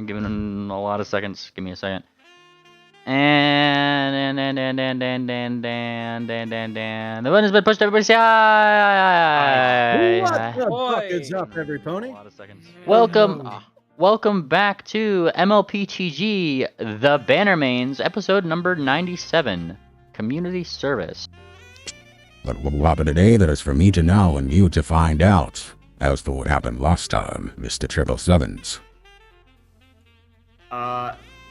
I'm giving him a lot of seconds. Give me a second. And the button has been pushed. Everybody say hi. What the fuck is up, every A pony? lot of seconds. Welcome back to mlptg, the Bannermanes, episode number 97, community service. But what will happen today, that is for me to know and you to find out. As for what happened last time, Mr. 777s.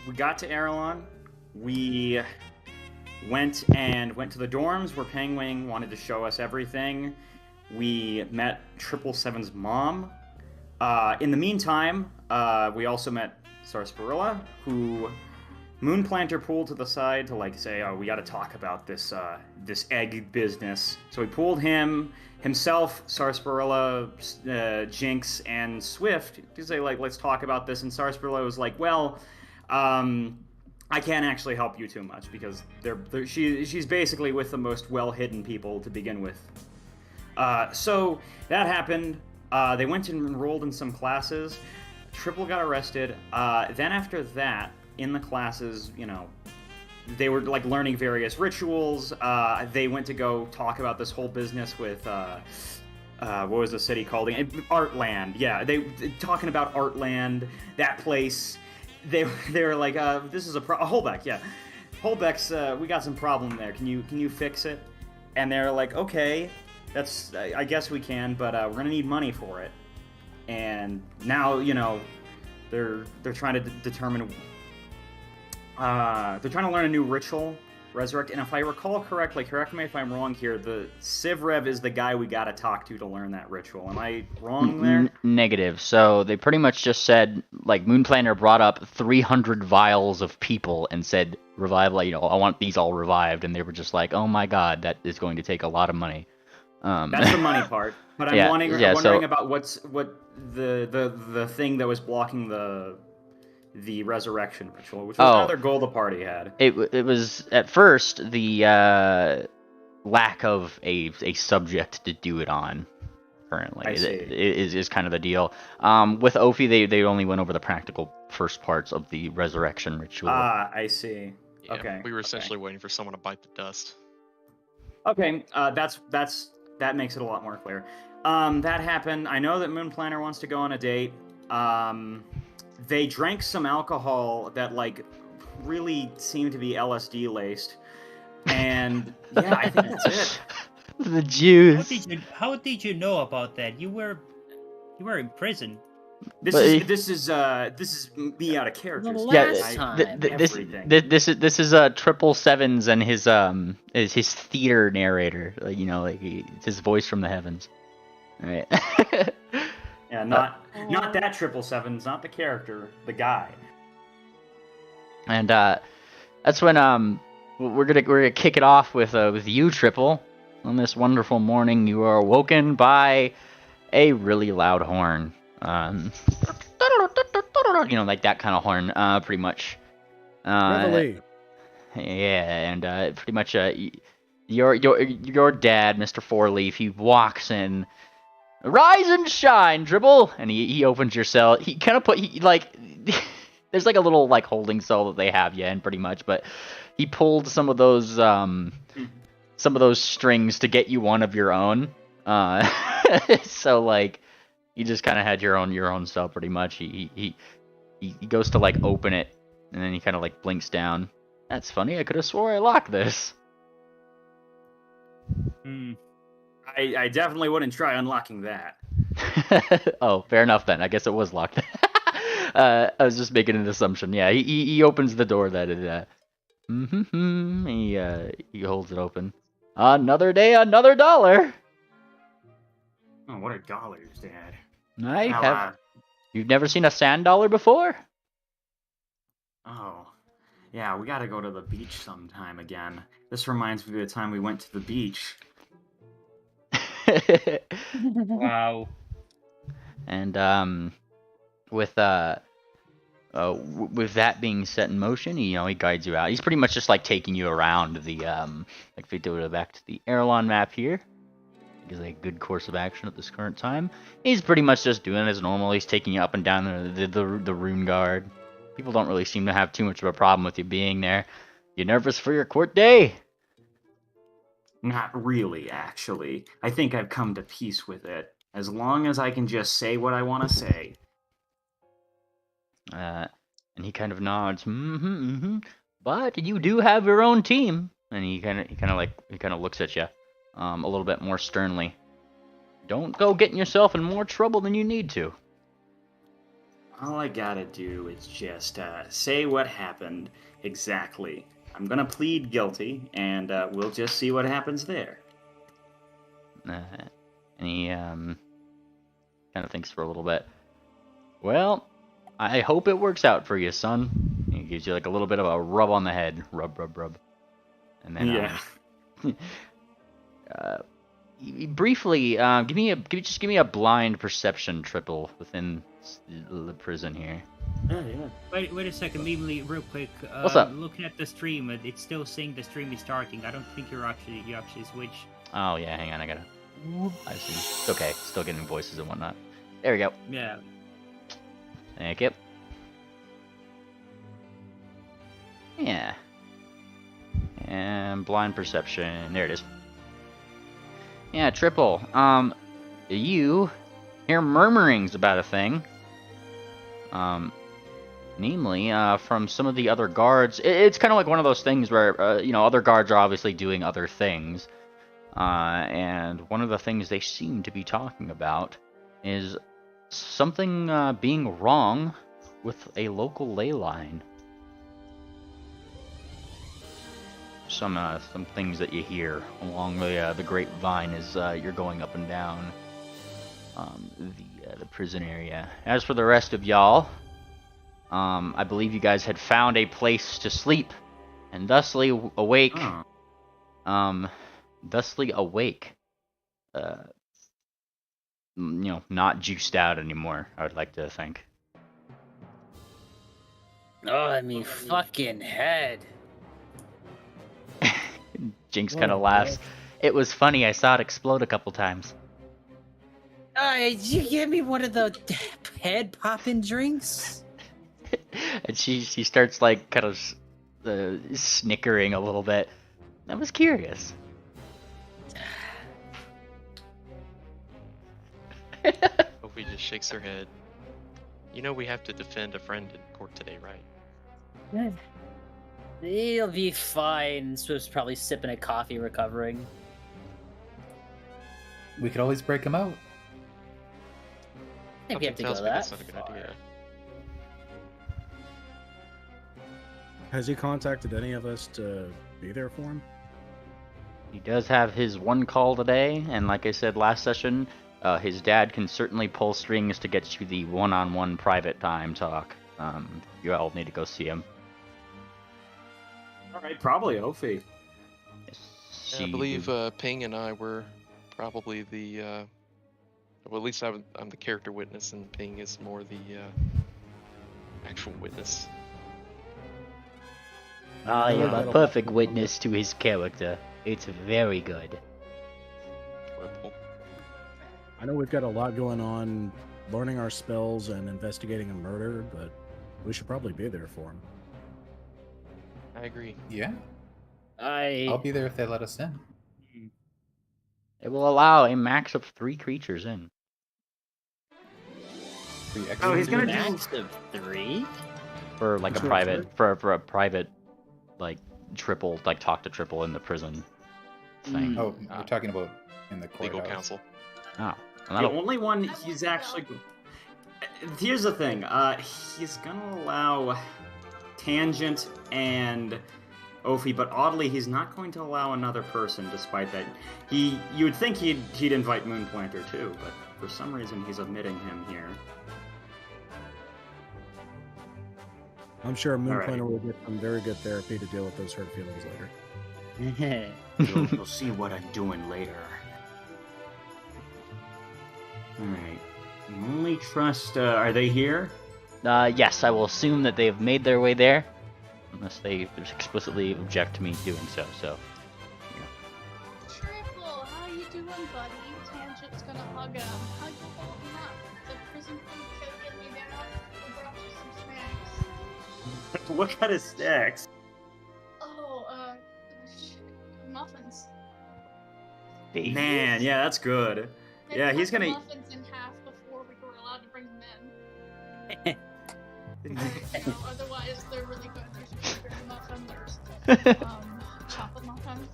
We got to Erelon. We went to the dorms where Penguin wanted to show us everything. We met 777's mom. In the meantime, we also met Sarsaparilla, who Moonplanter pulled to the side to say, "Oh, we got to talk about this egg business." So we pulled himself, Sarsaparilla, Jinx, and Swift to say, let's talk about this. And Sarsaparilla was like, "Well, I can't actually help you too much because she's basically with the most well-hidden people to begin with." So that happened. They went and enrolled in some classes. Triple got arrested. Then after that, in the classes, they were learning various rituals. They went to go talk about this whole business with what was the city called? Artland. Yeah, they talking about Artland, that place. They were like, this is a Holbeck. Yeah, Holbeck's. We got some problem there. Can you fix it? And they're like, okay. I guess we can, but we're gonna need money for it. And now, they're trying to determine. They're trying to learn a new ritual, resurrect. And if I recall correctly, correct me if I'm wrong here. The Sivrev is the guy we gotta talk to learn that ritual. Am I wrong there? Negative. So they pretty much just said, Moonplanter brought up 300 vials of people and said, revive. I want these all revived. And they were just like, oh my god, that is going to take a lot of money. That's the money part, but I'm wondering about what the thing that was blocking the resurrection ritual, which was another goal the party had. It was at first the lack of a subject to do it on. Currently, I see. is kind of the deal. With Ophi, they only went over the practical first parts of the resurrection ritual. I see. Yeah, okay, we were essentially waiting for someone to bite the dust. Okay, that makes it a lot more clear. That happened. I know that Moonplanter wants to go on a date. They drank some alcohol that really seemed to be LSD laced, and yeah, I think that's it. The Jews. How did you know about that? You were in prison. This is me out of character. This is 777s and his theater narrator. It's his voice from the heavens. All right. Yeah, not that 777s, not the character, the guy. And that's when we're gonna kick it off with you, Triple. On this wonderful morning, you are awoken by a really loud horn. That kind of horn, pretty much. Reveille. Yeah, and pretty much your dad, Mr. Fourleaf, he walks in. Rise and shine, Dribble! And he opens your cell. He kind of there's a little holding cell that they have you in, pretty much, but he pulled some of those strings to get you one of your own. So you just kind of had your own cell, pretty much. He goes to open it, and then he kind of blinks down. That's funny. I could have swore I locked this. I definitely wouldn't try unlocking that. Oh, fair enough then. I guess it was locked. I was just making an assumption. Yeah, he opens the door that it. He holds it open. Another day, another dollar. Oh, what are dollars, Dad? You've never seen a sand dollar before? Oh, yeah, we gotta go to the beach sometime again. This reminds me of the time we went to the beach. Wow. And with that being set in motion, he guides you out. He's pretty much just taking you around the if we do it back to the Erelon map here. is a good course of action at this current time. He's pretty much just doing as normal. He's taking you up and down the rune guard. People don't really seem to have too much of a problem with you being there. You nervous for your court day? Not really, actually. I think I've come to peace with it. As long as I can just say what I want to say. And he kind of nods. But you do have your own team. And he kind of looks at you, a little bit more sternly. Don't go getting yourself in more trouble than you need to. All I gotta do is just say what happened exactly. I'm gonna plead guilty, and we'll just see what happens there. And he kind of thinks for a little bit. Well, I hope it works out for you, son. He gives you like a little bit of a rub on the head. Rub, rub, rub. And then briefly, give me a blind perception triple within the prison here. Oh, yeah. Wait a second, Mimely, real quick. What's up? Looking at the stream, it's still saying the stream is starting. I don't think you actually switched. Oh yeah, hang on, I gotta. I see. It's okay, still getting voices and whatnot. There we go. Yeah. Thank you. Yeah. And blind perception. There it is. Yeah, triple. You hear murmurings about a thing. Namely, from some of the other guards. It's kind of like one of those things where, other guards are obviously doing other things. And one of the things they seem to be talking about is something being wrong with a local ley line. Some things that you hear along the grapevine as you're going up and down the prison area. As for the rest of y'all, I believe you guys had found a place to sleep, and thusly awake. Not juiced out anymore. I would like to think. Oh, me fucking head. Jinx kind of laughs. It was funny. I saw it explode a couple times. Did you give me one of the head popping drinks? And she starts like kind of snickering a little bit. I was curious. Opie just shakes her head. You know we have to defend a friend in court today, right? He'll be fine. Swift's probably sipping a coffee, recovering. We could always break him out. I think we have to go Something tells me that that's not a good far. idea. Has he contacted any of us to be there for him? He does have his one call today, and like I said last session, his dad can certainly pull strings to get you the one-on-one private time talk. You all need to go see him. All right, probably Ophi. Yeah, I believe Ping and I were probably the. Well, at least I'm the character witness, and Ping is more the actual witness. I am a perfect witness to his character. It's very good. Quibble. I know we've got a lot going on, learning our spells and investigating a murder, but we should probably be there for him. I agree. Yeah, I'll I be there if they let us in. It will allow a max of 3 creatures in. Oh, he's gonna do. max of 3. For like a Sure, private, for a private, like triple, like talk to triple in the prison thing. Oh, you're talking about in the courthouse. Legal counsel. Oh, The well, only one he's actually. Here's the thing. He's gonna allow Tangent and Ophi, but oddly, he's not going to allow another person. Despite that, you would think he'd invite Moonplanter too, but for some reason he's omitting him here. I'm sure right. Moonplanter will get some very good therapy to deal with those hurt feelings later. You'll see what I'm doing later. Alright. Only trust, are they here? yes, I will assume that they have made their way there, unless they explicitly object to me doing so. So, Triple, how you doing, buddy? gonna hug him. Hug him up. The prison food kid get me down. We brought you some snacks. What kind of snacks? Oh, muffins. Man, yeah, that's good. They Yeah, cut he's the gonna. muffins in half before we were allowed to bring them in. Otherwise, they're really good. There's blueberry muffin. There's chocolate muffin.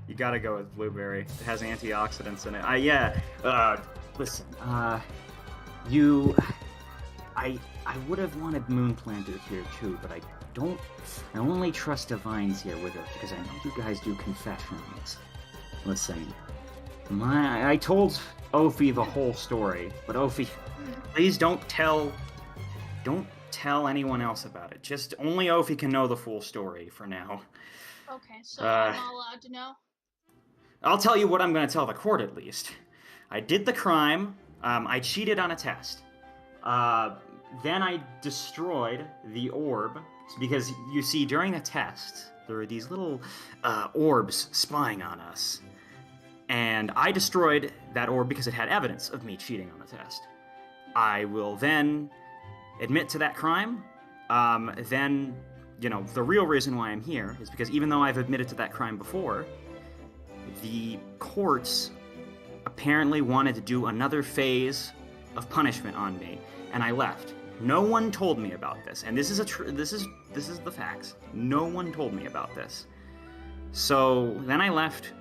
You gotta go with blueberry. It has antioxidants in it. Yeah. Listen. I would have wanted Moon Planter here too, but I don't. I only trust Divine's here with us because I know you guys do confessions. Listen, I told Ophi the whole story, but Ophi, please don't tell anyone else about it. Just only Ophi can know the full story for now. Okay, so I'm not allowed to know? I'll tell you what I'm going to tell the court at least. I did the crime. I cheated on a test. Then I destroyed the orb because you see during the test there were these little orbs spying on us. And I destroyed that orb because it had evidence of me cheating on the test. I will then admit to that crime. Then, the real reason why I'm here is because even though I've admitted to that crime before, the courts apparently wanted to do another phase of punishment on me, and I left. No one told me about this, and this is the facts. No one told me about this. So then I left.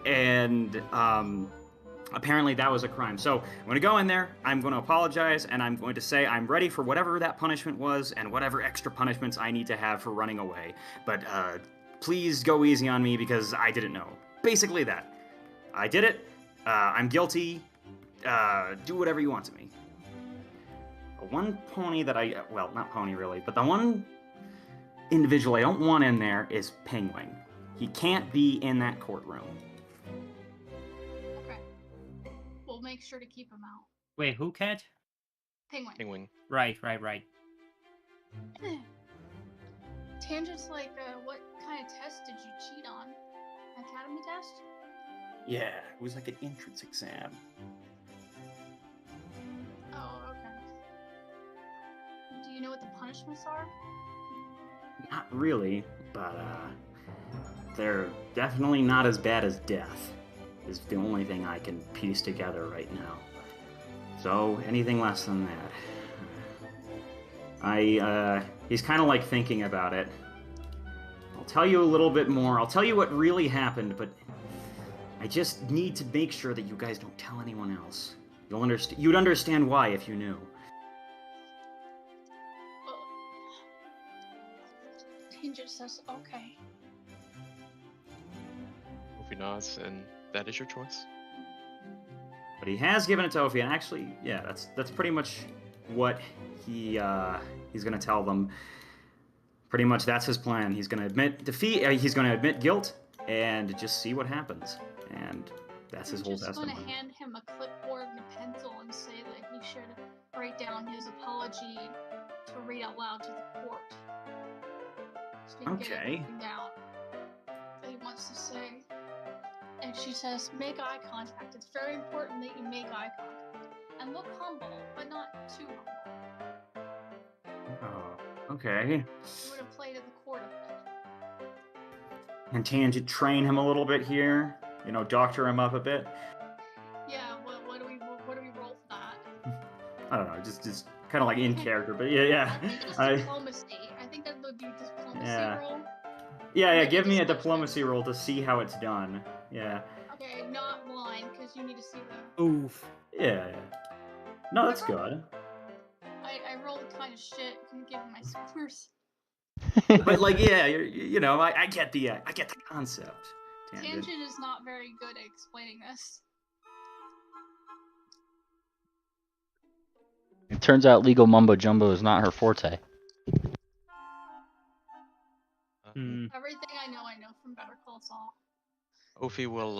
And apparently that was a crime. So I'm going to go in there, I'm going to apologize, and I'm going to say I'm ready for whatever that punishment was and whatever extra punishments I need to have for running away. But please go easy on me because I didn't know. Basically that. I did it. I'm guilty. Do whatever you want to me. The one pony that well, not pony really, but the one individual I don't want in there is Penguin. He can't be in that courtroom. We'll make sure to keep him out. Wait, who can't? Penguin. Right. Tangent's like, what kind of test did you cheat on? Academy test? Yeah, it was like an entrance exam. Oh, okay. Do you know what the punishments are? Not really, but they're definitely not as bad as death. Is the only thing I can piece together right now. So anything less than that. He's kind of like thinking about it. I'll tell you a little bit more. I'll tell you what really happened, but I just need to make sure that you guys don't tell anyone else. You'd understand why if you knew. Tangent says, okay. Ophi nods, and that is your choice. But he has given it to Ophi, and actually, yeah, that's pretty much what he's gonna tell them. Pretty much that's his plan. He's gonna admit defeat. He's gonna admit guilt, and just see what happens. And that's his whole testimony. I'm just gonna hand him a clipboard and a pencil and say that he should write down his apology to read out loud to the court. So he can get everything down that he wants to say. And she says, make eye contact. It's very important that you make eye contact. And look humble, but not too humble. Oh, okay. You would have played at the court a bit. And Tangent train him a little bit here. Doctor him up a bit. Yeah, what do we roll for that? I don't know, just kind of like in character, but yeah. I think it's diplomacy. I think that would be diplomacy roll. Yeah, give me a diplomacy roll to see how it's done. Yeah. Okay, not blind, because you need to see the... Oof. Yeah. No, that's good. I rolled kind of shit. Can give him my scores. But yeah, I get the concept. Tangent is not very good at explaining this. It turns out legal mumbo jumbo is not her forte. Everything I know from Better Call Saul. Ophi will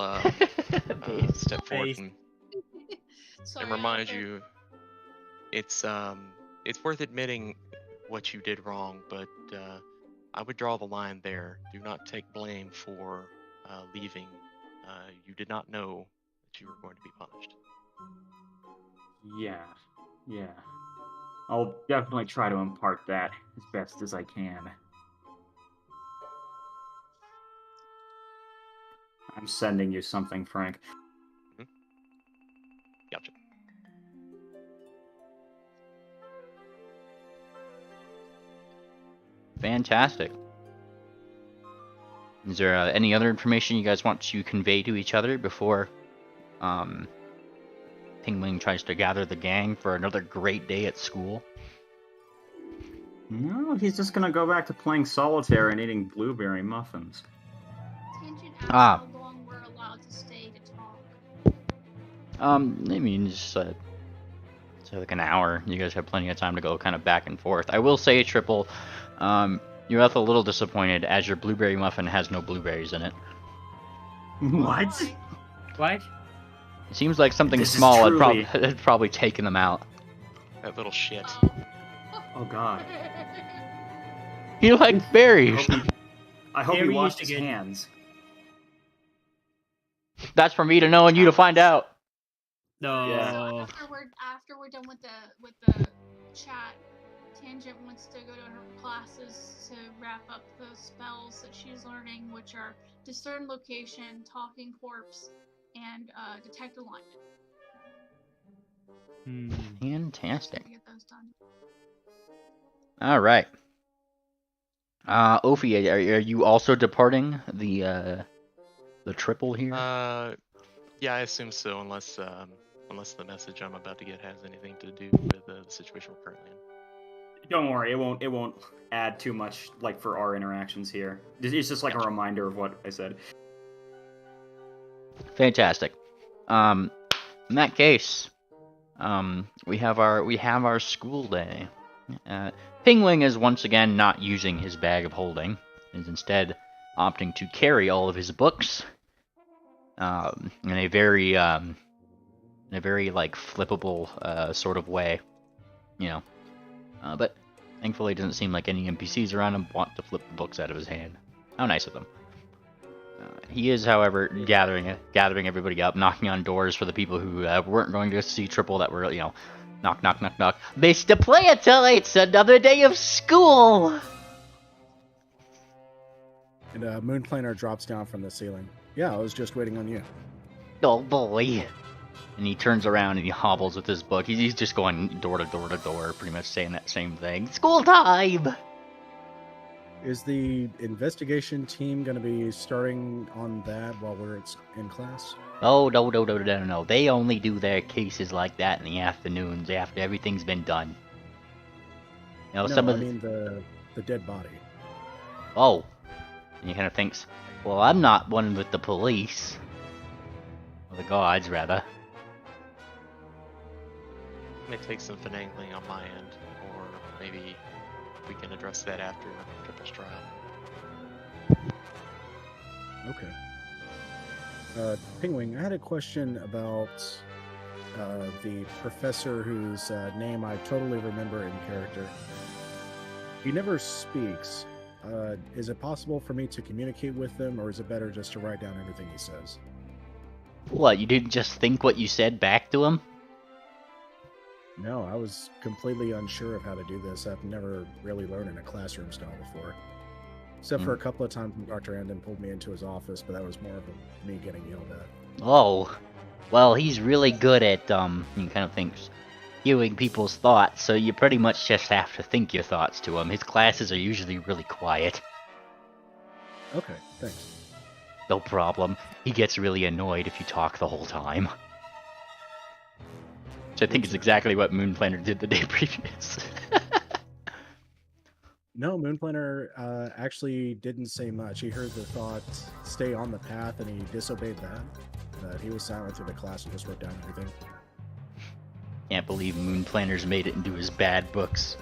step forward and remind you it's worth admitting what you did wrong, but I would draw the line there. Do not take blame for leaving. You did not know that you were going to be punished. Yeah. I'll definitely try to impart that as best as I can. I'm sending you something, Frank. Gotcha. Fantastic. Is there any other information you guys want to convey to each other before Pingwing tries to gather the gang for another great day at school? No, he's just gonna go back to playing solitaire and eating blueberry muffins. Tangent asked how long we're allowed to stay to talk. I mean, just say like an hour. You guys have plenty of time to go kind of back and forth. I will say, Triple, you're a little disappointed as your blueberry muffin has no blueberries in it. What? What? It seems like something This is small truly- had probably taken them out. That little shit. Oh God. You like berries. I hope he Harry washed used his to get- hands. That's for me to know and you to find out. No. Yeah. After we're done with the chat, Tangent wants to go to her classes to wrap up the spells that she's learning, which are Discern Location, Talking Corpse, and Detect Alignment. Fantastic. To get those done. All right. Ophi, are you also departing the triple here? Yeah, I assume so, unless the message I'm about to get has anything to do with the situation we're currently in. Don't worry, it won't add too much like for our interactions here. It's just like a reminder of what I said. Fantastic. In that case, we have our school day. Pingwing is once again not using his bag of holding, is instead opting to carry all of his books in a very like flippable sort of way, you know. But thankfully, it doesn't seem like any NPCs around him want to flip the books out of his hand. How nice of them. He is, however, gathering everybody up, knocking on doors for the people who weren't going to see Triple, that were, you know, knock, knock, knock, knock. Mr. Player, it's another day of school! And Moon Planer drops down from the ceiling. Yeah, I was just waiting on you. Oh boy. And he turns around and he hobbles with his book. He's just going door to door to door, pretty much saying that same thing. School time! Is the investigation team going to be starting on that while we're in class? Oh, no. They only do their cases like that in the afternoons after everything's been done. You know, No, some I of mean the dead body. Oh. And he kind of thinks, well, I'm not one with the police. Or the guards, rather. May take some finagling on my end, or maybe we can address that after Triple's trial. Okay. Pingwing, I had a question about the professor whose name I totally remember in character. He never speaks. Is it possible for me to communicate with him, or is it better just to write down everything he says? What, you didn't just think what you said back to him? No, I was completely unsure of how to do this. I've never really learned in a classroom style before. Except for a couple of times when Dr. Andon pulled me into his office, but that was more of me getting yelled at. Oh. Well, he's really good at, he kind of thinks, hearing people's thoughts, so you pretty much just have to think your thoughts to him. His classes are usually really quiet. Okay, thanks. No problem. He gets really annoyed if you talk the whole time. Which I think is exactly what Moon Planner did the day previous. No, Moon Planner actually didn't say much. He heard the thought, stay on the path, and he disobeyed that. He was silent through the class and just wrote down everything. Can't believe Moon Planner's made it into his bad books.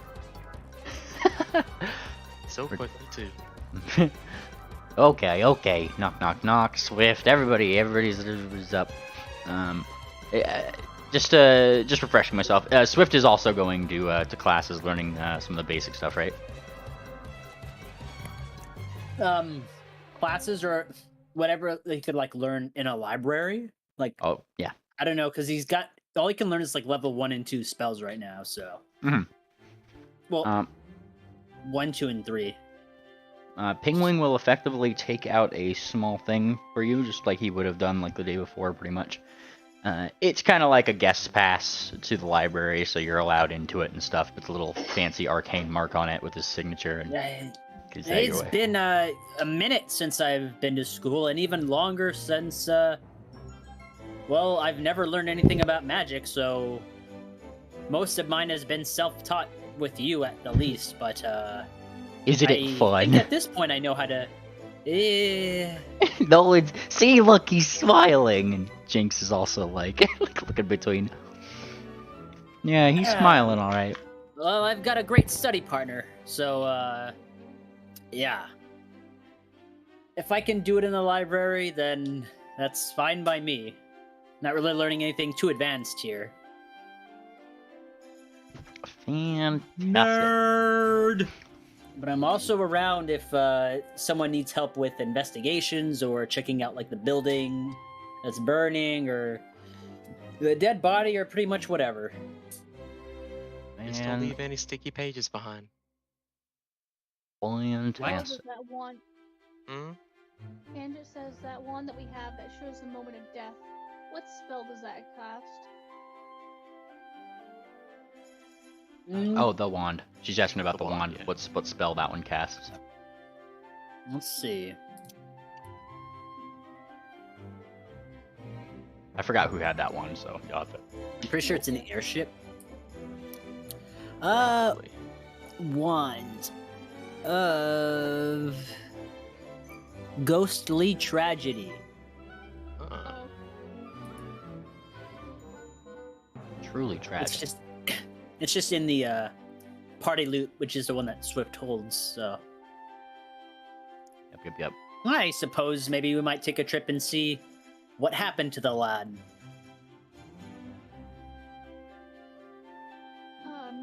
So quickly, too. Okay. Knock, knock, knock. Swift. Everybody's up. Just refreshing myself. Swift is also going to classes, learning some of the basic stuff, right? Classes or whatever they could like learn in a library. Like, Oh, yeah. I don't know, because he's got all he can learn is like level 1 and 2 spells right now. So, well, 1, 2, and 3. Pingwing will effectively take out a small thing for you, just like he would have done like the day before, pretty much. It's kind of like a guest pass to the library, so you're allowed into it and stuff. It's a little fancy arcane mark on it with his signature. And It's been a minute since I've been to school, and even longer since, well, I've never learned anything about magic, so most of mine has been self-taught with you at the least, but, Isn't it fun? I think at this point I know how to... No, it's... See, look, he's smiling! And Jinx is also, like, looking between. Yeah, he's smiling alright. Well, I've got a great study partner, so, yeah. If I can do it in the library, then that's fine by me. Not really learning anything too advanced here. Fantastic. Nerd! But I'm also around if someone needs help with investigations or checking out like the building that's burning or the dead body or pretty much whatever. Just don't leave any sticky pages behind. Fantastic. That one. Hmm? Tangent says that one that we have that shows the moment of death. What spell does that cast? Oh, the wand. She's asking about the wand. Yeah. What spell that one casts. Let's see. I forgot who had that one, so you'll have to... I'm pretty sure it's an airship. Wand of ghostly tragedy. Truly tragic. It's just in the party loot, which is the one that Swift holds. So. Yep. I suppose maybe we might take a trip and see what happened to the lad.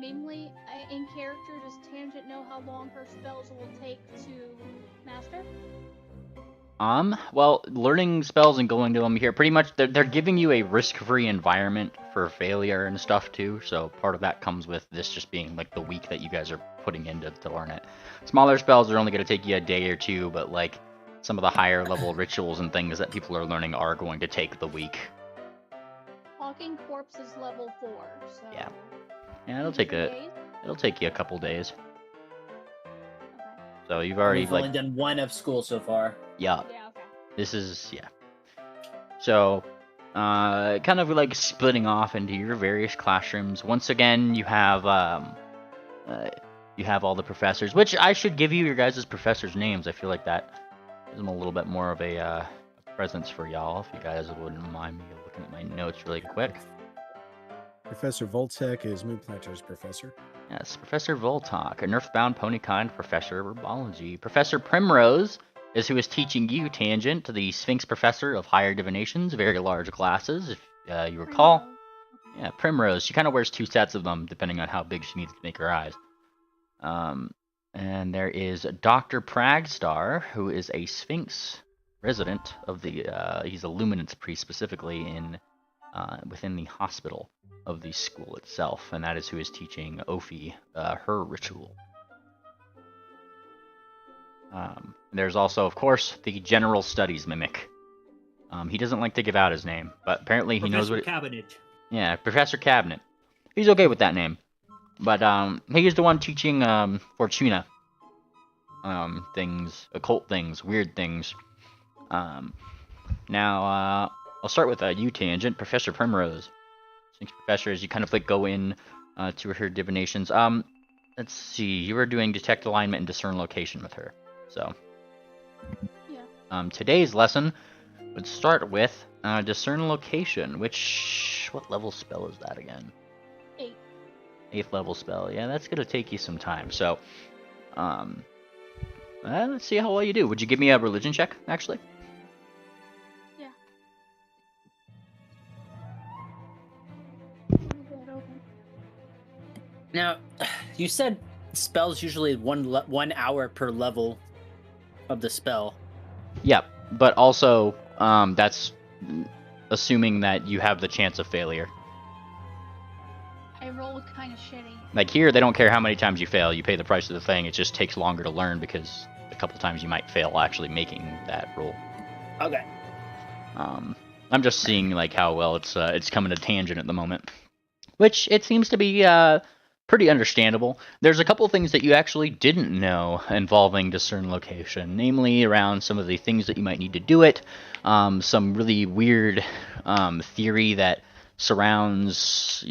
Mainly, in character, does Tangent know how long her spells will take to master? Well, learning spells and going to them here, pretty much, they're giving you a risk-free environment for failure and stuff, too, so part of that comes with this just being, like, the week that you guys are putting into to learn it. Smaller spells are only going to take you a day or two, but, like, some of the higher-level rituals and things that people are learning are going to take the week. Walking Corpse is level 4, so... Yeah, it'll take you a couple days. Okay. So you've already, We've only done one of school so far. Yeah. Yeah, okay. This is, So, kind of like splitting off into your various classrooms. Once again, you have all the professors, which I should give you your guys' professors' names. I feel like that gives them a little bit more of a presence for y'all, if you guys wouldn't mind me looking at my notes really quick. Professor Voltek is Moonplanter's professor. Yes, Professor Voltok, a Nerfbound Ponykind professor of herbology. Professor Primrose is who is teaching you, Tangent, the Sphinx Professor of Higher Divinations, very large glasses, if you recall. Yeah, Primrose. She kind of wears 2 sets of them, depending on how big she needs to make her eyes. And there is Dr. Pragstar, who is a Sphinx resident of the... he's a Luminance priest, specifically in within the hospital of the school itself, and that is who is teaching Ophi her ritual. There's also, of course, the General Studies Mimic. He doesn't like to give out his name, but apparently he knows what... Cabinet. Yeah, Professor Cabinet. He's okay with that name. But he is the one teaching Fortuna things, occult things, weird things. Now, I'll start with you, Tangent, Professor Primrose. Sphinx Professor, as you kind of like go in to her divinations. Let's see, you were doing Detect Alignment and Discern Location with her. So, today's lesson would start with Discern Location, what level spell is that again? 8. 8th level spell. Yeah, that's gonna take you some time. So, let's see how well you do. Would you give me a religion check, actually? Yeah. Now, you said spells usually 1 hour per level of the spell. Yeah, but also that's assuming that you have the chance of failure. I rolled kind of shitty. Like here, they don't care how many times you fail. You pay the price of the thing. It just takes longer to learn because a couple times you might fail actually making that roll. Okay. I'm just seeing like how well it's coming to tangent at the moment, which it seems to be pretty understandable. There's a couple things that you actually didn't know involving discern location, namely around some of the things that you might need to do it, some really weird theory that surrounds,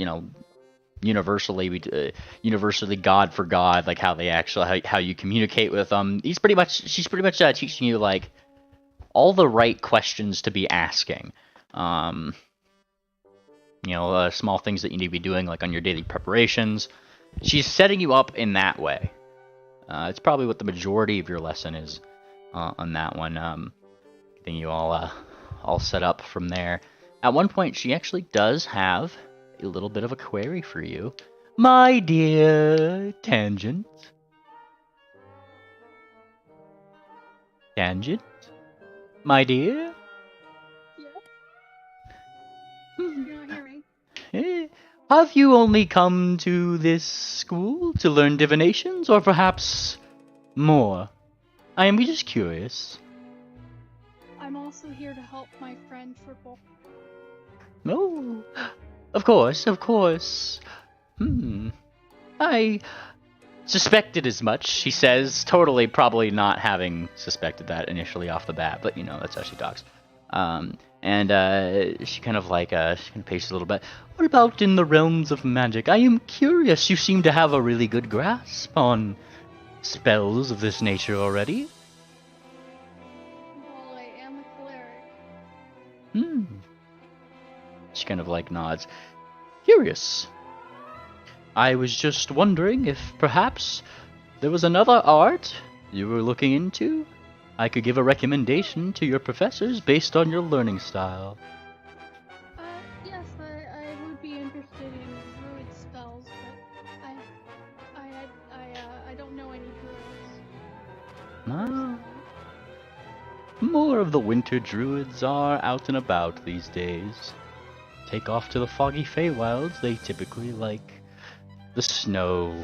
universally God for God, like how they actually how you communicate with them. She's pretty much teaching you like all the right questions to be asking. Small things that you need to be doing like on your daily preparations. She's setting you up in that way. It's probably what the majority of your lesson is on that one. Getting you all set up from there. At one point, she actually does have a little bit of a query for you, my dear Tangent. Tangent, my dear. You're not hearing. Have you only come to this school to learn divinations, or perhaps more? I am just curious. I'm also here to help my friend Triple. Oh, of course. I suspected as much, she says, totally probably not having suspected that initially off the bat, but that's how she talks. And she kind of paces a little bit. What about in the realms of magic? I am curious. You seem to have a really good grasp on spells of this nature already. Well, I am a cleric. She kind of nods. Curious. I was just wondering if perhaps there was another art you were looking into. I could give a recommendation to your professors based on your learning style. Yes, I would be interested in druid spells, but I don't know any druids. More of the winter druids are out and about these days. Take off to the foggy Feywilds, they typically like the snow,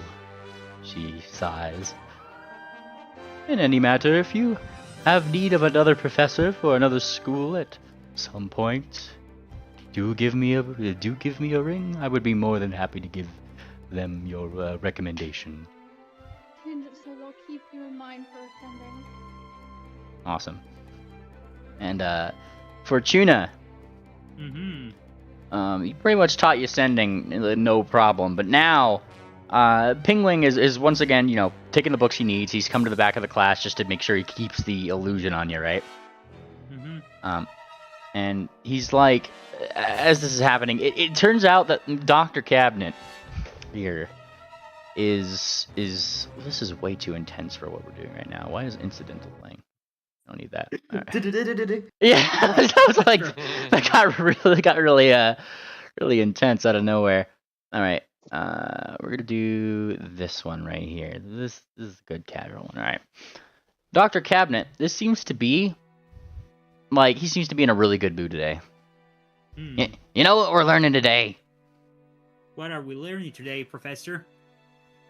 she sighs. In any matter, if you have need of another professor for another school at some point, do give me a ring. I would be more than happy to give them your recommendation. Tangent says I'll keep you in mind for attending. Awesome. And Fortuna. He pretty much taught you sending, no problem. But now, Pingwing is once again, taking the books he needs. He's come to the back of the class just to make sure he keeps the illusion on you, right? And he's like, as this is happening, it turns out that Dr. Cabinet here is this is way too intense for what we're doing right now. Why is incidental playing? Don't need that. Right. Yeah, that was like that got really intense out of nowhere. All right, we're gonna do this one right here. This is a good casual one. All right, Dr. Cabinet. This seems to be he seems to be in a really good mood today. You know what we're learning today? What are we learning today, Professor?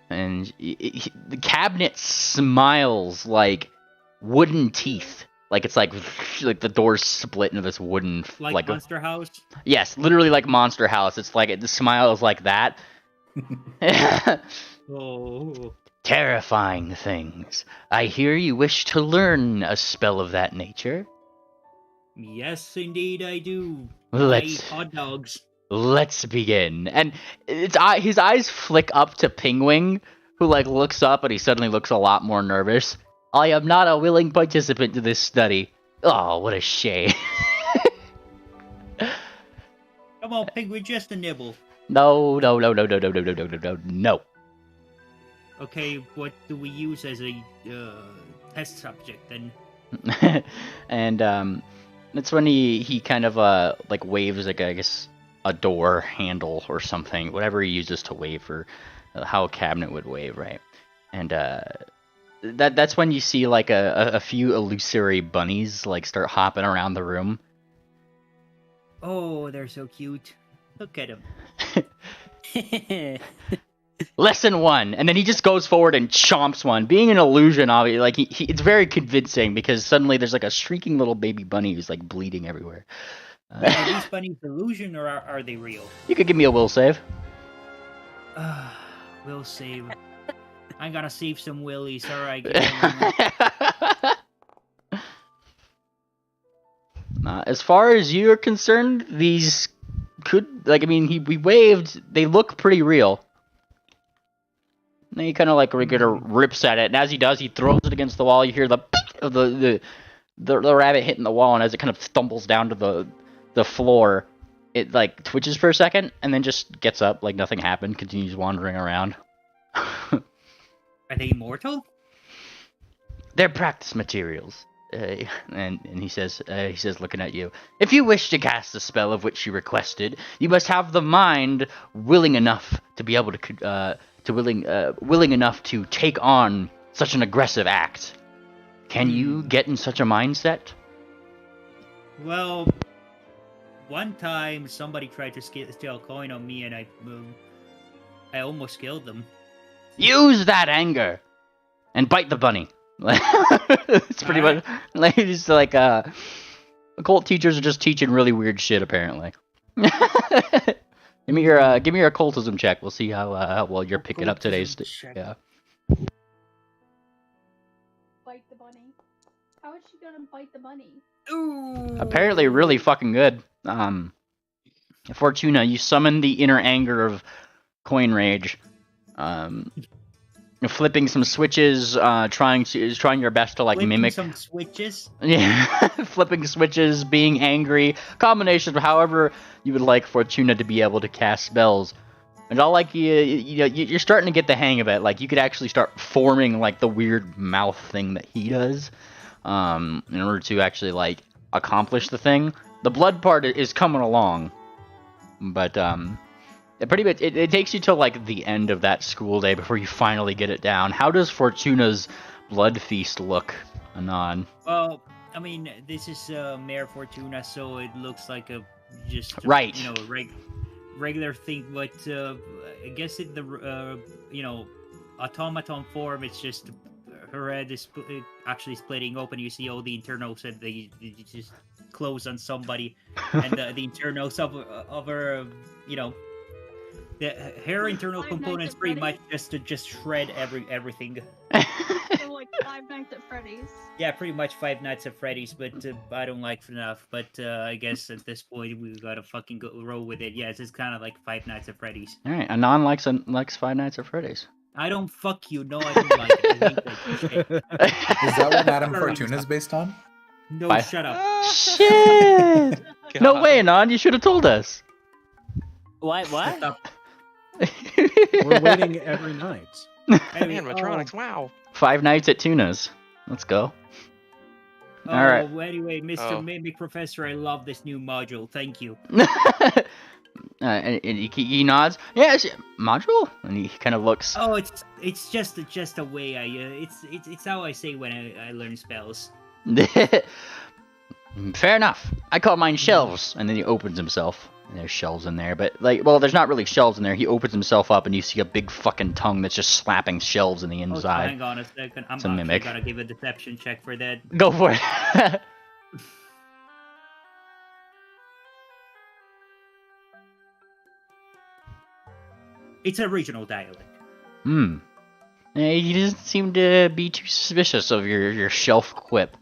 And the Cabinet smiles like wooden teeth, like it's like the doors split into this wooden like Monster House. Yes, literally like Monster House. It's like the smile is like that. Oh, terrifying things. I hear you wish to learn a spell of that nature. Yes, indeed, I do. Let's hot dogs. Let's begin. And his eyes flick up to Pingwing, who looks up, and he suddenly looks a lot more nervous. I am not a willing participant to this study. Oh, what a shame. Come on, Penguin, just a nibble. No. Okay, what do we use as a test subject then? And that's when he kind of waves I guess a door handle or something, whatever he uses to wave for how a cabinet would wave, right? And that's when you see a few illusory bunnies start hopping around the room. Oh, they're so cute. Look at them. Lesson 1, and then he just goes forward and chomps one. Being an illusion, obviously, like it's very convincing because suddenly there's like a shrieking little baby bunny who's like bleeding everywhere. Are these bunnies illusion or are they real? You could give me a will save. Will save. I'm gonna save some willies. All right. As far as you're concerned, these could, like, I mean, we waved. They look pretty real. And he kind of like rips at it, and as he does, he throws it against the wall. You hear the rabbit hitting the wall, and as it kind of stumbles down to the floor, it like twitches for a second, and then just gets up like nothing happened, continues wandering around. Are they immortal? They're practice materials. And he says, looking at you, if you wish to cast the spell of which you requested, you must have the mind willing enough to be able to willing enough to take on such an aggressive act. Can you get in such a mindset? Well, one time somebody tried to steal a coin on me, and I almost killed them. Use that anger and bite the bunny. It's pretty much like it's like occult teachers are just teaching really weird shit apparently. Give me your occultism check. We'll see how well you're picking up today's. Yeah. Bite the bunny. How is she gonna bite the bunny? Ooh. Apparently, really fucking good. Fortuna, you summon the inner anger of Coin Rage. Flipping some switches, trying your best to like flipping mimic some switches. Yeah, flipping switches, being angry, combinations of however you would like Fortuna to be able to cast spells. And all like you're starting to get the hang of it. Like you could actually start forming like the weird mouth thing that he does, in order to actually like accomplish the thing. The blood part is coming along, but it takes you till like the end of that school day before you finally get it down. How does Fortuna's blood feast look, Anon? Well, I mean, this is Mayor Fortuna, so it looks like just right. Regular thing. But I guess in the automaton form, it's just her head is actually splitting open. You see all the internals and they just close on somebody, and the internals of her, her internal components pretty much just shred everything. So like Five Nights at Freddy's. Yeah, pretty much Five Nights at Freddy's, but I don't like FNAF. But I guess at this point we gotta fucking roll with it. Yeah, it's kind of like Five Nights at Freddy's. All right, Anon likes Five Nights at Freddy's. I don't fuck you. No, I don't like it. Is that what Madame Fortuna's based on? No, Bye. Shut up. Shit! No way, Anon. You should have told us. What? We're waiting every night. Animatronics, wow. 5 nights at Tuna's. Let's go. All right. Anyway, Mr. Mimic Professor, I love this new module. Thank you. And he nods. Yes, module. And he kind of looks. Oh, it's just a way it's how I say when I learn spells. Fair enough. I call mine shelves. And then he opens himself. And there's shelves in there, but there's not really shelves in there. He opens himself up, and you see a big fucking tongue that's just slapping shelves in the inside. Hang on a second. I'm a mimic. Gotta give a deception check for that. Go for it. It's a regional dialect. He doesn't seem to be too suspicious of your shelf quip.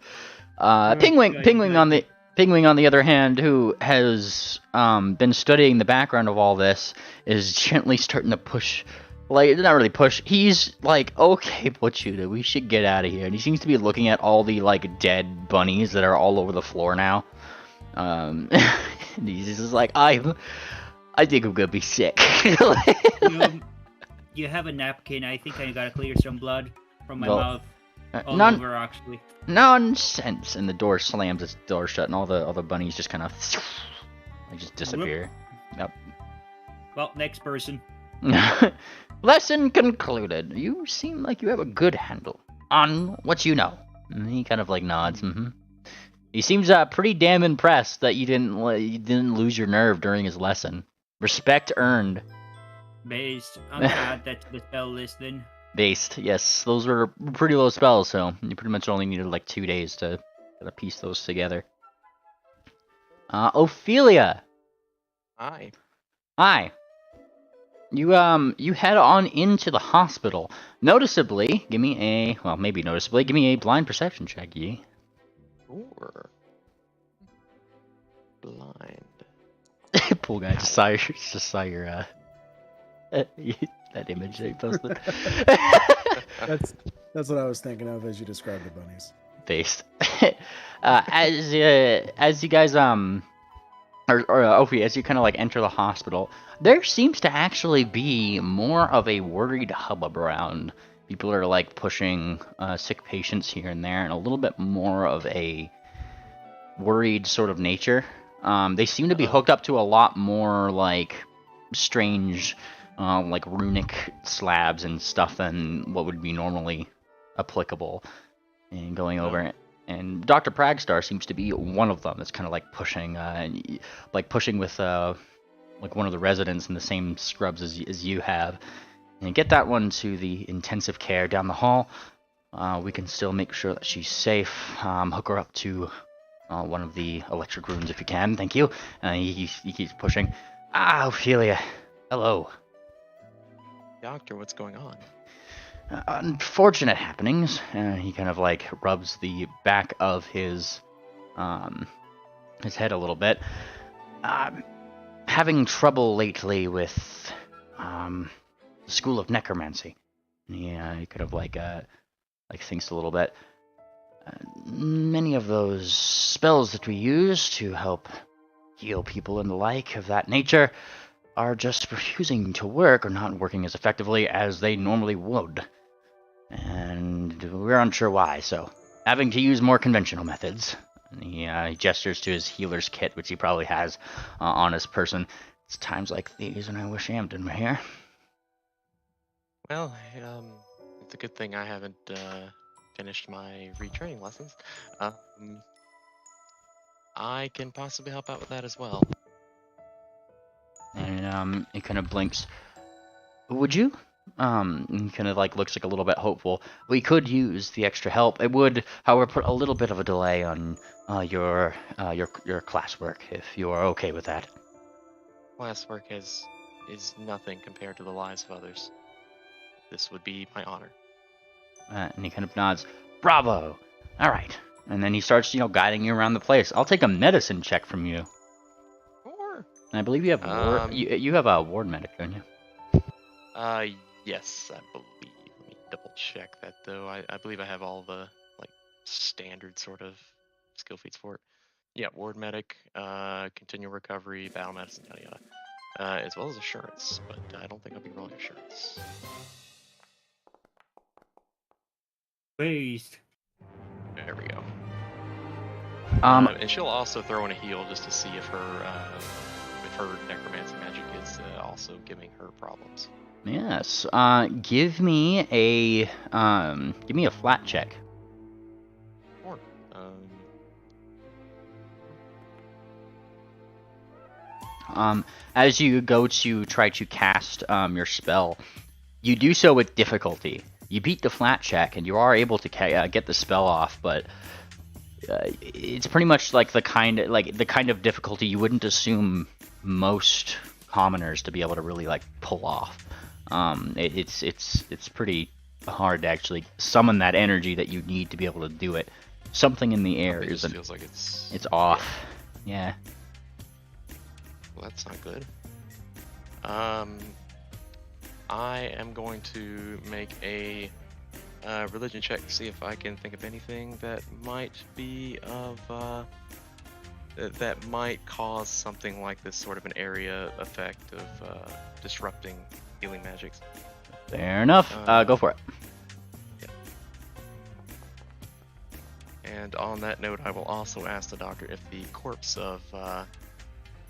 Penguin on the other hand, who has been studying the background of all this, is gently starting to push. Like, not really push. He's like, okay, Pochuda, we should get out of here. And he seems to be looking at all the like dead bunnies that are all over the floor now. And he's just like, I think I'm gonna be sick. You have a napkin. I think I gotta clear some blood from my mouth. Over, actually. Nonsense! And the door slams its door shut, and all the bunnies just kind of just disappear. Yep. Well, next person. Lesson concluded. You seem like you have a good handle on what you know. And he kind of like nods. He seems pretty damn impressed that you didn't lose your nerve during his lesson. Respect earned. Based. I'm gonna add that to the spell list then. Based, yes. Those were pretty low spells, so you pretty much only needed like 2 days to piece those together. Ophelia. Hi. Hi. You head on into the hospital. Noticeably, give me a blind perception check, ye. Sure. Blind. Poor guy just saw your that image that you posted. That's what I was thinking of as you described the bunnies. Based. As you guys Ophi, as you kind of like enter the hospital, there seems to actually be more of a worried hubbub around. People are like pushing sick patients here and there, and a little bit more of a worried sort of nature. They seem to be hooked up to a lot more like strange, like runic slabs and stuff than what would be normally applicable. And going over it. And Dr. Pragstar seems to be one of them that's kind of like pushing with like one of the residents in the same scrubs as you have. And get that one to the intensive care down the hall. We can still make sure that she's safe. Hook her up to one of the electric rooms if you can. Thank you. He keeps pushing. Ophelia. Hello. Doctor, what's going on? Unfortunate happenings. He kind of like rubs the back of his head a little bit. Having trouble lately with the School of Necromancy. Yeah, he kind of like thinks a little bit. Many of those spells that we use to help heal people and the like of that nature are just refusing to work or not working as effectively as they normally would. And we're unsure why, so having to use more conventional methods. And he gestures to his healer's kit, which he probably has on his person. It's times like these when I wish Amden were here. Well, it's a good thing I haven't finished my retraining lessons. I can possibly help out with that as well. And he kind of blinks. Would you? He kind of like looks like a little bit hopeful. We could use the extra help. It would, however, put a little bit of a delay on your classwork, if you are okay with that. Classwork is nothing compared to the lives of others. This would be my honor. And he kind of nods. Bravo! All right. And then he starts, guiding you around the place. I'll take a medicine check from you. Sure. And I believe you have you have a ward medic, don't you? Yes, I believe. Let me double check that though. I believe I have all the like standard sort of skill feats for it. Yeah, ward medic, continual recovery, battle medicine, yada yada, as well as assurance. But I don't think I'll be rolling assurance. Based. There we go. And she'll also throw in a heal just to see if her necromancy magic is also giving her problems. Yes. Give me a flat check. Sure. As you go to try to cast your spell, you do so with difficulty. You beat the flat check, and you are able to get the spell off, but it's pretty much like the kind of difficulty you wouldn't assume most commoners to be able to really like pull off. It's pretty hard to actually summon that energy that you need to be able to do it. Something in the air just feels like it's off. Yeah. Well, that's not good. I am going to make a religion check to see if I can think of anything that might be of that might cause something like this sort of an area effect of disrupting healing magics. Fair enough. Go for it. Yeah. And on that note, I will also ask the doctor if the corpse of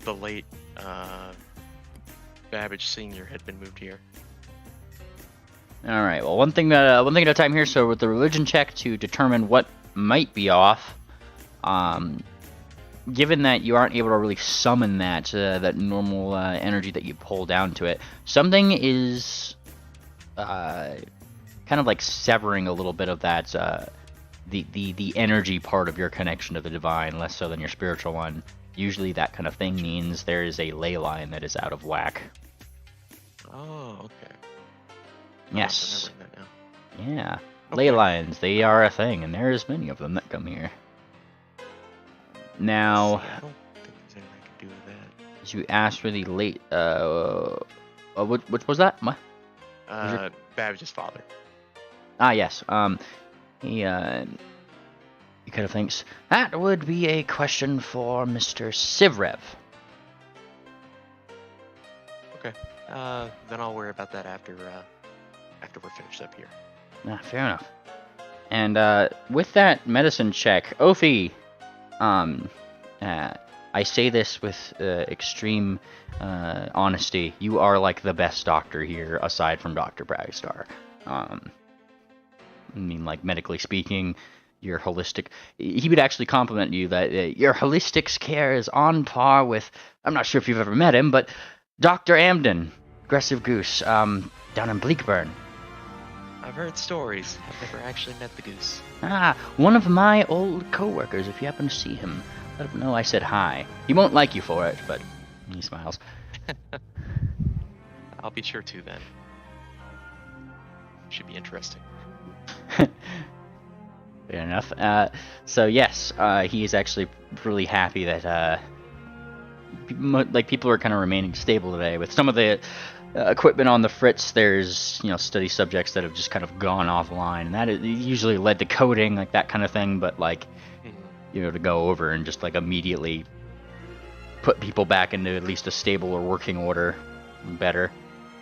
the late Babbage Sr. had been moved here. All right. Well, one thing at a time here. So with the religion check to determine what might be off, Given that you aren't able to really summon that normal energy that you pull down to it, something is kind of like severing a little bit of that the energy part of your connection to the divine, less so than your spiritual one. Usually that kind of thing means there is a ley line that is out of whack. Oh, okay. Yes. I'm remembering that now. Yeah. Okay. Ley lines, they are a thing, and there's many of them that come here. Now, See, I don't think there's anything I can do with that. as you asked for the late, which was that? What? Babbage's father. Ah, yes. He kind of thinks that would be a question for Mr. Sivrev. Okay. Then I'll worry about that after we're finished up here. Ah, fair enough. And with that medicine check, Ophi, I say this with extreme honesty. You are like the best doctor here, aside from Dr. Bragstar. I mean, like, medically speaking, your holistic... He would actually compliment you that your holistic care is on par with... I'm not sure if you've ever met him, but Dr. Amden, Aggressive Goose, down in Bleakburn. I've heard stories. I've never actually met the goose. Ah, one of my old co-workers, if you happen to see him. Let him know I said hi. He won't like you for it, but he smiles. I'll be sure to then. Should be interesting. Fair enough. So yes, he is actually really happy that people are kind of remaining stable today. With some of the equipment on the fritz, there's study subjects that have just kind of gone offline, and that usually led to coding, like that kind of thing. But like, to go over and just like immediately put people back into at least a stable or working order better,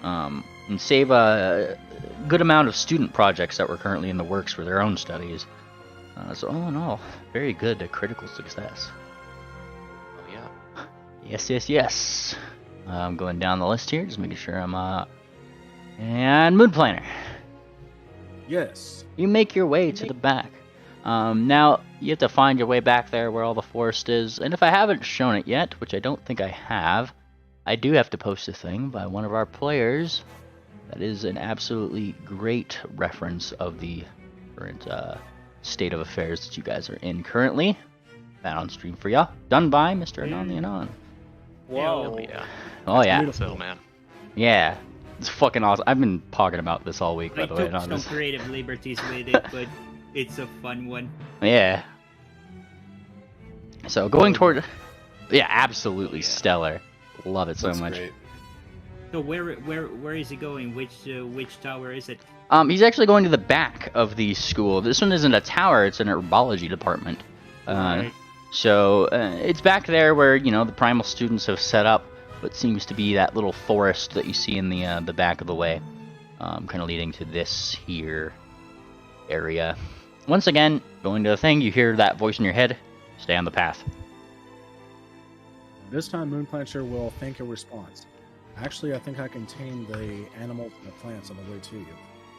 and save a good amount of student projects that were currently in the works for their own studies. So all in all, very good to critical success. Oh yeah. Yes. I'm going down the list here, just making sure I'm and Moon Planner. Yes. You make your way to the back. Now you have to find your way back there where all the forest is, and if I haven't shown it yet, which I don't think I have, I do have to post a thing by one of our players. That is an absolutely great reference of the current state of affairs that you guys are in currently. That on stream for ya. Done by Mr. Anon the Anon. Whoa. Hell yeah. Oh yeah. Beautiful. Man. Yeah. It's fucking awesome. I've been talking about this all week, by I the way. took Not some this. creative liberties with it, but it's a fun one. Yeah. So going toward... Yeah, absolutely stellar. Love it so That's much. great. So where is he going? Which tower is it? He's actually going to the back of the school. This one isn't a tower, it's an herbology department. Right. So it's back there where, the primal students have set up what seems to be that little forest that you see in the back of the way. Kind of leading to this here area. Once again, going to the thing, you hear that voice in your head. Stay on the path. This time, Moonplancher will think a response. Actually, I think I can tame the animals and the plants on the way to you.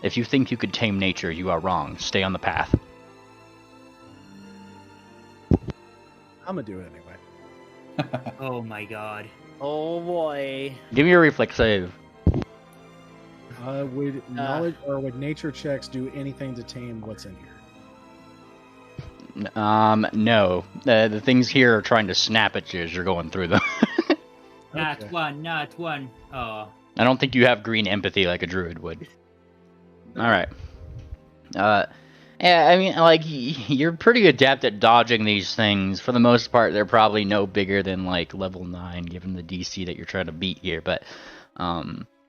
If you think you could tame nature, you are wrong. Stay on the path. I'm gonna do it anyway. Oh my god. Oh boy. Give me a reflex save. Would knowledge or would nature checks do anything to tame what's in here? No. The things here are trying to snap at you as you're going through them. Not Okay. one. Oh. I don't think you have green empathy like a druid would. Alright. Yeah, I mean, like, you're pretty adept at dodging these things. For the most part, they're probably no bigger than, like, level 9, given the DC that you're trying to beat here. But,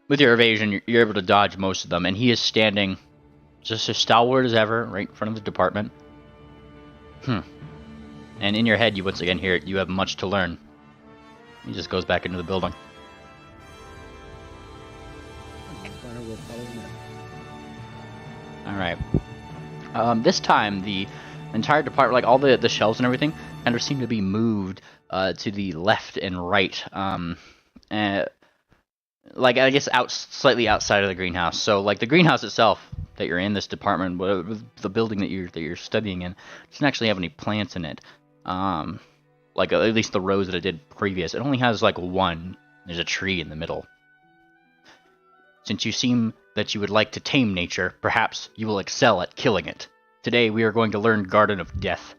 with your evasion, you're able to dodge most of them. And he is standing just as stalwart as ever, right in front of the department. And in your head, you once again hear it. You have much to learn. He just goes back into the building. Moonplancher will follow him in. Alright. This time, the entire department, like all the shelves and everything, kind of seem to be moved to the left and right. Like, I guess slightly outside of the greenhouse. So, like, the greenhouse itself that you're in, this department, the building that you're studying in, doesn't actually have any plants in it. Like at least the rows that it did previous. It only has like one. There's a tree in the middle. Since you seem that you would like to tame nature, perhaps you will excel at killing it. Today we are going to learn Garden of Death.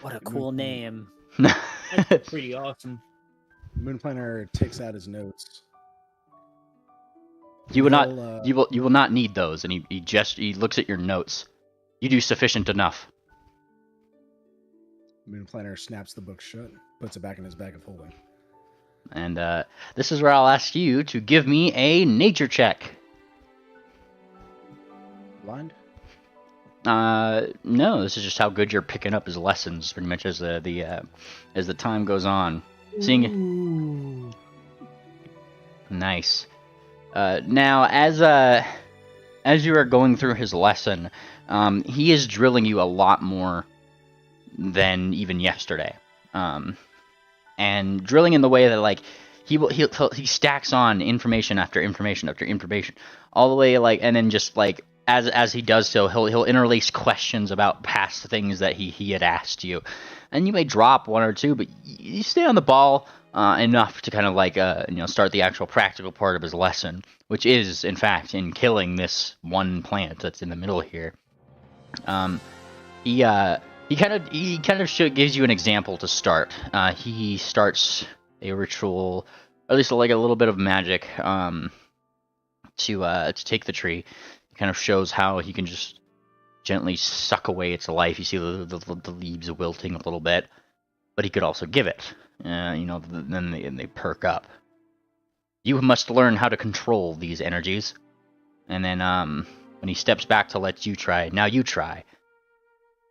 What a cool name. That's pretty awesome. Moonplaner takes out his notes. You will not need those, and he looks at your notes. You do sufficient enough. Moonplaner snaps the book shut, puts it back in his bag of holding. And this is where I'll ask you to give me a nature check. Blind? No, this is just how good you're picking up his lessons, pretty much as the time goes on. Seeing nice. Now, as you are going through his lesson, he is drilling you a lot more than even yesterday. And drilling in the way that like he stacks on information after information after information, all the way like, and then just like as he does so, he'll interlace questions about past things that he had asked you, and you may drop one or two, but you stay on the ball enough to kind of like start the actual practical part of his lesson, which is in fact in killing this one plant that's in the middle here. He kind of gives you an example to start. He starts a ritual, or at least like a little bit of magic, to take the tree. He kind of shows how he can just gently suck away its life. You see the leaves wilting a little bit, but he could also give it. Then they perk up. You must learn how to control these energies. And then when he steps back to let you try, now you try.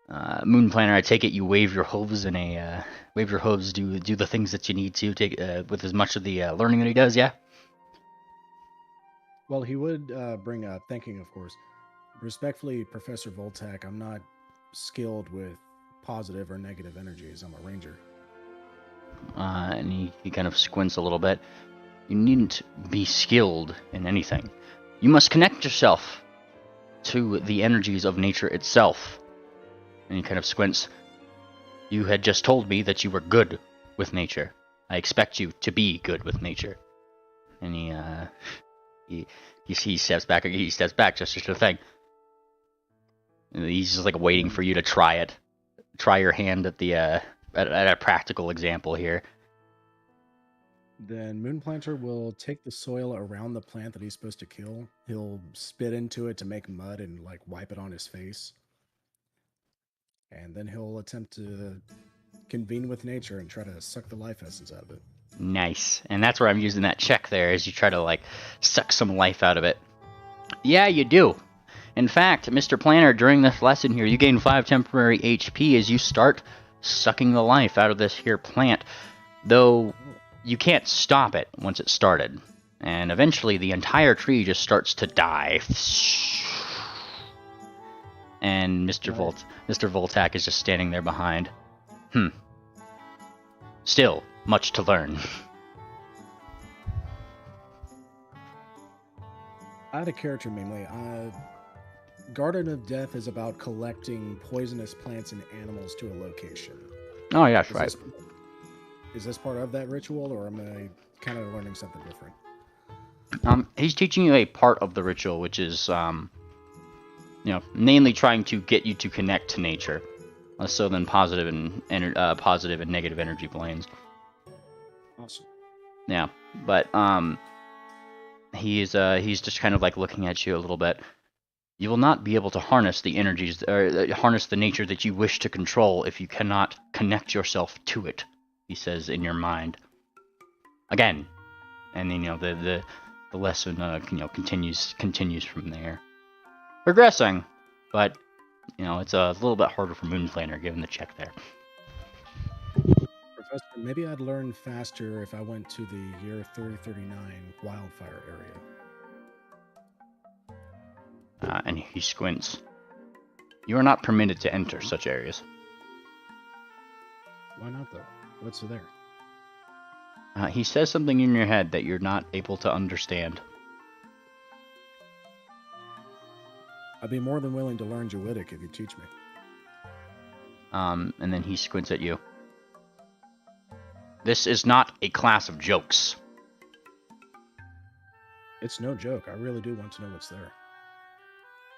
Moonplaner, I take it you wave your hooves do the things that you need to take with as much of the learning that he does, yeah? Well, he would bring up, thanking, of course. Respectfully, Professor Voltac, I'm not skilled with positive or negative energies. I'm a ranger. And he kind of squints a little bit. You needn't be skilled in anything. You must connect yourself to the energies of nature itself. And he kind of squints. You had just told me that you were good with nature. I expect you to be good with nature. And he steps back. He steps back just to thing. And he's just like waiting for you to try it. Try your hand at the at a practical example here. Then Moonplanter will take the soil around the plant that he's supposed to kill. He'll spit into it to make mud and like wipe it on his face. And then he'll attempt to convene with nature and try to suck the life essence out of it. Nice. And that's where I'm using that check there, as you try to like suck some life out of it. Yeah, you do. In fact, Mr. Planner, during this lesson here, you gain 5 temporary HP as you start sucking the life out of this here plant. Though you can't stop it once it started. And eventually the entire tree just starts to die. And Mr. Voltac is just standing there behind. Still, much to learn. I had a character mainly. Garden of Death is about collecting poisonous plants and animals to a location. Oh, yeah, that's right. Is this part of that ritual, or am I kind of learning something different? He's teaching you a part of the ritual, which is, mainly trying to get you to connect to nature, less so than positive and negative energy planes. Awesome. Yeah, but he's just kind of like looking at you a little bit. You will not be able to harness the energies, or harness the nature that you wish to control if you cannot connect yourself to it, he says in your mind. Again, and then the lesson continues from there, progressing, but it's a little bit harder for Moonplaner given the check there. Professor, maybe I'd learn faster if I went to the year 3039 wildfire area. And he squints. You are not permitted to enter such areas. Why not, though? What's there? He says something in your head that you're not able to understand. I'd be more than willing to learn Druidic if you teach me. And then he squints at you. This is not a class of jokes. It's no joke. I really do want to know what's there.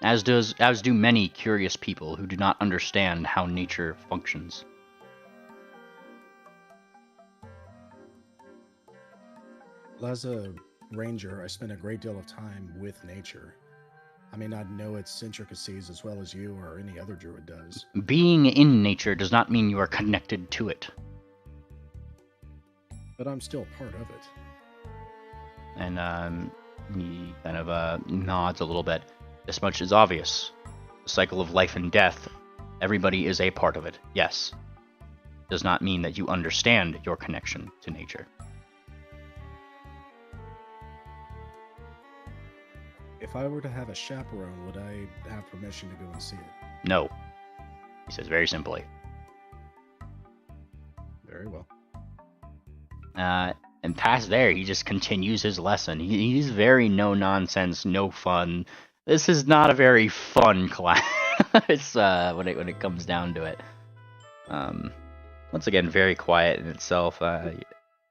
As do many curious people who do not understand how nature functions. Well, as a ranger, I spend a great deal of time with nature. I may not know its intricacies as well as you or any other druid does. Being in nature does not mean you are connected to it. But I'm still part of it. And he kind of nods a little bit. This much is obvious. The cycle of life and death, everybody is a part of it, yes. Does not mean that you understand your connection to nature. If I were to have a chaperone, would I have permission to go and see it? No. He says very simply. Very well. And past there, he just continues his lesson. He's very no-nonsense, no fun. This is not a very fun class. It's when it comes down to it. Once again, very quiet in itself. I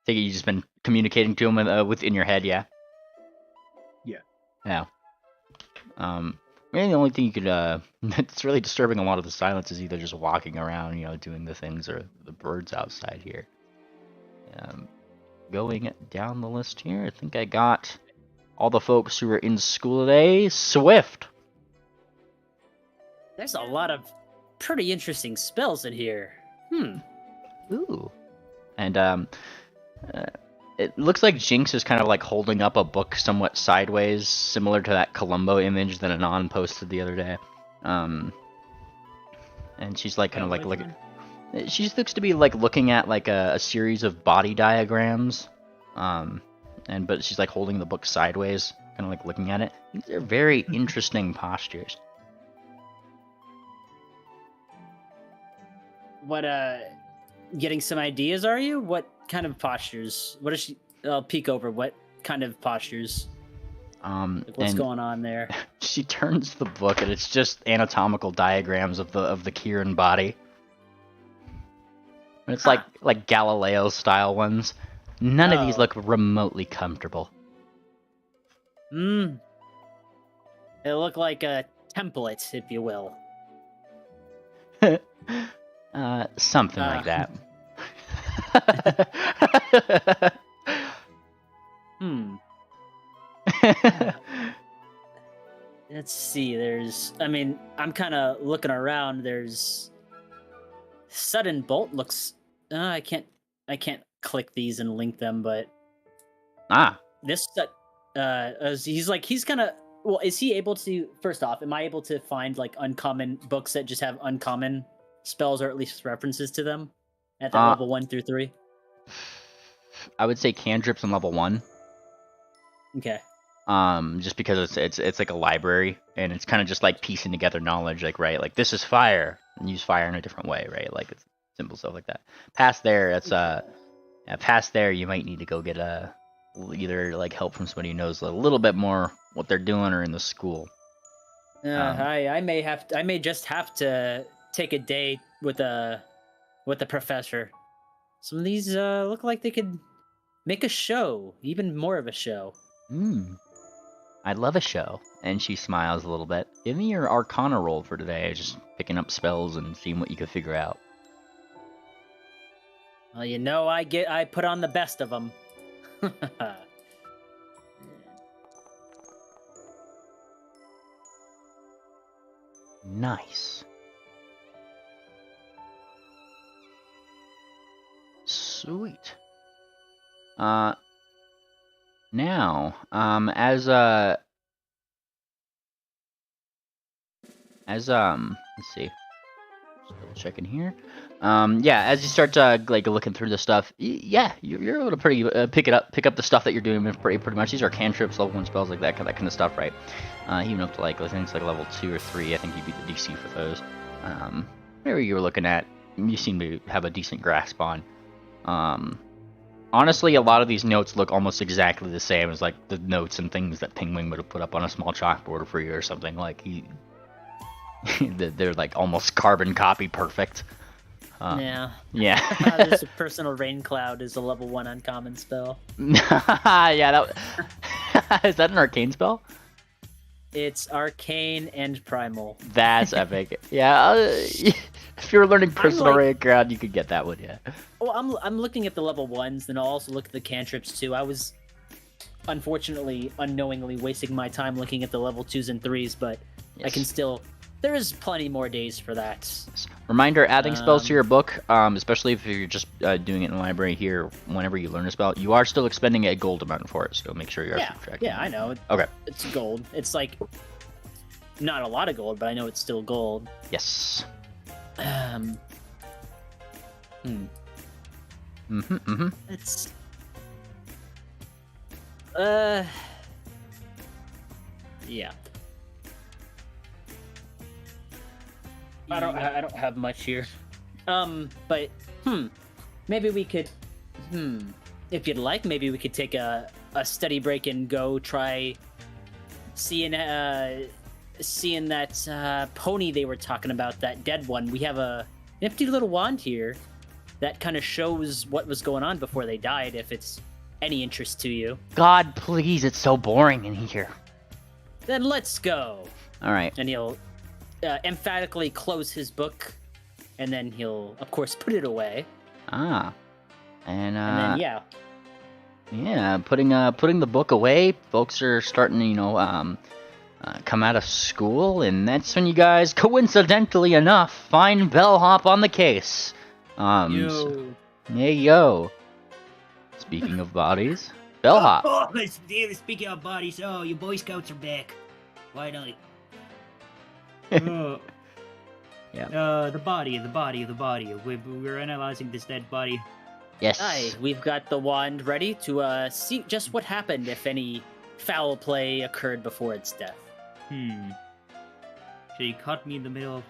think you've just been communicating to him within your head, yeah? Yeah. Yeah. Maybe the only thing you could, that's really disturbing a lot of the silence is either just walking around, doing the things, or the birds outside here. Going down the list here, I think I got all the folks who are in school today. Swift! There's a lot of pretty interesting spells in here. Ooh. And, it looks like Jinx is kind of like holding up a book somewhat sideways, similar to that Columbo image that Anon posted the other day. And she's like kind of like looking. She looks to be like looking at like a series of body diagrams, but she's like holding the book sideways, kind of like looking at it. These are very interesting postures. What, getting some ideas, are you? What kind of postures? What is she? I'll peek over. What kind of postures? Like what's going on there? She turns the book, and it's just anatomical diagrams of the Kieran body. And it's like Galileo style ones. None of these look remotely comfortable. They look like a template, if you will. Something like that. Let's see, I'm kind of looking around. There's Sudden Bolt looks, I can't click these and link them, but this, he's gonna, well, is he able to, first off, am I able to find like uncommon books that just have uncommon spells or at least references to them at that level 1 through 3? I would say cantrips on level 1. Okay. Just because it's like a library, and it's kind of just like piecing together knowledge, like, right, like this is fire, and use fire in a different way, right? Like it's simple stuff like that. Past there, past there, you might need to go get either like help from somebody who knows a little bit more what they're doing, or in the school. I may just have to take a day with the professor. Some of these look like they could make a show, even more of a show. I'd love a show. And she smiles a little bit. Give me your Arcana roll for today, just picking up spells and seeing what you could figure out. Well, I put on the best of them. Nice. Sweet. Now, let's see. Just double checking here. As you start like looking through the stuff, you're able to pick up the stuff that you're doing pretty much. These are cantrips, level 1 spells, like that kind of stuff, right? Even up to like, I think it's like level 2 or 3. I think you beat the DC for those. Whatever you were looking at, you seem to have a decent grasp on. Honestly, a lot of these notes look almost exactly the same as like the notes and things that Penguin would have put up on a small chalkboard for you or something. Like they're like almost carbon copy perfect. Yeah. Yeah. There's a personal rain cloud is a level 1 uncommon spell. Yeah, that is that an arcane spell? It's arcane and primal. That's epic. Yeah, if you're learning personal rain cloud, you could get that one. Yeah. Well, I'm looking at the level 1s, and I'll also look at the cantrips too. I was unfortunately unknowingly wasting my time looking at the level 2s and 3s, but Yes. I can still. There is plenty more days for that. Reminder: adding spells to your book, especially if you're just doing it in the library here. Whenever you learn a spell, you are still expending a gold amount for it, so make sure you're tracking. Yeah, I know. Okay. It's gold. It's like not a lot of gold, but I know it's still gold. Yes. It's yeah. I don't have much here. But maybe we could if you'd like, maybe we could take a study break and go try seeing that pony they were talking about, that dead one. We have a nifty little wand here that kind of shows what was going on before they died, if it's any interest to you. God, please, it's so boring in here. Then let's go. All right. And he'll emphatically close his book, and then he'll, of course, put it away. And then, yeah. Yeah, putting the book away. Folks are starting to, come out of school, and that's when you guys, coincidentally enough, find Bellhop on the case. Yo. Hey, yo. Speaking of bodies, Bellhop. Oh, speaking of bodies, oh, your Boy Scouts are back. Why not? Yeah. The body. We're analyzing this dead body. Yes. Aye, we've got the wand ready to see just what happened, if any foul play occurred before its death. So you caught me in the middle of...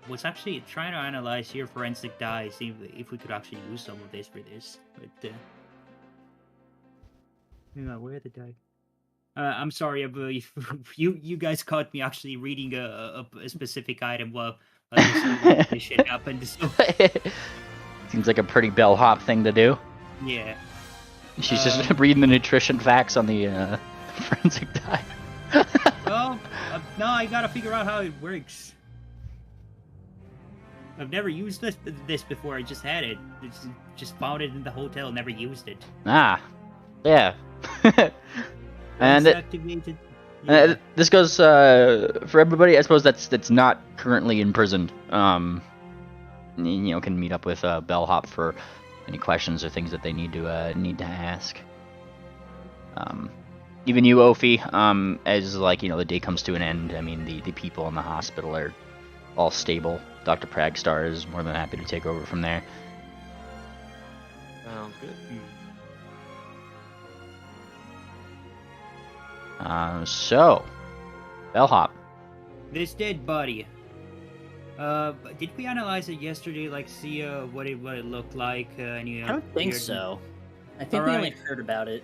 was actually trying to analyze your forensic dye, see if we could actually use some of this for this. But, where the dye? I'm sorry, you guys caught me actually reading a specific item while this shit happened. So. Seems like a pretty Bellhop thing to do. Yeah. She's just reading the nutrition facts on the forensic dye. Well, no, I gotta figure out how it works. I've never used this before. I just had it. Just found it in the hotel. Never used it. Ah, yeah. And activated. Yeah. This goes for everybody. I suppose that's not currently imprisoned. Can meet up with Bellhop for any questions or things that they need to ask. Even you, Ophi, as the day comes to an end. I mean, the people in the hospital are all stable. Dr. Pragstar is more than happy to take over from there. Sounds good. So, Bellhop. This dead body. Did we analyze it yesterday? Like, see what it looked like? I don't think so. I think we only heard about it.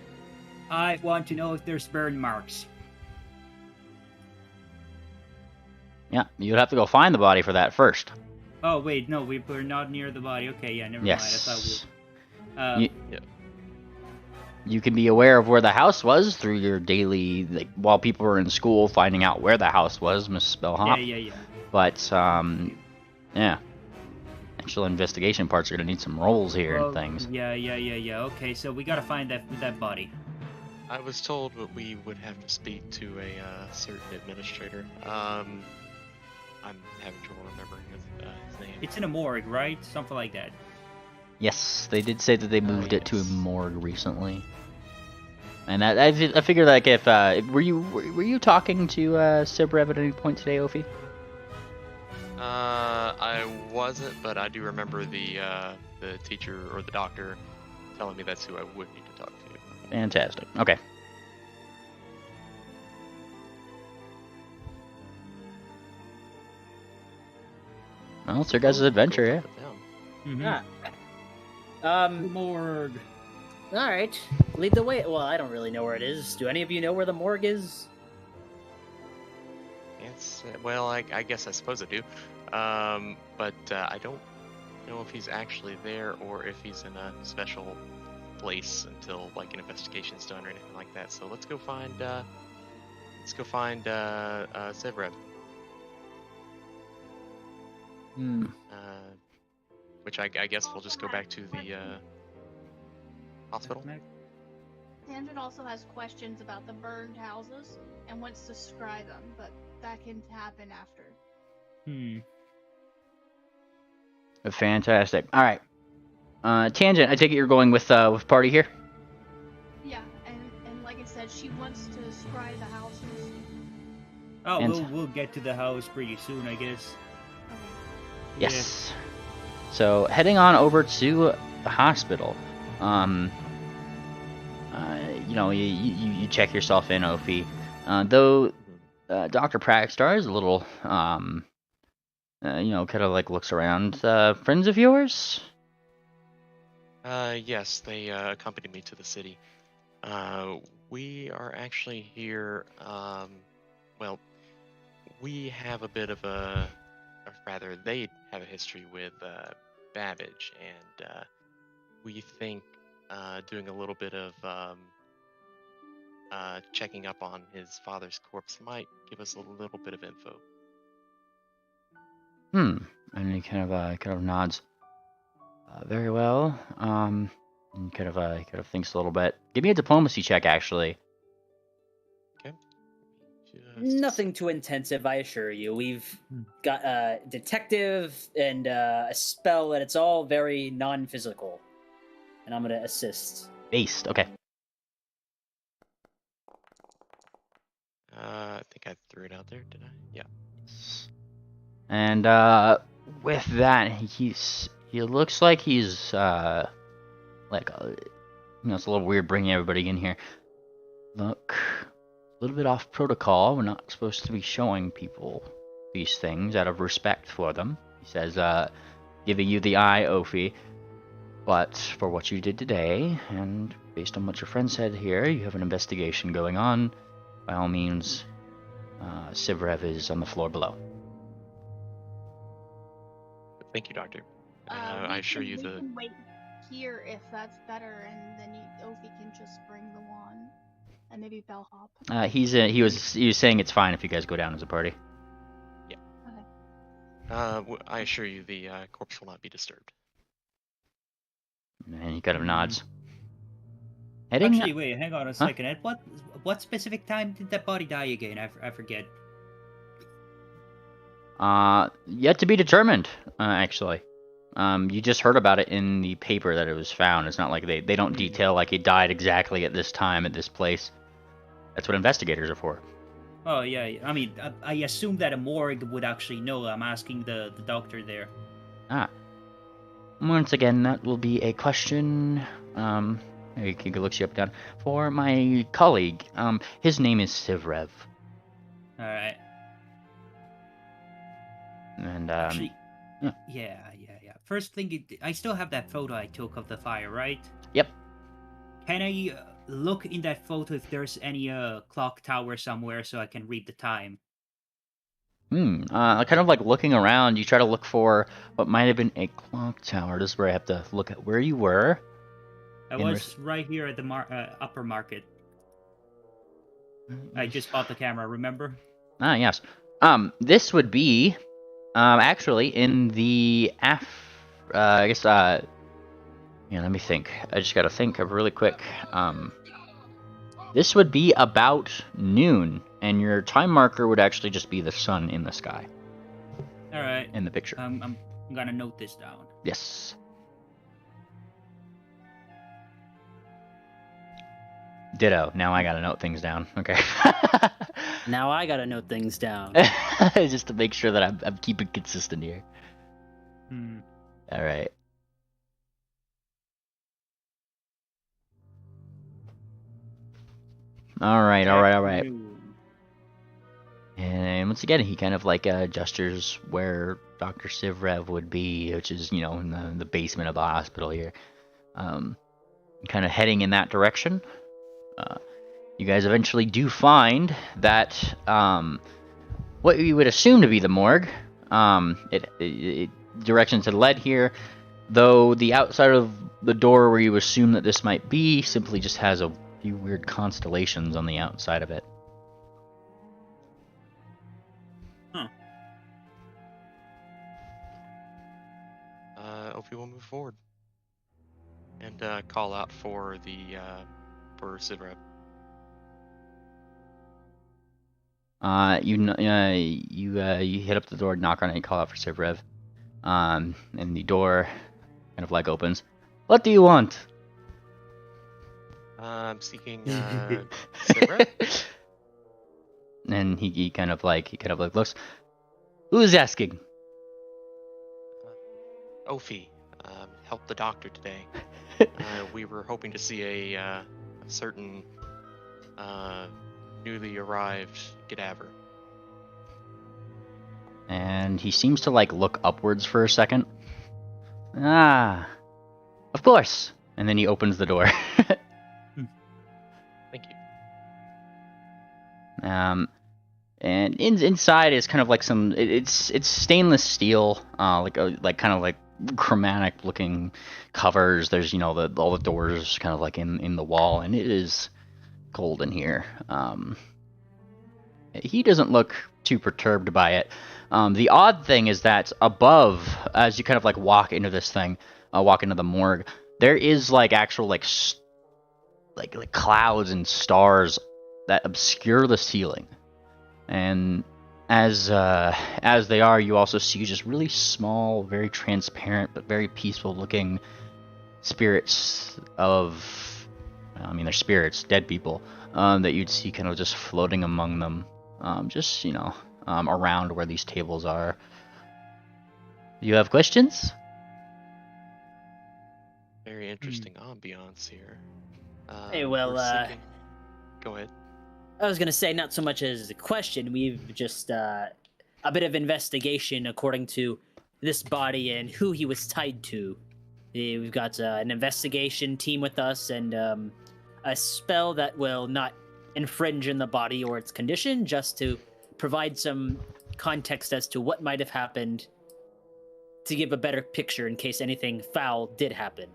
I want to know if there's burn marks. Yeah, you'd have to go find the body for that first. Oh wait, no, we're not near the body. Okay, yeah, never mind. I thought we. You can be aware of where the house was through your daily, while people were in school, finding out where the house was, Miss Bellhop. Yeah. But yeah, actual investigation parts are gonna need some rolls here and things. Yeah. Okay, so we gotta find that body. I was told that we would have to speak to a certain administrator. I'm having trouble remembering his name. It's in a morgue, right? Something like that. Yes, they did say that they moved it to a morgue recently. And I figured, like, if were you talking to Sibrev at any point today, Ophi? I wasn't, but I do remember the teacher or the doctor telling me that's who I would need to talk to. Fantastic. Okay. Well, it's your guys' adventure, yeah. Morgue. All right, lead the way. Well, I don't really know where it is. Do any of you know where the morgue is? Well, I guess I suppose I do. But I don't know if he's actually there or if he's in a special place until like an investigation's done or anything like that. So let's go find Sevrev. Which I guess we'll just go back to the hospital. Tangent also has questions about the burned houses and wants to scry them, but that can happen after. Fantastic. All right. Tangent, I take it you're going with party here? Yeah, and like I said, she wants to scry the houses. Oh, And- we'll get to the house pretty soon, I guess. Okay. Yes. So heading on over to the hospital. You check yourself in, Ophi. Though Dr. Pragstar is a little, kind of like looks around. Friends of yours? Yes, they accompanied me to the city. We are actually here, well, we have a bit of or rather, they have a history with Babbage, and we think doing a little bit of checking up on his father's corpse might give us a little bit of info. And he kind of nods. Very well. And kind of thinks a little bit. Give me a diplomacy check, actually. Okay. Nothing too intensive, I assure you. We've got a detective and a spell, and it's all very non-physical. And I'm gonna assist. Based. Okay. I think I threw it out there, did I? Yeah. And with that, he looks like he's it's a little weird bringing everybody in here. Look, a little bit off protocol. We're not supposed to be showing people these things out of respect for them. He says, giving you the eye, Ophi. But for what you did today, and based on what your friend said here, you have an investigation going on. By all means, Sevrev is on the floor below. Thank you, Doctor. We I assure can- you we the... can wait here if that's better, and then Ophi can just bring the wand and maybe bellhop. He was saying it's fine if you guys go down as a party. I assure you the corpse will not be disturbed. And he kind of nods. Heading. Actually, wait, hang on a second. At what specific time did that body die again? I forget. Yet to be determined, actually. You just heard about it in the paper that it was found. It's not like they don't detail like he died exactly at this time at this place. That's what investigators are for. Oh, yeah. I mean, I assume that a morgue would actually know. I'm asking the doctor there. Once again, that will be a question. He looks you up and down. For my colleague, his name is Sevrev. Alright. And, Actually, yeah. yeah. First thing, I still have that photo I took of the fire, right? Yep. Can I look in that photo if there's any clock tower somewhere so I can read the time? Kind of like looking around, you try to look for what might have been a clock tower. This is where I have to look at where you were. I was right here at the upper market. I just bought the camera, remember? Yes. This would be, actually in the let me think. I just gotta think of really quick. This would be about noon, and your time marker would actually just be the sun in the sky. Alright. In the picture. I'm gonna note this down. Yes. Ditto. Now I gotta note things down. Okay. Now I gotta note things down. Just to make sure that I'm keeping consistent here. All right. All right. And once again, he kind of like gestures where Dr. Sevrev would be, which is, in the basement of the hospital here. Kind of heading in that direction. You guys eventually do find that what you would assume to be the morgue, it directions had led here, though the outside of the door where you assume that this might be simply just has a few weird constellations on the outside of it. Opie will move forward and call out for the for Sidrep. You hit up the door, knock on it, and call out for Sivrev. And the door kind of like opens. What do you want? I'm seeking Sidrep. And he kind of like looks. Who's asking? Ophi, helped the doctor today. We were hoping to see a certain newly arrived cadaver. And he seems to like look upwards for a second. Ah, of course. And then he opens the door. Thank you. And inside is kind of like some. It's stainless steel, like kind of like chromatic looking covers. There's all the doors kind of like in the wall, and it is cold in here. He doesn't look too perturbed by it. The odd thing is that above, as you kind of like walk into this thing, walk into the morgue, there is like actual like clouds and stars that obscure the ceiling. And as they are, you also see just really small, very transparent, but very peaceful looking spirits of, they're spirits, dead people, that you'd see kind of just floating among them, around where these tables are. You have questions? Very interesting ambiance here. Hey, well, Go ahead. I was gonna say not so much as a question. We've just a bit of investigation according to this body and who he was tied to. We've got an investigation team with us and a spell that will not infringe in the body or its condition, just to provide some context as to what might have happened, to give a better picture in case anything foul did happen.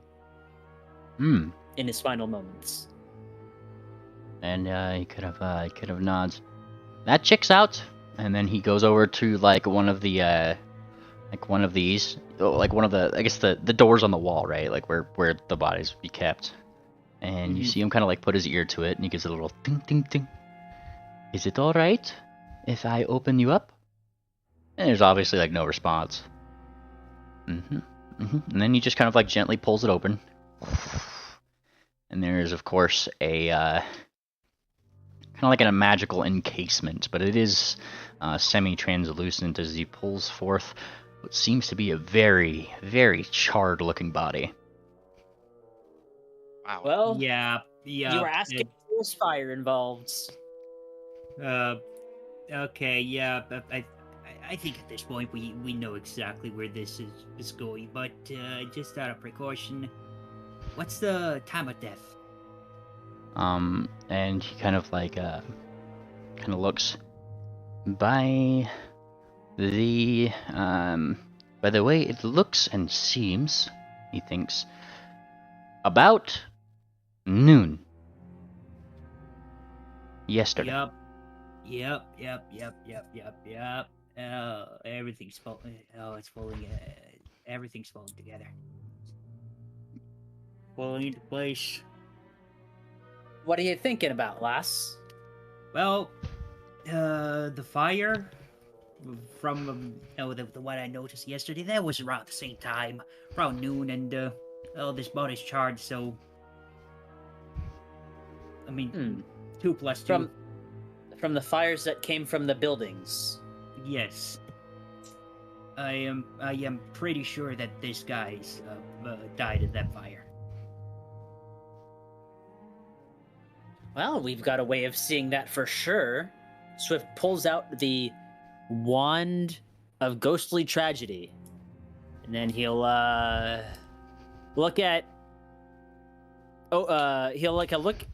In his final moments. And he kind of nods. That checks out. And then he goes over to like one of the I guess the doors on the wall, right? Like where the bodies would be kept. And you see him kind of like put his ear to it, and he gives a little ding ding ding. Is it all right if I open you up? And there's obviously like no response. And then he just kind of like gently pulls it open. And there is, of course, a kind of like a magical encasement, but it is semi-translucent as he pulls forth what seems to be a very, very charred-looking body. Wow. Well, yeah. you were asking if there was fire involved. Okay, yeah, but I think at this point we know exactly where this is going, but just out of precaution, what's the time of death? And he kind of like looks by the way it looks and seems, he thinks, about noon yesterday. Yep. Everything's falling. Oh, it's falling. Everything's falling together. Falling into place. What are you thinking about, lass? Well, the fire from the one I noticed yesterday, that was around the same time, around noon, and this body's charged, so I mean, 2 plus 2. From the fires that came from the buildings. Yes. I am pretty sure that this guy's died in that fire. Well, we've got a way of seeing that for sure. Swift pulls out the Wand of Ghostly Tragedy. And then he'll look at look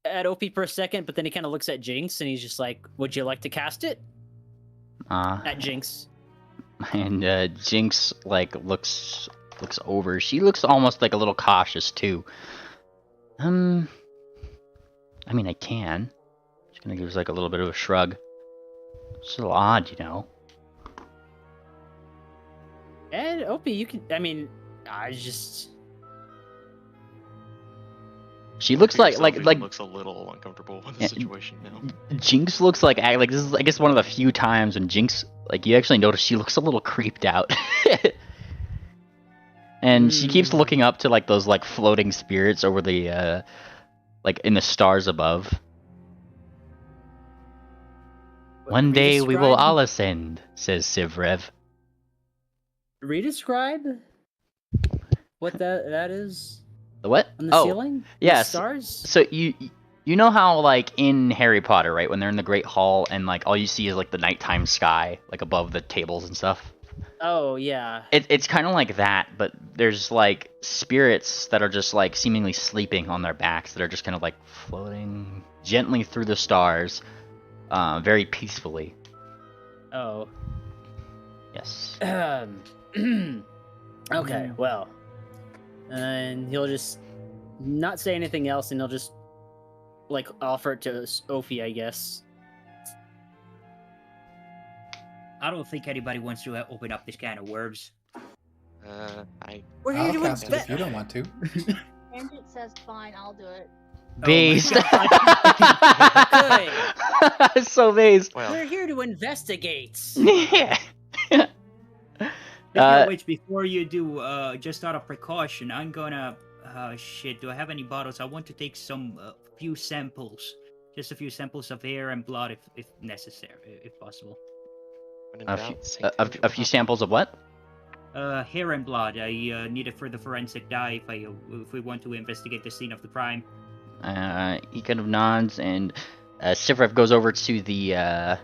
at OP for a second, but then he kind of looks at Jinx and he's just like, "Would you like to cast it?" At Jinx. And Jinx like looks over. She looks almost like a little cautious too. I mean, I can. Just gonna give us like a little bit of a shrug. It's a little odd, you know. And Opie, you can. I mean, I just. She looks like looks a little uncomfortable with the Yeah, situation now. Jinx looks like this is I guess one of the few times when Jinx like you actually notice she looks a little creeped out. And she keeps looking up to like those like floating spirits over the like in the stars above. One day we will all ascend, says Sivrev. Redescribe what that is The what? on the ceiling? Yes. The stars? So you know how like in Harry Potter, right, when they're in the Great Hall and like all you see is like the nighttime sky, like above the tables and stuff? Oh, yeah. It's kind of like that, but there's like spirits that are just like seemingly sleeping on their backs that are just kind of like floating gently through the stars, very peacefully. Oh. Yes. Okay, well. And he'll just not say anything else, and he'll just like offer it to Ophi, I guess. I don't think anybody wants to open up this can of worms. We're here I'll to cast it if you don't want to. Tangent says fine, I'll do it. Based. Good. So based. Well, We're here to investigate. Yeah. Speaking of which, before you do, just out of precaution, I'm gonna... shit, do I have any bottles? I want to take some few samples. Just a few samples of hair and blood if necessary, if possible. A few samples of what? Hair and blood. I need it for the forensic dye if we want to investigate the scene of the crime. He kind of nods, and Sivrev goes over to the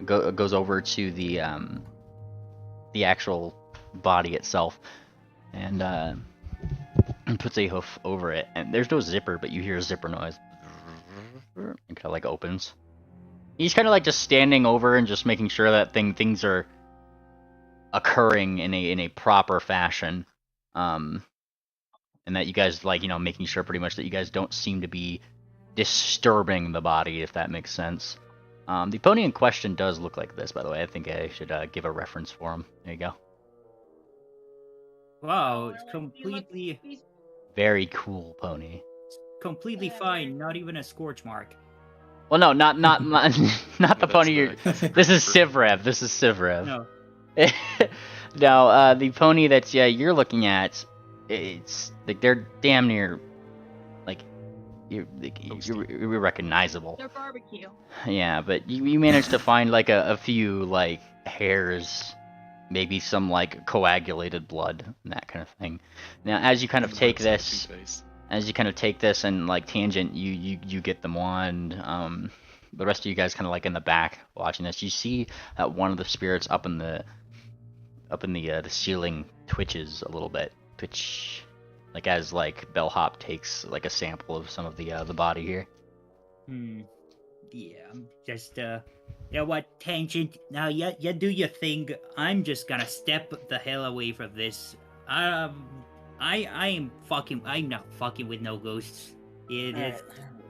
goes over to the actual body itself, and puts a hoof over it. And there's no zipper, but you hear a zipper noise. It kind of like opens. He's kind of like just standing over and just making sure that things are occurring in a proper fashion, and that you guys like making sure pretty much that you guys don't seem to be disturbing the body, if that makes sense. The pony in question does look like this, by the way. I think I should give a reference for him. There you go. Wow, it's completely Very cool pony. completely fine. Not even a scorch mark. Well, no, not the pony. This is Sivrev. This is Sivrev. No. No, the pony that you're looking at, it's like they're damn near like you're recognizable. They're barbecue. Yeah, but you managed to find like a few like hairs, maybe some like coagulated blood and that kind of thing. Now, as you kind of take this. As you kind of take this and like Tangent, you get the wand. The rest of you guys kind of like in the back watching this. You see that one of the spirits up in the ceiling twitches a little bit. Twitch, like as like Bellhop takes like a sample of some of the body here. Yeah, I'm just you know what, Tangent? Now you do your thing. I'm just gonna step the hell away from this. I'm not fucking with no ghosts. Yeah,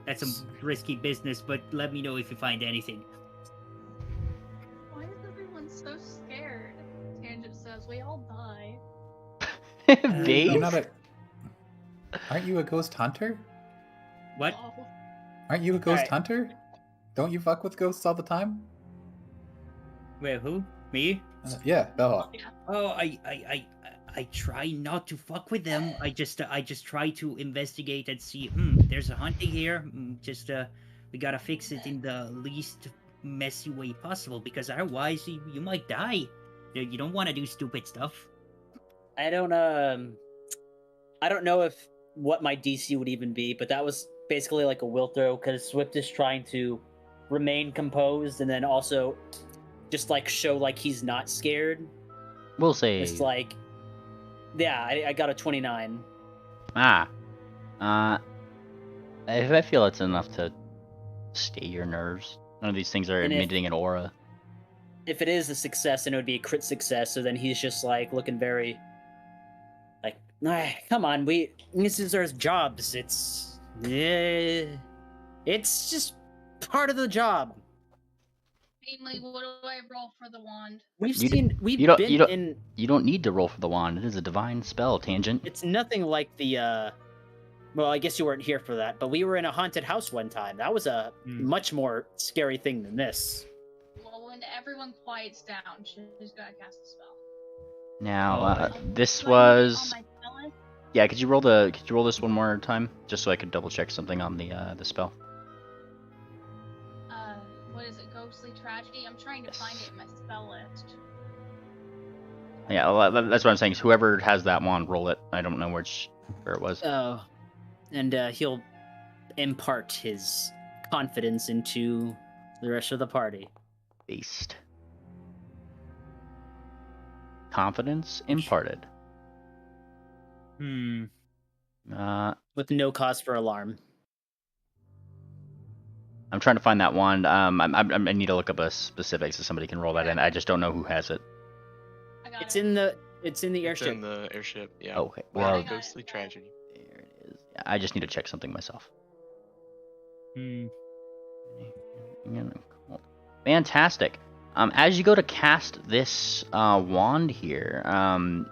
that's some risky business, but let me know if you find anything. Why is everyone so scared? Tangent says we all die. Aren't you a ghost hunter? What? Oh. Aren't you a ghost hunter? Don't you fuck with ghosts all the time? Wait, who? Me? Yeah, Bellhop. Yeah. Oh, I try not to fuck with them. I just try to investigate and see. There's a hunting here. We gotta fix it in the least messy way possible, because otherwise you might die. You don't want to do stupid stuff. I don't know if what my DC would even be, but that was basically like a will throw, because Swift is trying to remain composed and then also just like show like he's not scared. We'll say it's like, yeah, I got a 29. If I feel it's enough to stay your nerves. None of these things are emitting an aura. if it is a success, then it would be a crit success. So then he's just like looking very like, come on, this is our jobs. It's just part of the job. Mainly, what do I roll for the wand? You don't need to roll for the wand. It is a divine spell, Tangent. It's nothing like the well, I guess you weren't here for that, but we were in a haunted house one time. That was a much more scary thing than this. Well, when everyone quiets down, she's gotta cast the spell. Now, this was. Yeah, could you roll this one more time, just so I could double check something on the spell? What is it? Ghostly Tragedy? I'm trying to find it in my spell list. Yeah, well, that's what I'm saying. So whoever has that wand, roll it. I don't know where it was. Oh, and he'll impart his confidence into the rest of the party. Based. Confidence imparted. With no cause for alarm. I'm trying to find that wand. I need to look up a specific so somebody can roll that in. I just don't know who has it. It's in the airship. It's in the airship, yeah. Okay. Well, Ghostly Tragedy. There it is. Yeah, I just need to check something myself. Fantastic. As you go to cast this wand here, I'm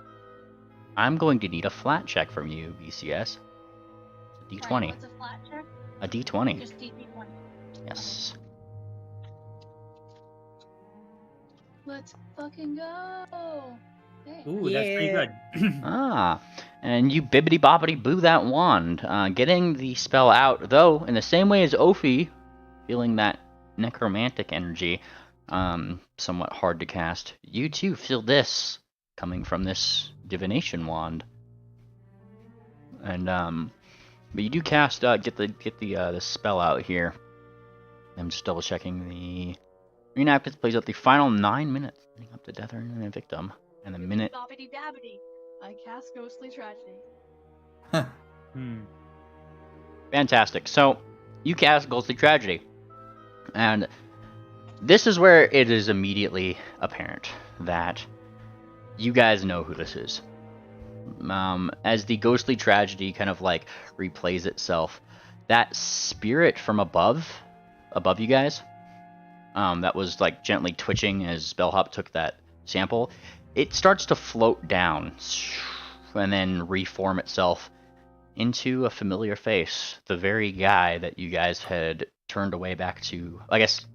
going to need a flat check from you, BCS. A D20. Right, what's a flat check? A D20. Just D20. Yes. Let's fucking go. Okay. Ooh, that's pretty good. And you bibbity boppity boo that wand, getting the spell out, though, in the same way as Ophi, feeling that necromantic energy, somewhat hard to cast. You too feel this coming from this divination wand. And but you do cast get the spell out here. I'm just double checking the reenactment plays out the final 9 minutes leading up to death or a victim. And the minute Bobbity dabbity. I cast Ghostly Tragedy. Fantastic. So you cast Ghostly Tragedy. And this is where it is immediately apparent that you guys know who this is. As the Ghostly Tragedy kind of like replays itself, that spirit from above you guys, that was like gently twitching as Bellhop took that sample, it starts to float down and then reform itself into a familiar face, the very guy that you guys had turned away back to. I guess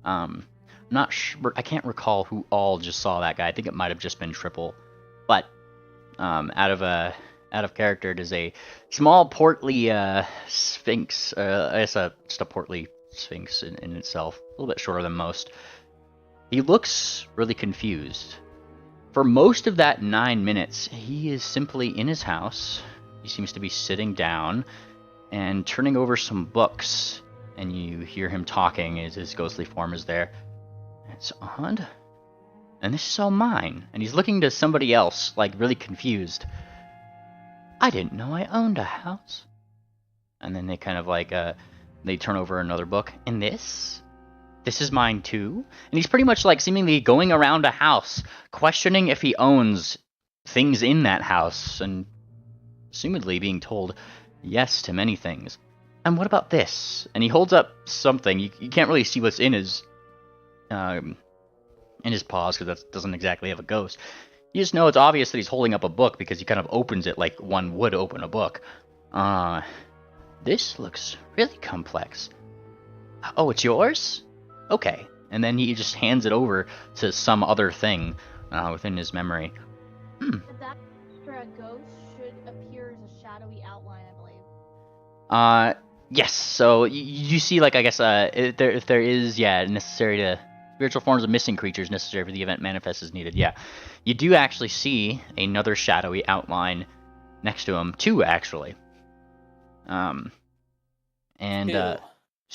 not sure, I can't recall who all just saw that guy. I think it might have just been Triple, but out of character, it is a small portly sphinx. I guess just a portly sphinx in itself, a little bit shorter than most. He looks really confused. For most of that 9 minutes, he is simply in his house. He seems to be sitting down and turning over some books, and you hear him talking as his ghostly form is there. It's odd. And this is all mine. And he's looking to somebody else, like really confused. I didn't know I owned a house. And then they kind of like, they turn over another book. And this is mine too. And he's pretty much like seemingly going around a house, questioning if he owns things in that house, and assumedly being told yes to many things. And what about this? And he holds up something. You can't really see what's in his paws, because that doesn't exactly have a ghost. You just know it's obvious that he's holding up a book because he kind of opens it like one would open a book. This looks really complex. Oh, it's yours? Okay. And then he just hands it over to some other thing within his memory. That extra ghost should appear as a shadowy outline, I believe. Yes. So you see, like, I guess if there is, necessary to spiritual forms of missing creatures necessary for the event manifest as needed. Yeah, you do actually see another shadowy outline next to him. Two actually.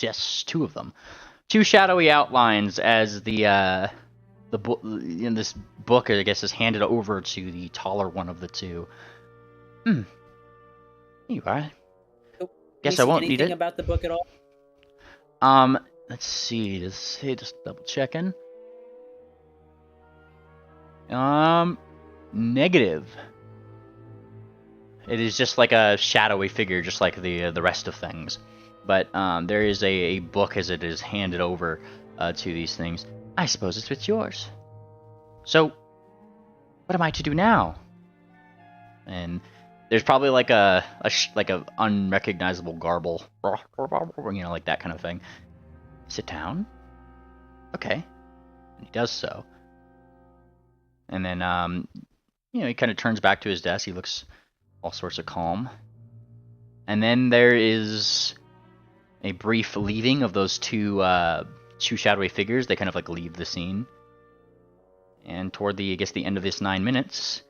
Yes, two of them. Two shadowy outlines as the book in this book, I guess, is handed over to the taller one of the two. Here you are. Guess I won't need it. Anything about the book at all? Let's see. Just double checking. Negative. It is just like a shadowy figure, just like the rest of things. But there is a book as it is handed over to these things. I suppose it's yours. So, what am I to do now? And there's probably like a unrecognizable garble, like that kind of thing. Sit down. Okay. And he does so. And then he kind of turns back to his desk. He looks all sorts of calm. And then there is a brief leaving of those two shadowy figures. They kind of like leave the scene. And toward the end of this 9 minutes,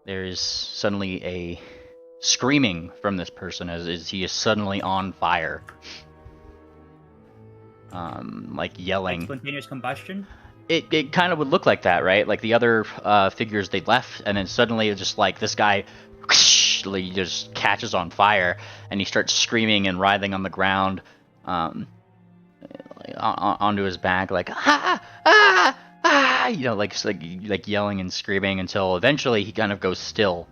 there is suddenly a screaming from this person as he is suddenly on fire. Like yelling. Like spontaneous combustion? It kind of would look like that, right? Like the other figures they left, and then suddenly it's just like this guy just catches on fire, and he starts screaming and writhing on the ground, onto his back, like ah ah ah, like yelling and screaming until eventually he kind of goes still,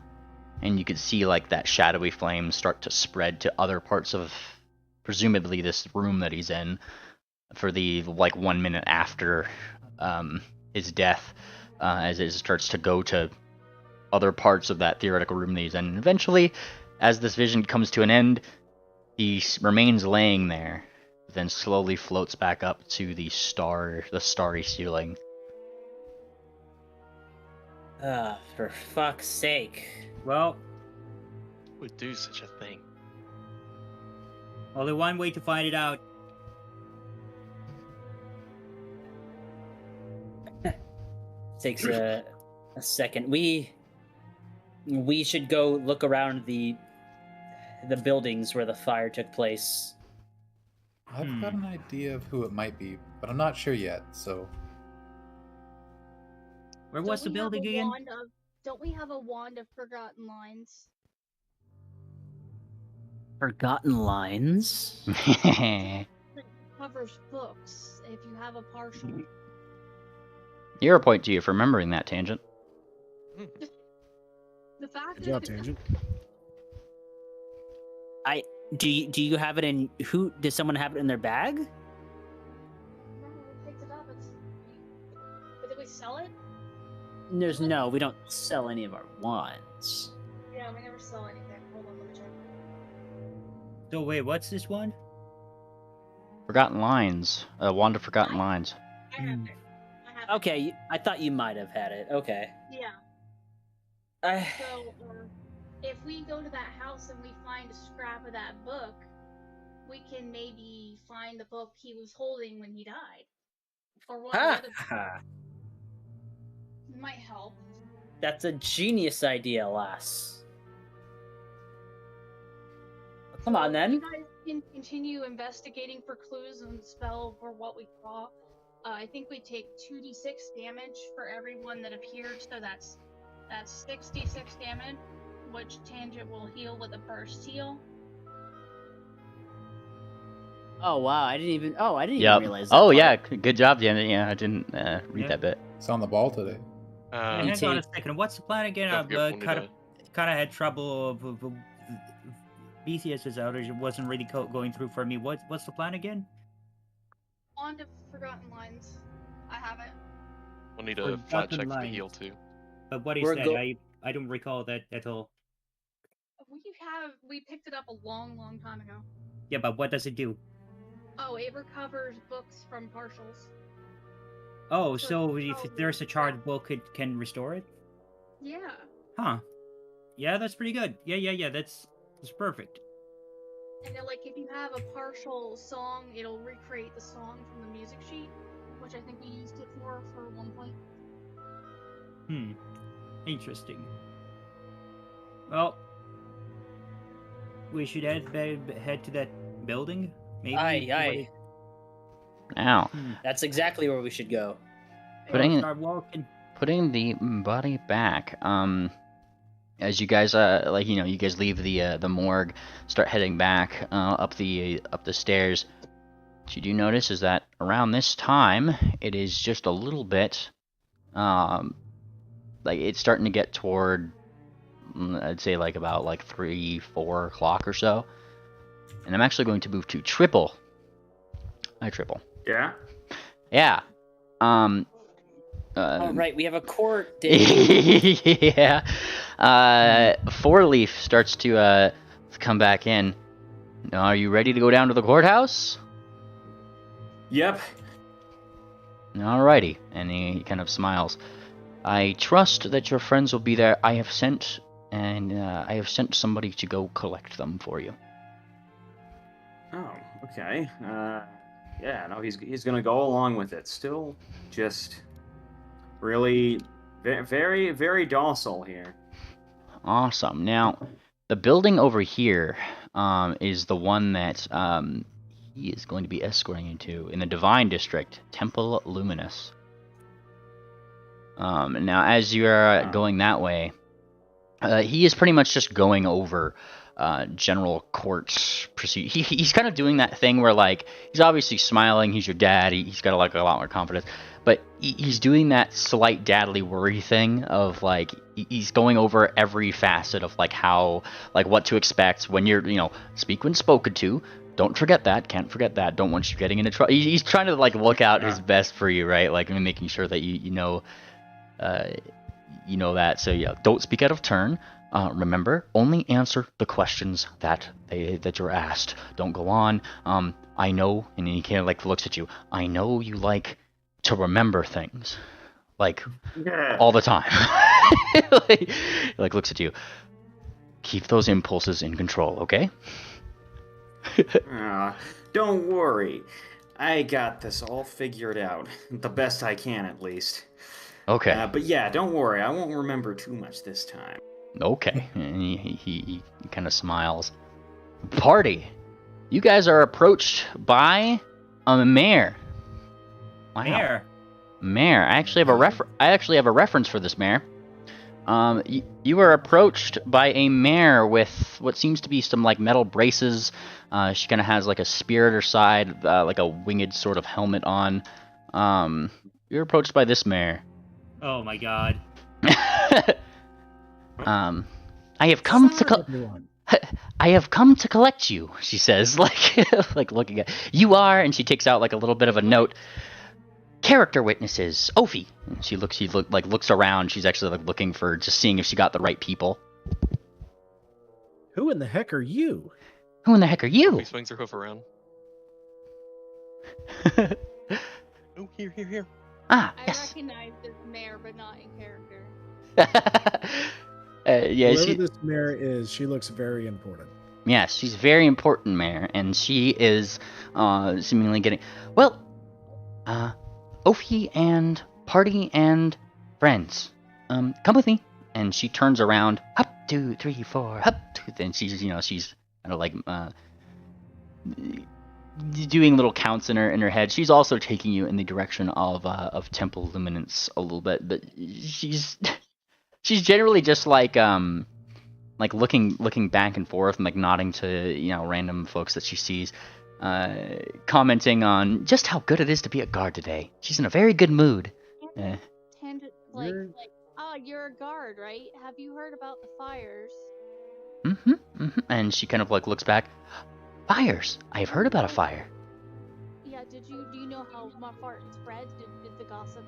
and you could see like that shadowy flame start to spread to other parts of presumably this room that he's in for the 1 minute after his death, as it starts to go to other parts of that theoretical room that he's in. And eventually, as this vision comes to an end, he remains laying there, then slowly floats back up to the starry ceiling. For fuck's sake. Well, who would do such a thing? only one way to find it out. Takes a second. We should go look around the buildings where the fire took place. I've got an idea of who it might be, but I'm not sure yet, so... Where was the building again? Don't we have a wand of forgotten lines? Forgotten lines? It covers books if you have a partial. You're a point to you for remembering that, Tangent. The fact Good job, Tangent. Do you have it in? Who does someone have it in their bag? No, we picked it up. But did we sell it? We don't sell any of our wands. Yeah, we never sell anything. Hold on, let me check. So wait, what's this one? Forgotten Lines. Wand of Forgotten Lines. I have it. Okay, I thought you might have had it. Okay. Yeah. So, if we go to that house and we find a scrap of that book, we can maybe find the book he was holding when he died. Or one of the other might help. That's a genius idea, lass. Come on, then. You guys can continue investigating for clues and spell for what we saw. I think we take 2d6 damage for everyone that appeared, so that's 66 damage, which Tangent will heal with a burst heal. Oh wow, I didn't even realize that. Oh part. yeah, good job, Janet. Yeah, I didn't read that bit. It's on the ball today. Hang on a second. What's the plan again? I kind of had trouble. BCS is out. It wasn't really going through for me. What's the plan again? Wand of Forgotten Lines. I have it. We'll need a flat check for the heal too. But what is that? I don't recall that at all. We picked it up a long time ago. Yeah, but what does it do? Oh, it recovers books from partials. Oh, so if there's a charred book, it can restore it? Yeah. Huh. Yeah, that's pretty good. Yeah, that's perfect. And then, like, if you have a partial song, it'll recreate the song from the music sheet, which I think we used it for one point. Interesting. Well, we should head to that building, maybe? Aye. Now, that's exactly where we should go. Start walking. Putting the body back. As you guys you guys leave the morgue, start heading back up the stairs. What you do notice is that around this time, it is just a little bit Like it's starting to get toward, I'd say like about like 3, 4 o'clock or so. And I'm actually going to move to Triple. Hi, Triple. Yeah. Yeah. Oh, right, we have a court. Yeah. Four Leaf starts to come back in. Now, are you ready to go down to the courthouse? Yep. Alrighty. And he kind of smiles. I trust that your friends will be there. I have sent somebody to go collect them for you. Oh, okay. Yeah, no, he's gonna go along with it. Still, just really very, very docile here. Awesome. Now, the building over here is the one that he is going to be escorting you to in the Divine District, Temple Luminous. Now, as you are going that way, he is pretty much just going over general court procedure. He's kind of doing that thing where, like, he's obviously smiling. He's your dad. He's got like a lot more confidence, but he's doing that slight dadly worry thing of like he's going over every facet of like how, like, what to expect when you're, speak when spoken to. Don't forget that. Can't forget that. Don't want you getting into trouble. He's trying to like look out his best for you, right? Like making sure that you know that. So yeah, don't speak out of turn. Remember, only answer the questions that you're asked. Don't go on. I know, and he kind of like looks at you. I know you like to remember things, like all the time. like looks at you. Keep those impulses in control, okay? Don't worry. I got this all figured out. The best I can, at least. Okay. But yeah, don't worry. I won't remember too much this time. Okay. And he kind of smiles. Party. You guys are approached by a mayor. Wow. Mayor. I actually have a reference for this mayor. You were approached by a mare with what seems to be some like metal braces. She kind of has like a spear at her side, like a winged sort of helmet on. You're approached by this mare. Oh my god. I have come to collect you, she says, like looking at you are, and she takes out like a little bit of a note. Character witnesses, Ophi. She looks around. She's actually like looking for, just seeing if she got the right people. Who in the heck are you? Who in the heck are you? He swings her hoof around. Oh, here. Ah, yes. I recognize this mare, but not in character. Yeah, whoever this mare is, she looks very important. Yes, she's very important, mare, and she is seemingly getting Ophi and party and friends. Come with me. And she turns around. Up, 2, 3, 4. Up, 2. Then she's kind of like doing little counts in her head. She's also taking you in the direction of Temple Luminance a little bit, but she's generally just like looking back and forth and like nodding to random folks that she sees. Commenting on just how good it is to be a guard today. She's in a very good mood. You're a guard, right? Have you heard about the fires? Mm-hmm. And she kind of like looks back. Fires? I have heard about a fire. Yeah, do you know how my fart spread? Did the gossip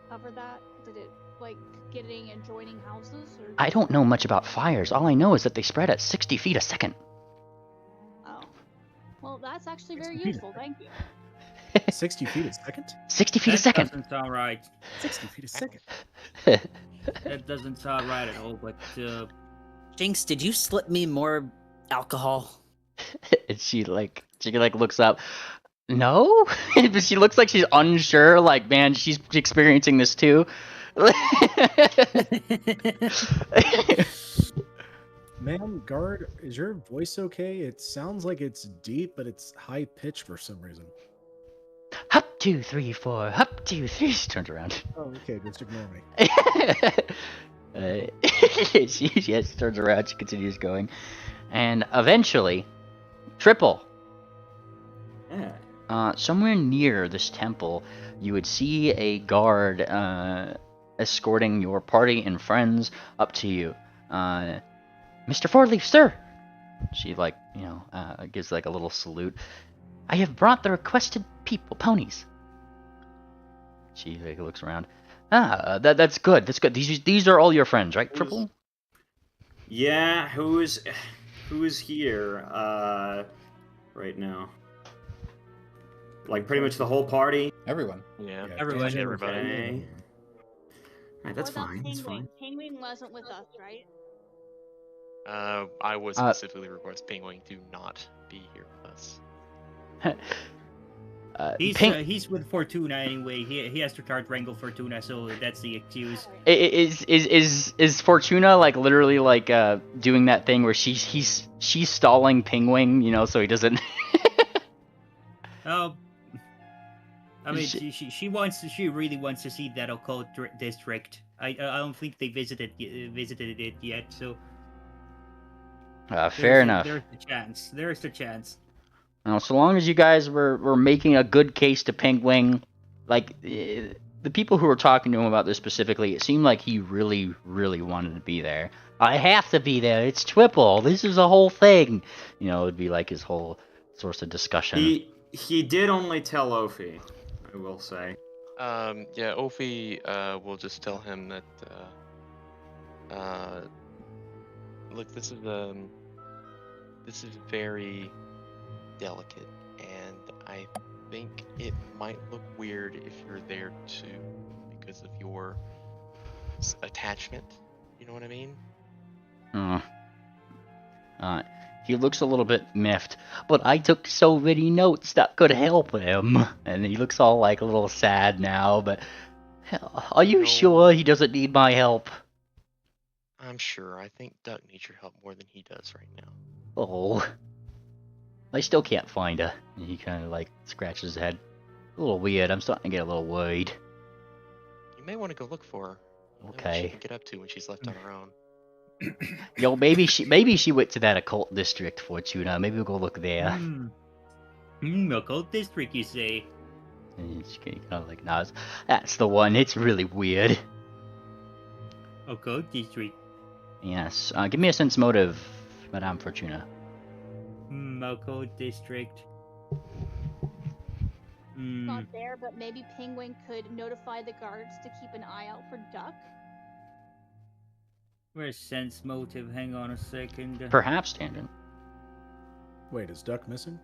cover that? Did it like getting and joining houses? Or... I don't know much about fires. All I know is that they spread at 60 feet a second. Well, that's actually very useful. Thank you. 60 feet a second? 60 feet a second. That doesn't sound right. 60 feet a second. That doesn't sound right at all, but... Jinx, did you slip me more alcohol? And she looks up. No? But she looks like she's unsure. Like, man, she's experiencing this too. Ma'am, guard, is your voice okay? It sounds like it's deep, but it's high pitched for some reason. Up, 2, 3, 4. Up, 2, 3. She turns around. Oh, okay. Just ignore me. She turns around. She continues going, and eventually, Triple. Yeah. Somewhere near this temple, you would see a guard escorting your party and friends up to you. Mr. Fourleaf, sir! She, like, gives, like, a little salute. I have brought the requested ponies. She, like, looks around. That's good. That's good. These are all your friends, right, Triple? Yeah, who's here right now? Like pretty much the whole party. Everyone. Yeah, everyone. everybody. Okay. Alright, that's What about fine. That's Penguin? fine. Penguin wasn't with us, right? I would specifically request Penguin to not be here with us. He's with Fortuna anyway. He has to start wrangle Fortuna, so that's the excuse. Is Fortuna like literally like doing that thing where she's stalling Penguin, so he doesn't? Oh, I mean, she really wants to see that occult district. I don't think they visited it yet, so. Fair enough. There's the chance. There's the chance. Now, so long as you guys were making a good case to Penguin, like the people who were talking to him about this specifically, it seemed like he really, really wanted to be there. I have to be there. It's Triple. This is a whole thing. It'd be like his whole source of discussion. He did only tell Ophi, I will say. Yeah, Ophi will just tell him that. Look, this is very delicate, and I think it might look weird if you're there too, because of your attachment. You know what I mean? He looks a little bit miffed, but I took so many notes that could help him. And he looks all like a little sad now, but are you sure he doesn't need my help? I'm sure. I think Duck needs your help more than he does right now. Oh. I still can't find her. And he kind of like scratches his head. A little weird. I'm starting to get a little worried. You may want to go look for her. Okay. What she can get up to when she's left on her own. Yo, maybe she went to that occult district, Fortuna. Maybe we'll go look there. Occult district, you say? And she kind of like nods. That's the one. It's really weird. Occult district. Yes. Give me a sense motive, Madame Fortuna. Occult district. Not there, but maybe Penguin could notify the guards to keep an eye out for Duck. Where's sense motive? Hang on a second. Perhaps, Tangent. Wait, is Duck missing?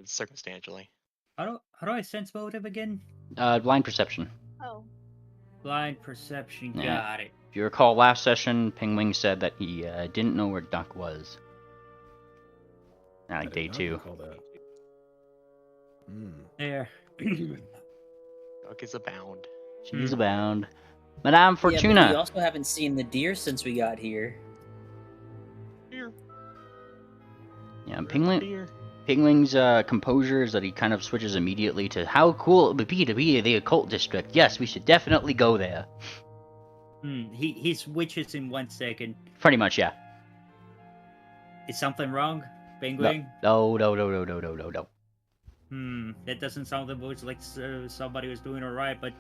Circumstantially. How do I sense motive again? Blind perception. Oh. Blind perception. Yeah. Got it. If you recall, last session, Penguin said that he didn't know where Duck was. Like day 2. There. Duck is abound. She's abound. Madame Fortuna. Yeah, but we also haven't seen the deer since we got here. Deer. Yeah, Penguin's composure is that he kind of switches immediately to how cool it would be to be the occult district. Yes, we should definitely go there. He switches in 1 second. Pretty much, yeah. Is something wrong, Penguin? No. That doesn't sound like somebody was doing alright, but...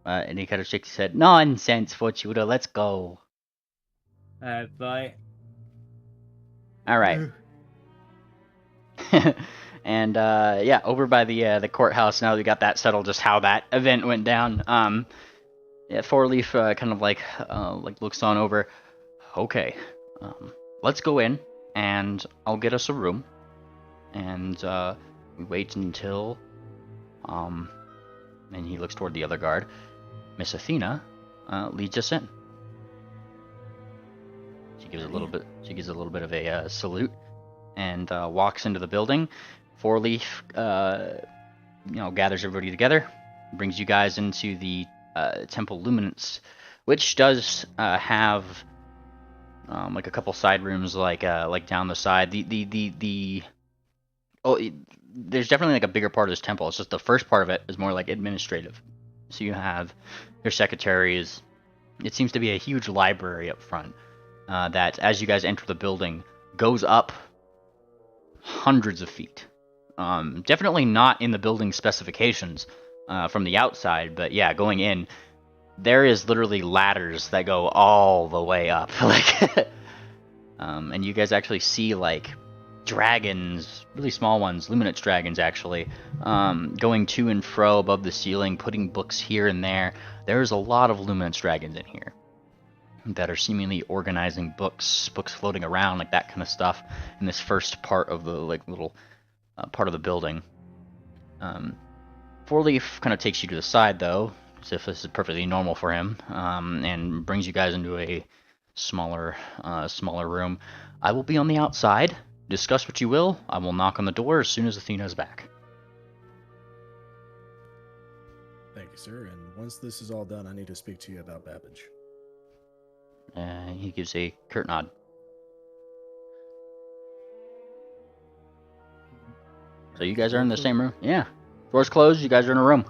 And he kind of shakes his head. Nonsense, Fortuna, let's go. Bye. Alright. And, yeah, over by the courthouse, now we got that settled, just how that event went down. Yeah, Fourleaf kind of like looks on over. Okay, let's go in, and I'll get us a room. And, we wait until, and he looks toward the other guard. Miss Athena, leads us in. She gives a little bit of a salute, and walks into the building. Fourleaf, gathers everybody together, brings you guys into the Temple Luminance, which does have like a couple side rooms, like down the side. There's definitely like a bigger part of this temple. It's just the first part of it is more like administrative. So you have your secretaries. It seems to be a huge library up front that, as you guys enter the building, goes up hundreds of feet. Definitely not in the building specifications, from the outside, but yeah, going in, there is literally ladders that go all the way up, like, and you guys actually see like dragons, really small ones, luminance dragons actually, going to and fro above the ceiling, putting books here and there. There's a lot of luminance dragons in here that are seemingly organizing books floating around, like that kind of stuff in this first part of the like little part of the building. Four Leaf kind of takes you to the side though, as if this is perfectly normal for him, and brings you guys into a smaller room. I will be on the outside. Discuss what you will. I will knock on the door as soon as Athena is back. Thank you, sir. And once this is all done, I need to speak to you about Babbage. He gives a curt nod. So you guys are in the same room? Yeah. Doors closed, you guys are in a room.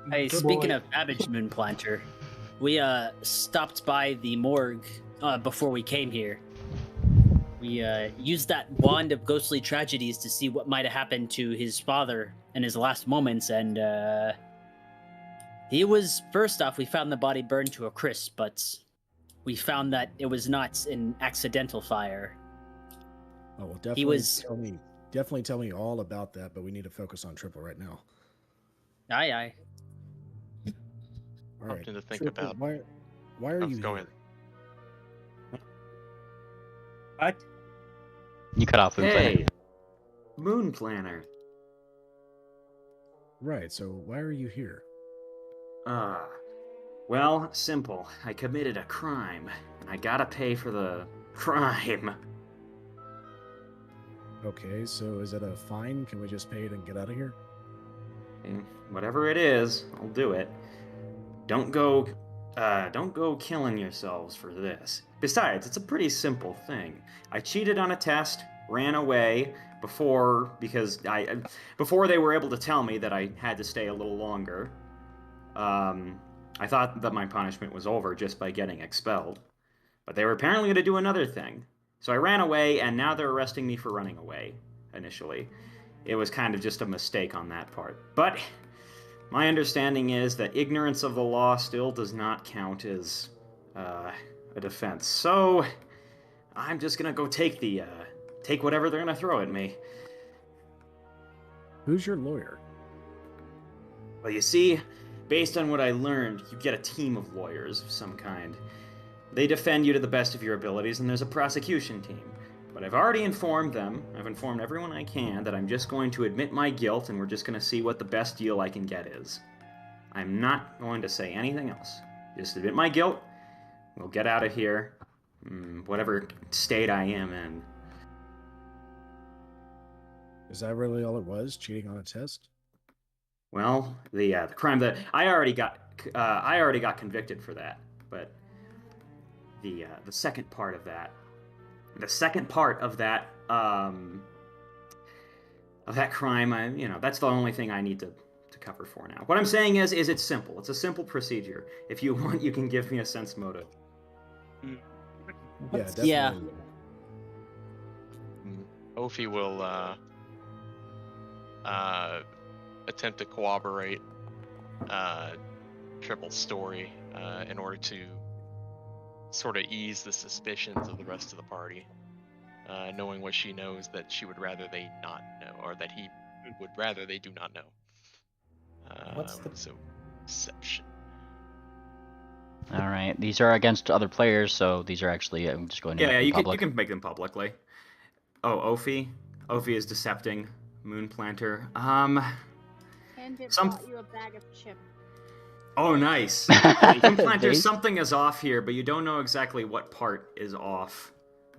Hey, speaking of Babbage Moonplanter, we stopped by the morgue before we came here. We used that wand of ghostly tragedies to see what might have happened to his father in his last moments, and he was, first off, we found the body burned to a crisp, but we found that it was not an accidental fire. Oh, well, definitely tell me all about that, but we need to focus on Triple right now. Aye. All right. Something to think Triple, about. Why are you Go here? What? You cut off Moon Planner. Hey, Moon Planner. Right, so why are you here? Well, simple. I committed a crime, and I gotta pay for the crime. Okay, so is it a fine? Can we just pay it and get out of here? Whatever it is, I'll do it. Don't go killing yourselves for this. Besides, it's a pretty simple thing. I cheated on a test, ran away before they were able to tell me that I had to stay a little longer. I thought that my punishment was over just by getting expelled, but they were apparently going to do another thing. So I ran away, and now they're arresting me for running away. Initially, it was kind of just a mistake on that part, but my understanding is that ignorance of the law still does not count as a defense. So I'm just gonna go take whatever they're gonna throw at me. Who's your lawyer? Well, you see, based on what I learned, you get a team of lawyers of some kind. They defend you to the best of your abilities, and there's a prosecution team. But I've already informed them, I've informed everyone I can, that I'm just going to admit my guilt, and we're just going to see what the best deal I can get is. I'm not going to say anything else. Just admit my guilt, we'll get out of here, whatever state I am in. Is that really all it was? Cheating on a test? Well, the crime that I already got convicted for that, but the second part of that crime, that's the only thing I need to cover for now. What I'm saying is it's simple. It's a simple procedure. If you want, you can give me a sense motive. Yeah, definitely. Yeah. Ophi will attempt to corroborate Triple's story in order to sort of ease the suspicions of the rest of the party, knowing what she knows that she would rather they not know, or that he would rather they do not know. So deception. All right, these are against other players, so these are actually I'm just going to Yeah, you public. can make them publicly. Oh, Ophi is decepting Moonplanter. And it bought you a bag of chips. Oh, nice. Moonplanter, something is off here, but you don't know exactly what part is off.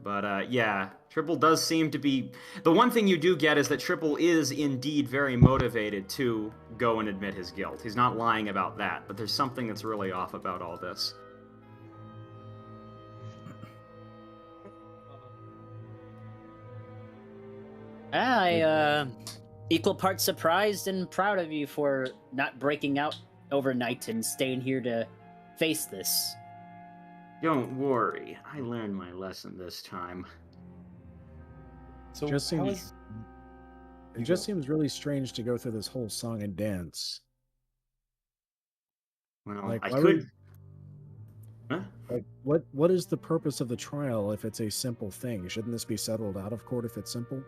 But yeah, Triple does seem to be... The one thing you do get is that Triple is indeed very motivated to go and admit his guilt. He's not lying about that, but there's something that's really off about all this. I equal parts surprised and proud of you for not breaking out overnight and staying here to face this. Don't worry, I learned my lesson this time. So It just seems really strange to go through this whole song and dance Well, Like, I why could. would- Huh? Like, what is the purpose of the trial if it's a simple thing? Shouldn't this be settled out of court if it's simple?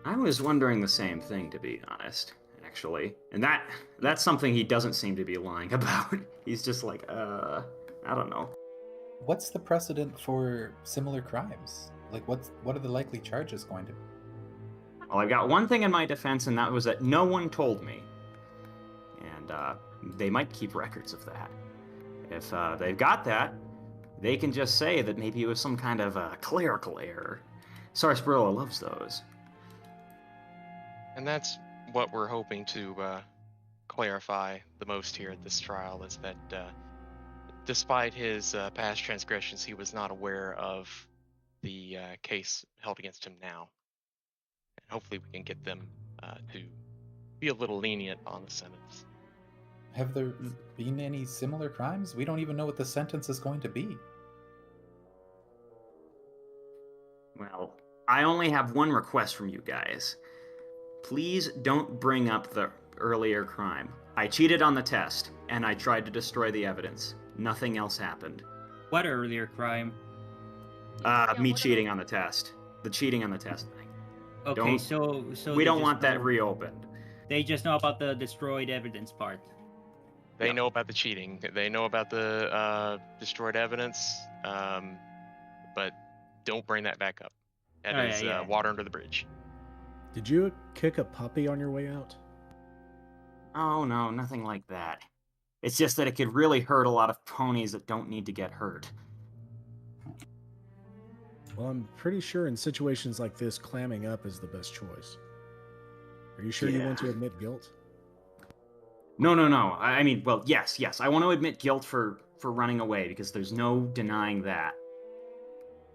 I was wondering the same thing, to be honest, actually. And that's something he doesn't seem to be lying about. He's just like, I don't know. What's the precedent for similar crimes? Like, what are the likely charges going to be? Well, I've got one thing in my defense, and that was that no one told me. And they might keep records of that. If they've got that, they can just say that maybe it was some kind of clerical error. Sarsaparilla loves those. And that's what we're hoping to clarify the most here at this trial, is that despite his past transgressions, he was not aware of the case held against him now. And hopefully we can get them to be a little lenient on the sentence. Have there been any similar crimes? We don't even know what the sentence is going to be. Well, I only have one request from you guys. Please don't bring up the earlier crime. I cheated on the test, and I tried to destroy the evidence. Nothing else happened. What earlier crime? Me cheating on the test. The cheating on the test thing. Okay, so we don't want that reopened. They just know about the destroyed evidence part. They know about the cheating. They know about the destroyed evidence, but don't bring that back up. That is water under the bridge. Did you kick a puppy on your way out? Oh, no, nothing like that. It's just that it could really hurt a lot of ponies that don't need to get hurt. Well, I'm pretty sure in situations like this, clamming up is the best choice. Are you sure you want to admit guilt? No. I mean, well, yes. I want to admit guilt for running away, because there's no denying that.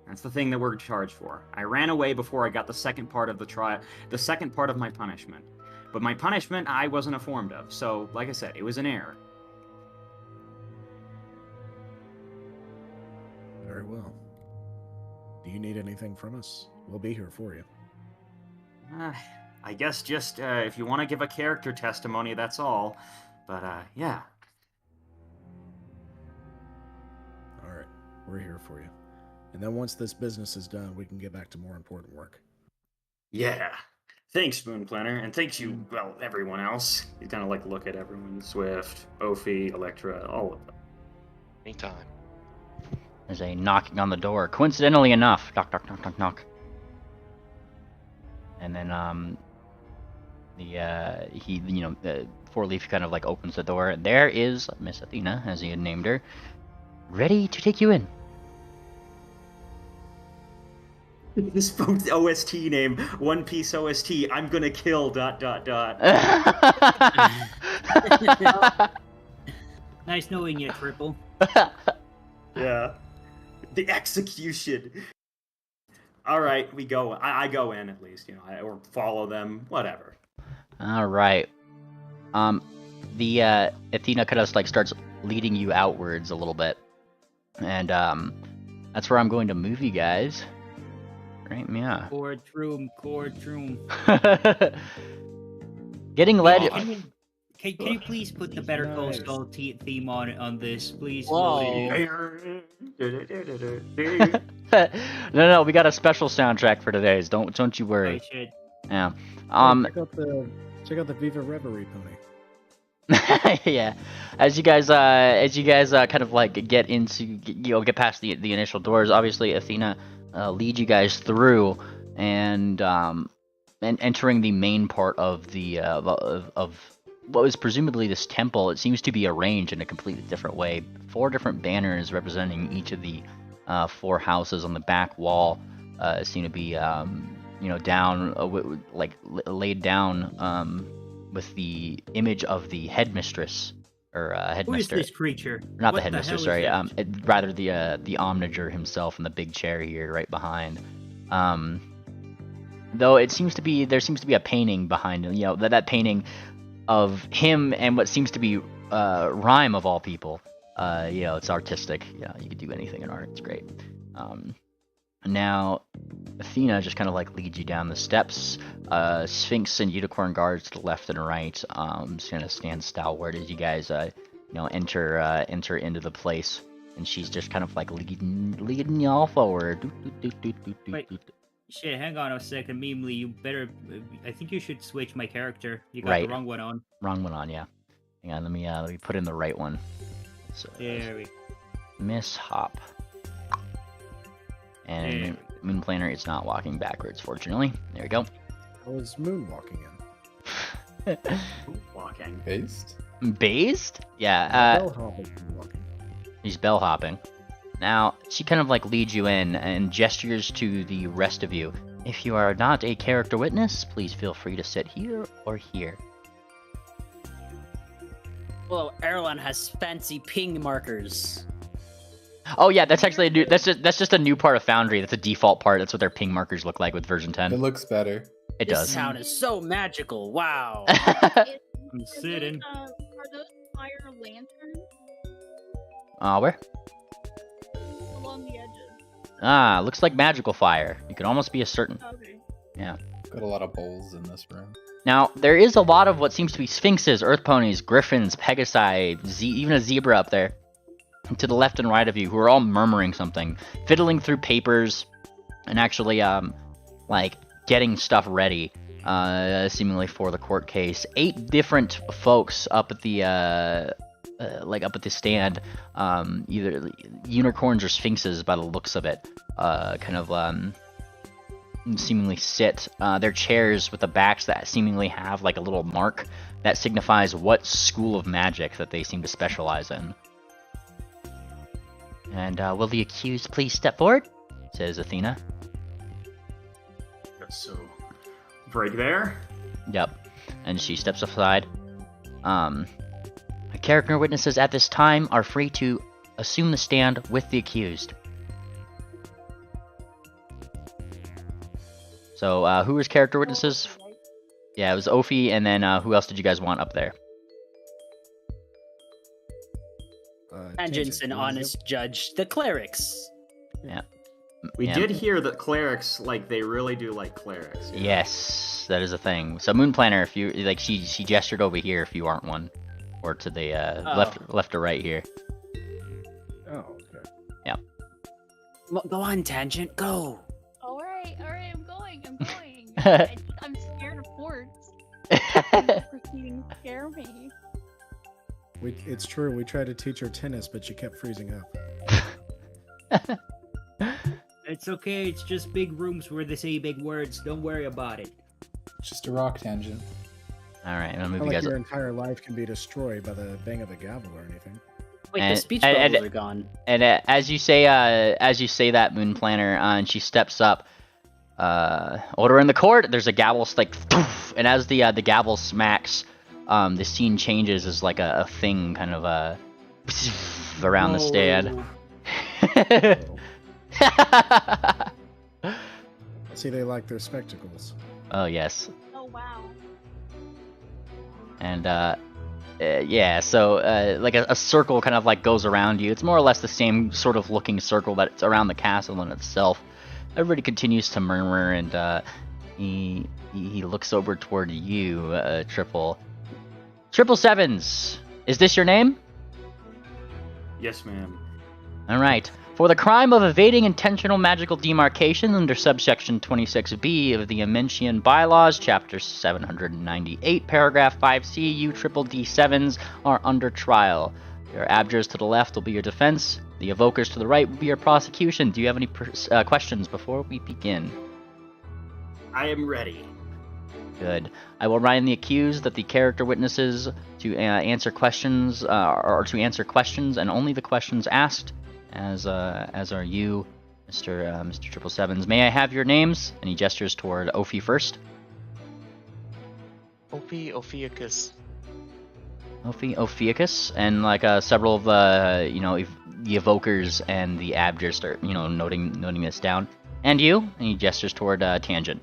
That's the thing that we're charged for. I ran away before I got the second part of the trial, the second part of my punishment. But my punishment, I wasn't informed of. So, like I said, it was an error. Very well. Do you need anything from us? We'll be here for you. I guess just if you want to give a character testimony, that's all. But, yeah. All right. We're here for you. And then once this business is done, we can get back to more important work. Yeah. Thanks, Spoon Planner, and thanks you, well, everyone else. You kind of like look at everyone. Swift, Ophi, Electra, all of them. Anytime. There's a knocking on the door. Coincidentally enough, knock, knock, knock, knock, knock. And then the Four Leaf kind of like opens the door. There is Miss Athena, as he had named her, ready to take you in. This folks OST name, One Piece OST, I'm gonna kill ... Nice knowing you, Triple. Yeah. The execution. Alright, we go. I go in at least, or follow them, whatever. Alright. The Athena kind of like starts leading you outwards a little bit. And that's where I'm going to move you guys. Right, yeah. Courtroom. Getting led. Can you please put the Better Call Saul theme on this, please? Whoa. No, we got a special soundtrack for today's. Don't you worry. Oh, shit. Yeah. Check out the Viva Reverie pony. Yeah. As you guys kind of like get past the initial doors, obviously Athena lead you guys through and entering the main part of the of what was presumably this temple. It seems to be arranged in a completely different way. 4 different banners representing each of the 4 houses on the back wall seem to be down laid down with the image of the headmistress. Or headmaster. Who is this creature? Not what the headmaster, sorry. Rather the omniger himself in the big chair here, right behind. Though there seems to be a painting behind him. That painting of him and what seems to be Rhyme of all people. It's artistic. You could do anything in art. It's great. Now, Athena just kind of like leads you down the steps. Sphinx and Unicorn guards to the left and right. Just gonna stand stalwart as you guys enter into the place, and she's just kind of like leading y'all forward. Wait. Shit, hang on a second, Memely. You better. I think you should switch my character. You got the wrong one on. Wrong one on, yeah. Hang on, let me put in the right one. So, there we go. Miss Hop. And Moonplaner is not walking backwards, fortunately. There we go. I was moonwalking in. Walking. Based? Based? Yeah. Bellhopping. He's bellhopping. Now, she kind of like leads you in and gestures to the rest of you. If you are not a character witness, please feel free to sit here or here. Well, Erlon has fancy ping markers. Oh yeah, that's actually a new. That's just a new part of Foundry. That's a default part. That's what their ping markers look like with version 10. It looks better. It does. This town is so magical. Wow. I'm sitting. Are those fire lanterns Where? along the edges? Looks like magical fire. You could almost be certain. Okay. Yeah. Got a lot of bowls in this room. Now, there is a lot of what seems to be sphinxes, earth ponies, griffins, pegasi, even a zebra up there. To the left and right of you, who are all murmuring something, fiddling through papers, and actually, like, getting stuff ready, seemingly for the court case. 8 different folks up at the, up at the stand, either unicorns or sphinxes by the looks of it, seemingly sit. Their chairs with the backs that seemingly have, like, a little mark that signifies what school of magic that they seem to specialize in. And will the accused please step forward? Says Athena. So, right there. Yep. And she steps aside. Character witnesses at this time are free to assume the stand with the accused. So, who was character witnesses? Yeah, it was Ophi, and then who else did you guys want up there? Tangent's an honest judge. The clerics. Yeah. We did hear that clerics, like, they really do like clerics. Yeah. Yes, that is a thing. So Moonplaner, if you like, she gestured over here if you aren't one, or to the left or right here. Oh, okay. Yeah. Go on, Tangent. Go. All right, I'm going. I'm scared of forts. Freaking scare me. It's true. We tried to teach her tennis, but she kept freezing up. It's okay. It's just big rooms where they say big words. Don't worry about it. It's just a rock tangent. All right, I'll move Not you like guys your up. entire life can be destroyed by the bang of a gavel or anything. Wait, And- the speech bubbles are gone. And as you say that, Moonplaner, and she steps up. Order in the court. There's a gavel, like, and as the gavel smacks, the scene changes as like a thing kind of around the stand. See, they like their spectacles. Oh yes. Oh wow. And yeah, so like a circle kind of like goes around you. It's more or less the same sort of looking circle that's around the castle in itself. Everybody continues to murmur, and he looks over toward you, Triple Sevens. Is this your name? Yes, ma'am. All right. For the crime of evading intentional magical demarcation under subsection 26B of the Amencian Bylaws, chapter 798, paragraph 5C, you triple D7s are under trial. Your abjures to the left will be your defense. The evokers to the right will be your prosecution. Do you have any questions before we begin? I am ready. Good. I will remind the accused that the character witnesses to answer questions are to answer questions and only the questions asked. As are you, Mr. Triple Sevens. May I have your names? And he gestures toward Ophi first. Ophiuchus. Ophiuchus, and like several of the the evokers and the abjures start noting this down. And you? And he gestures toward Tangent.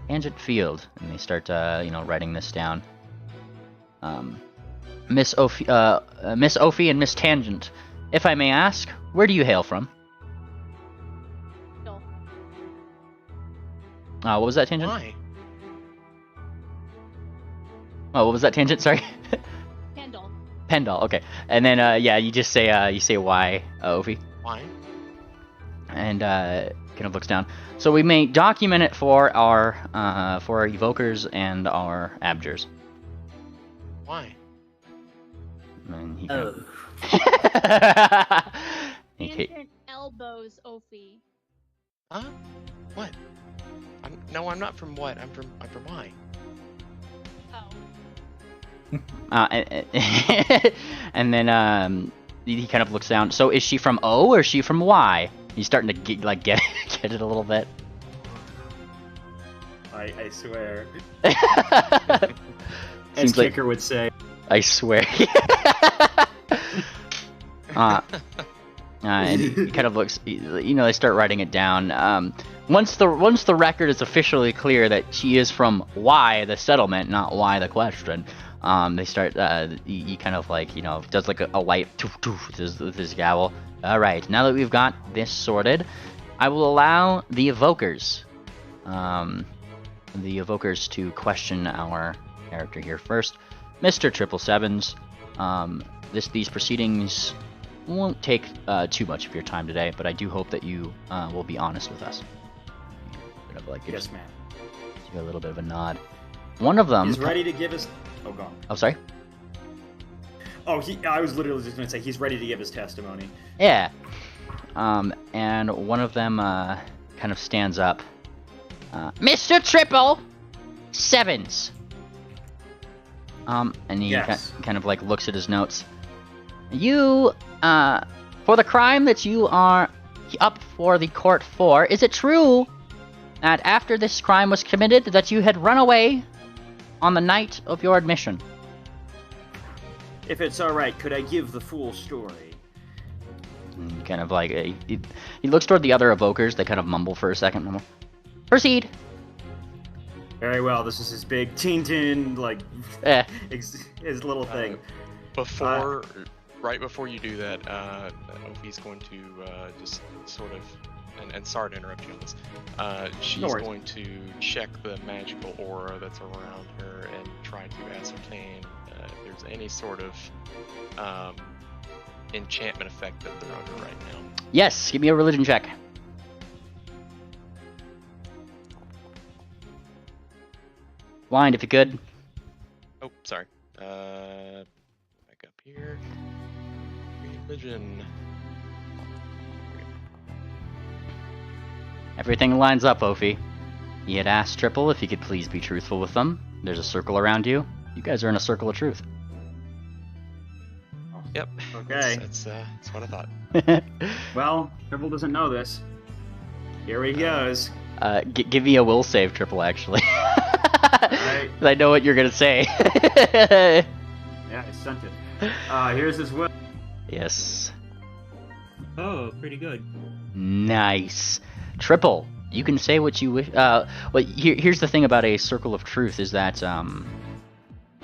Tangent Field, and they start writing this down. Miss Ophi and Miss Tangent, if I may ask, where do you hail from? No. What was that, Tangent? Why? Oh, what was that, Tangent? Sorry. Pendle. Okay, and then yeah, you just say you say why, Ophie. Why? And kind of looks down. So we may document it for our evokers and our abjurs. Why? And he Oh. Tangent elbows Ophi. Huh? What? No, I'm not from what. I'm from why. Oh. And then he kind of looks down. So is she from O or is she from Y? He's starting to get it a little bit. I swear. As Seems like Kicker would say. I swear. And he kind of looks. They start writing it down. Once the record is officially clear that she is from Y, the settlement, not Y, the question. They start. He kind of like does like a light with his gavel. All right, now that we've got this sorted, I will allow the evokers, to question our character here first, Mr. 777s. These proceedings won't take too much of your time today, but I do hope that you will be honest with us. Yes, ma'am. Give you a little bit of a nod. One of them. He's ready to give us. Oh, go on. Oh, sorry. Oh, I was literally just going to say he's ready to give his testimony. Yeah. And one of them kind of stands up. Mr. 777s. And he Yes. kind of like looks at his notes. You, for the crime that you are up for the court for, is it true that after this crime was committed that you had run away on the night of your admission? If it's all right, could I give the full story? And kind of like he looks toward the other evokers. They kind of mumble for a second. Proceed. Very well. This is his big Tintin his little thing. Right before you do that, Ophie's going to just sort of, and sorry to interrupt you on this, she's going to check the magical aura that's around her and try to ascertain if there's any sort of enchantment effect that they're under right now. Yes, give me a religion check. Blind, if you could. Oh, sorry. Back up here. Religion. Everything lines up, Ophie. He had asked Triple if he could please be truthful with them. There's a circle around you. You guys are in a circle of truth. Yep. Okay. That's what I thought. Well, Triple doesn't know this. Here he goes. Give me a will save, Triple, actually. Right. I know what you're going to say. Yeah, I sent it. Here's his will. Yes. Oh, pretty good. Nice. Triple, you can say what you wish. Here's the thing about a circle of truth is that,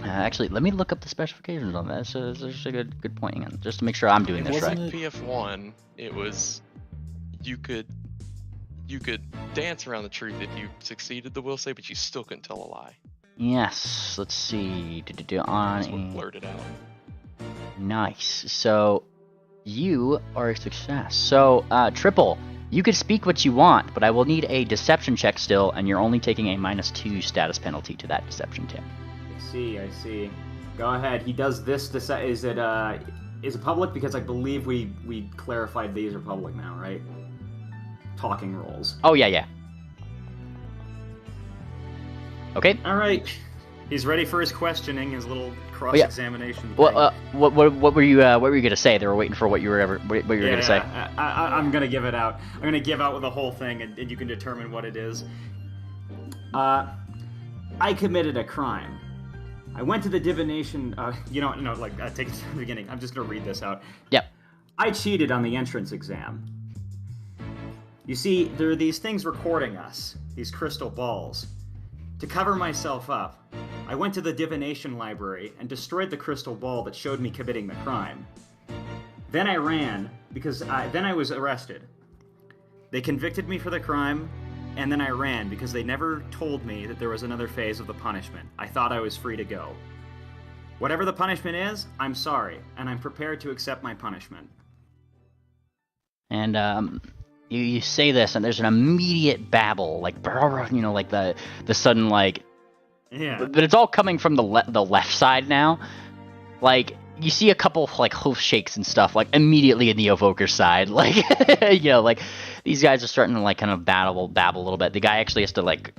actually, let me look up the specifications on that. So it's actually a good point, just to make sure I'm doing this right. PF1, it was you could dance around the truth if you succeeded the will save, but you still couldn't tell a lie. Yes. Let's see. That's what blurted out. Nice. So you are a success. So Triple, you could speak what you want, but I will need a deception check still, and you're only taking a -2 status penalty to that deception check. I see. Go ahead. He does this. Is it public? Because I believe we clarified these are public now, right? Talking rolls. Oh yeah. Okay. All right. He's ready for his questioning, his little cross-examination. What were you gonna say? They were waiting for what you were gonna say. I'm gonna give it out. I'm gonna give out with the whole thing, and you can determine what it is. I committed a crime. I went to the divination. Take it to the beginning. I'm just gonna read this out. Yep. I cheated on the entrance exam. You see, there are these things recording us, these crystal balls. To cover myself up, I went to the divination library and destroyed the crystal ball that showed me committing the crime. Then I ran, because I was arrested. They convicted me for the crime, and then I ran because they never told me that there was another phase of the punishment. I thought I was free to go. Whatever the punishment is, I'm sorry, and I'm prepared to accept my punishment. And you say this, and there's an immediate babble, like like the sudden like. Yeah. But it's all coming from the left side now. Like you see a couple of like hoof shakes and stuff, like immediately in the evoker side. Like like these guys are starting to like kind of babble a little bit. The guy actually has to like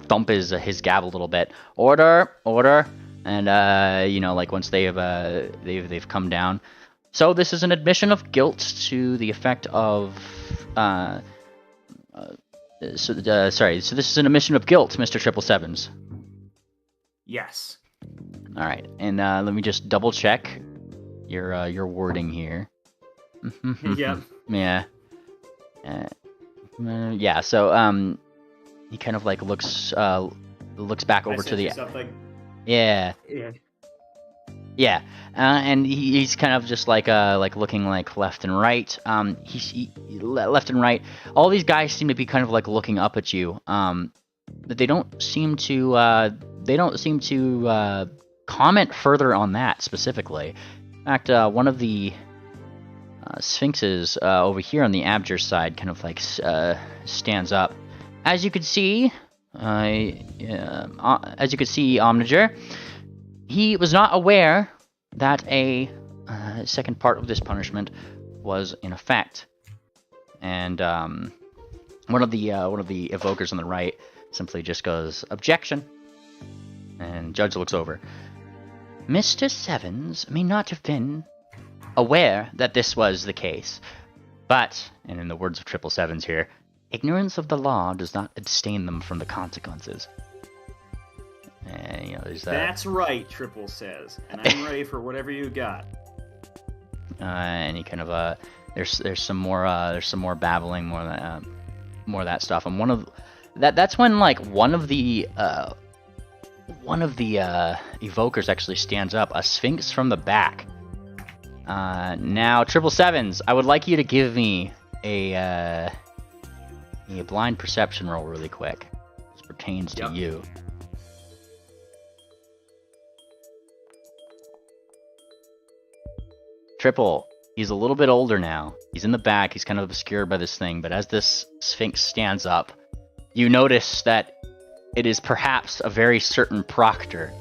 thump his gavel a little bit. Order. And like once they've come down. So this is an admission of guilt to the effect of So this is an admission of guilt, Mr. 777s. Yes. All right, and let me just double check your wording here. Yep. Yeah. Yeah. So he kind of like looks back over to the. Yeah. Yeah. And he's kind of just like looking like left and right. Left and right. All these guys seem to be kind of like looking up at you. But they don't seem to comment further on that specifically. In fact, one of the sphinxes over here on the Abjur side kind of like stands up. As you could see, Omniger, he was not aware that a second part of this punishment was in effect, and one of the evokers on the right simply just goes, "Objection," and Judge looks over. Mr. Sevens may not have been aware that this was the case, but, and in the words of 777s here, ignorance of the law does not abstain them from the consequences. And, there's that. That's right, Triple says, and I'm ready for whatever you got. And he kind of there's some more babbling, more of that stuff, and that's when like one of the evokers actually stands up, a sphinx from the back. Now 777s, I would like you to give me a blind perception roll really quick. This pertains to you. Triple, he's a little bit older now. He's in the back. He's kind of obscured by this thing. But as this sphinx stands up, you notice that it is perhaps a very certain proctor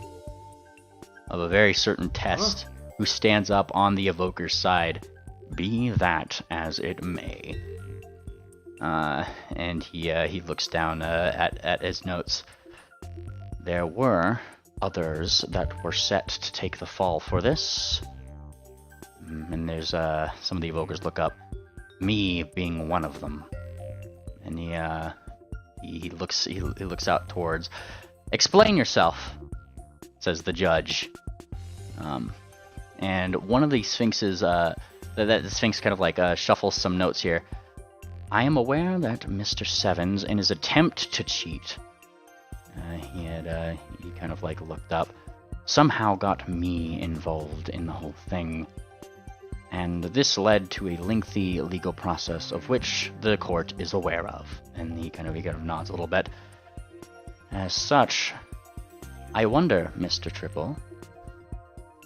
of a very certain test who stands up on the evoker's side. Be that as it may. And he looks down at his notes. There were others that were set to take the fall for this. And there's some of the evokers look up, me being one of them. And he looks out towards. Explain yourself, says the judge. And one of the sphinxes, that the sphinx kind of like shuffles some notes here. I am aware that Mr. Sevens, in his attempt to cheat, he kind of like looked up, somehow got me involved in the whole thing. And this led to a lengthy legal process of which the court is aware of. And he kind of nods a little bit. As such, I wonder, Mr. Triple,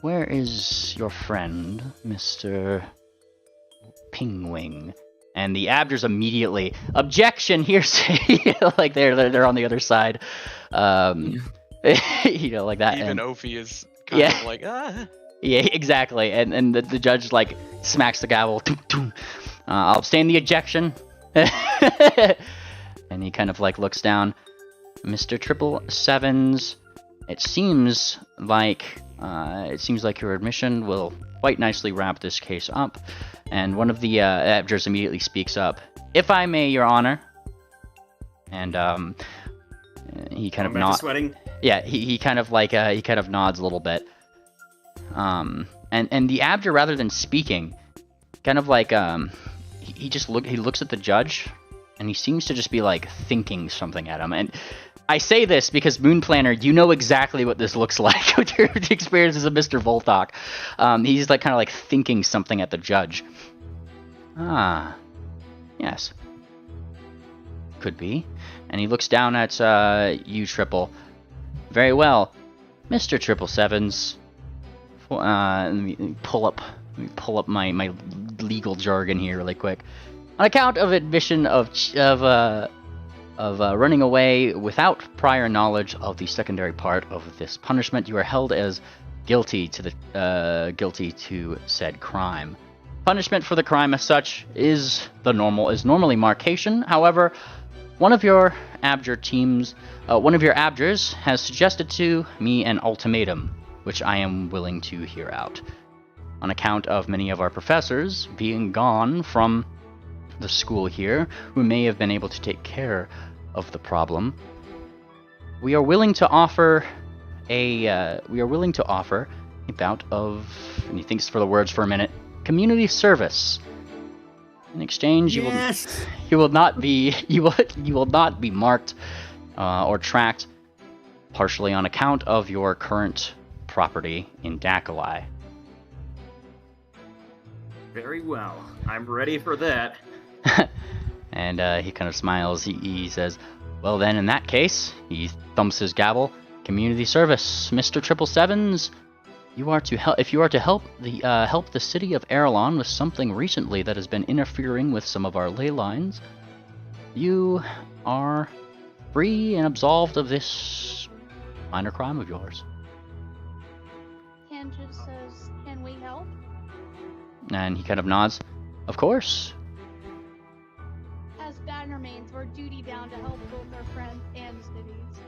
where is your friend, Mr. Pingwing? And the Abjurs immediately, objection, hearsay, like they're on the other side, like that. Even Ophi is kind of like, ah. Yeah, exactly. And the judge like smacks the gavel. I'll abstain the objection. And he kind of like looks down. Mr. 777s, it seems like your admission will quite nicely wrap this case up. And one of the Abjurs immediately speaks up. If I may, Your Honor. And he kind of nods. Yeah, he kind of like he kind of nods a little bit. And the Abjur, rather than speaking, kind of like he looks at the judge, and he seems to just be like thinking something at him. And I say this because Moon Planner, you know exactly what this looks like with your experiences of Mr. Voltok. He's like kind of like thinking something at the judge. Ah, yes, could be. And he looks down at you, Triple. Very well, Mr. 777s. let me pull up my legal jargon here really quick. On account of admission of running away without prior knowledge of the secondary part of this punishment, you are held as guilty to said crime. Punishment for the crime as such is normally marcation. However, one of your abjurs has suggested to me an ultimatum, which I am willing to hear out. On account of many of our professors being gone from the school here, who may have been able to take care of the problem, we are willing to offer a bout of, and he thinks for the words for a minute, community service. In exchange, Yes! you will not be marked or tracked, partially on account of your current property in Dakalai. Very well. I'm ready for that. And he kind of smiles. He says, "Well then, in that case," he thumps his gavel. "Community service, Mr. 777s. If you are to help the city of Erelon with something recently that has been interfering with some of our ley lines, you are free and absolved of this minor crime of yours." Ken just says, "Can we help?" And he kind of nods. "Of course." As Bannermanes, we're duty bound to help both our friends and cities.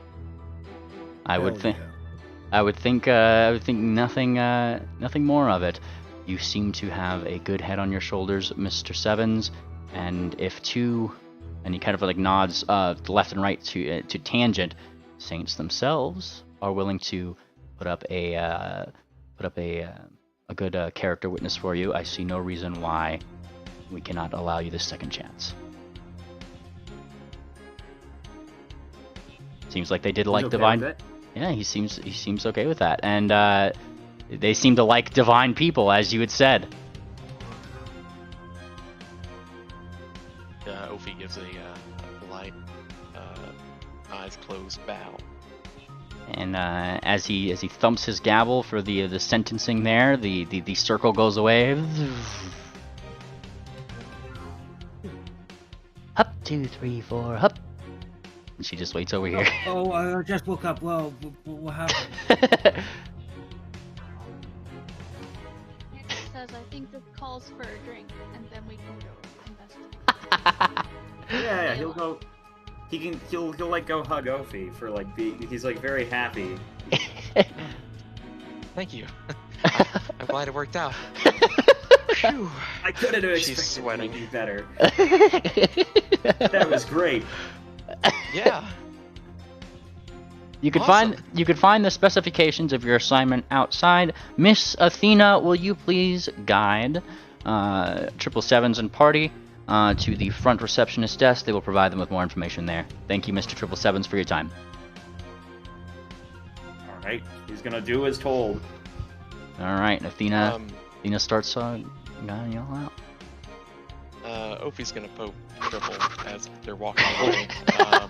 I would Hell think. yeah. I would think nothing more of it. You seem to have a good head on your shoulders, Mr. Sevens, and if two, and he kind of like nods left and right to Tangent, Saints themselves are willing to put up a good character witness for you, I see no reason why we cannot allow you this second chance. Seems like they did like Okay Divine. with it? Yeah, he seems okay with that, and they seem to like divine people, as you had said. Ophi gives a polite, eyes closed bow. And as he thumps his gavel for the sentencing there, the circle goes away. Up 2, 3, 4, up. And she just waits over here. Oh, I just woke up. Well, what happened? Ken just says, "I think this calls for a drink, and then we can go investigate." Yeah, he'll go. He'll like go hug Ophi for like he's like very happy. Thank you. I'm glad it worked out. Phew. I couldn't have She's expected sweating. anything better. That was great. Yeah. You could Awesome. find the specifications of your assignment outside. Miss Athena, will you please guide 777s and party to the front receptionist desk? They will provide them with more information there. Thank you, Mr. 777s, for your time. All right, he's gonna do as told. All right, Athena starts guiding y'all out. Ophi's gonna poke Triple as they're walking away.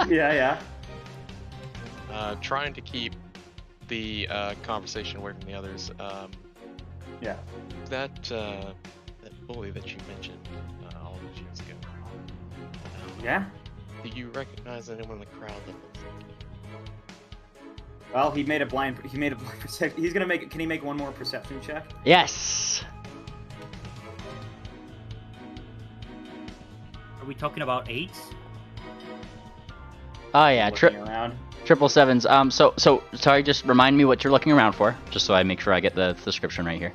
Yeah. Trying to keep the conversation away from the others. Yeah. That bully that you mentioned all those years ago. Yeah. Do you recognize anyone in the crowd that looks like him? Well, he made a blind perception. He's gonna make. Can he make one more perception check? Yes. Are we talking about 8s? Oh yeah, Looking around. 777s. So sorry. Just remind me what you're looking around for, just so I make sure I get the description right here.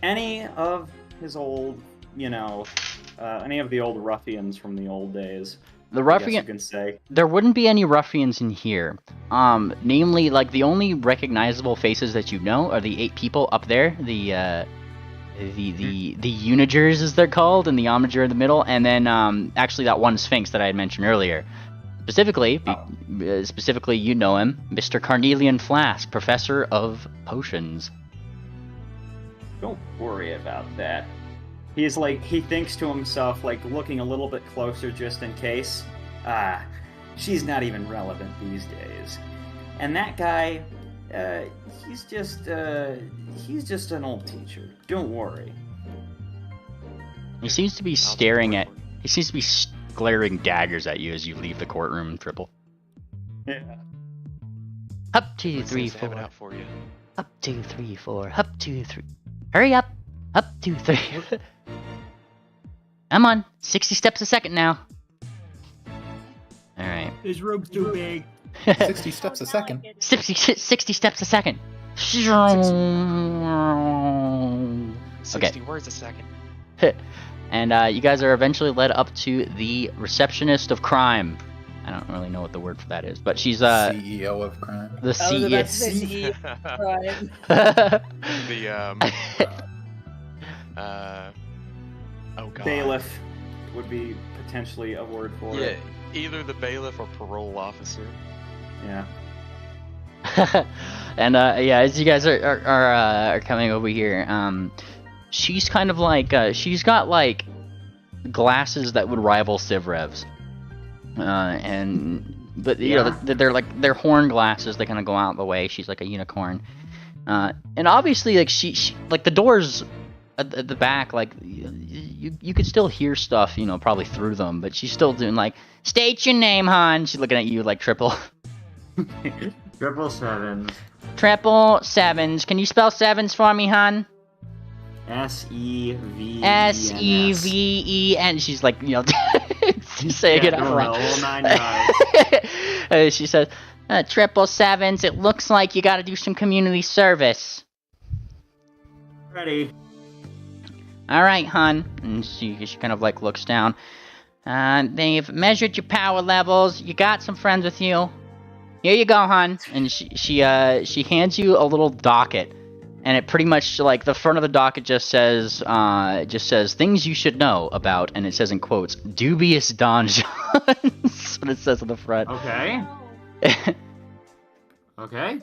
Any of his old, any of the old ruffians from the old days. The I guess ruffian. you can say. There wouldn't be any ruffians in here. Namely, like the only recognizable faces that you know are the 8 people up there. The Unigers, as they're called, and the Omeger in the middle, and then actually that one Sphinx that I had mentioned earlier. Specifically, you know him, Mr. Carnelian Flask, Professor of Potions. Don't worry about that. He thinks to himself, like looking a little bit closer just in case. She's not even relevant these days. And that guy, He's just an old teacher. Don't worry. He seems to be staring at. He seems to be glaring daggers at you as you leave the courtroom, Triple. Yeah. Up, 2, Let's 3, have it 4. out for you. Up, 2, 3, 4. Up, 2, 3. Hurry up. Up, 2, 3. I'm on. 60 steps a second now. All right. This room's too big. 60 steps a second. 60 steps a second. 60 Okay. words a second. And you guys are eventually led up to the receptionist of crime. I don't really know what the word for that is, but she's CEO of crime. the CEO. Oh god. Bailiff would be potentially a word for Yeah, it. either the bailiff or parole officer. Yeah. And yeah, as you guys are coming over here, she's kind of like she's got like glasses that would rival Sivrev's, but you know they're horn glasses. They kind of go out the way. She's like a unicorn, and obviously like she like the doors at the back, like you could still hear stuff, you know, probably through them, but she's still doing like, state your name, hon. She's looking at you like Triple. 777. 777s. Can you spell sevens for me, hon? SEVENS. SEVEN. She's like, you know, saying it out wrong. She says, 777s. It looks like you got to do some community service. Ready. All right, hon. And she kind of like looks down. They've measured your power levels. You got some friends with you. Here you go, hon. And she hands you a little docket, and it pretty much like the front of the docket just says things you should know about, and it says in quotes, dubious donjons. That's what it says on the front. Okay. Okay.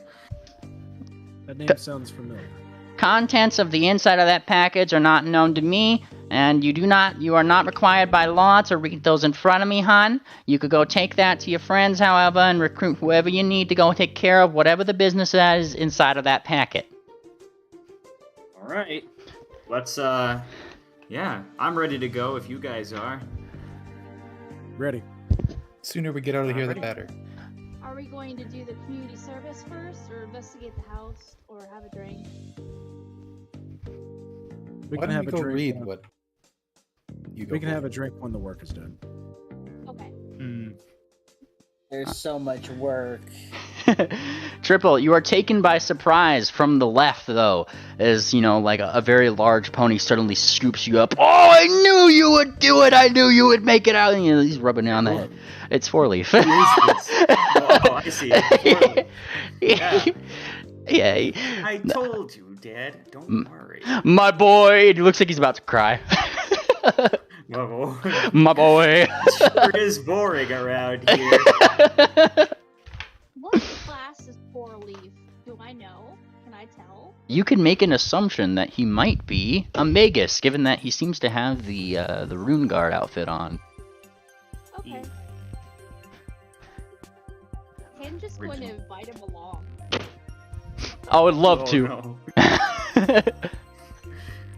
That name sounds familiar. Contents of the inside of that package are not known to me, and you are not required by law to read those in front of me, hon. You could go take that to your friends, however, and recruit whoever you need to go take care of whatever the business is inside of that packet. All right. Let's yeah, I'm ready to go if you guys are. Ready. Sooner we get out of here, the better. Are we going to do the community service first, or investigate the house, or have a drink? We Why can don't have we a go drink. read what you go We can for? have a drink when the work is done. Okay. There's so much work. Triple, you are taken by surprise from the left, though, as, you know, like a very large pony suddenly scoops you up. Oh, I knew you would do it! I knew you would make it out! And, you know, he's rubbing you on the head. It's Four Leaf. Oh, I see. Yeah. Yeah. I told you, Dad. Don't worry. My boy! It looks like he's about to cry. My boy. My boy. Sure is boring around here. What class is Four Leaf? Do I know? Can I tell? You can make an assumption that he might be a Magus, given that he seems to have the Rune Guard outfit on. Okay. Ken just going to invite him along. I would love Oh, to.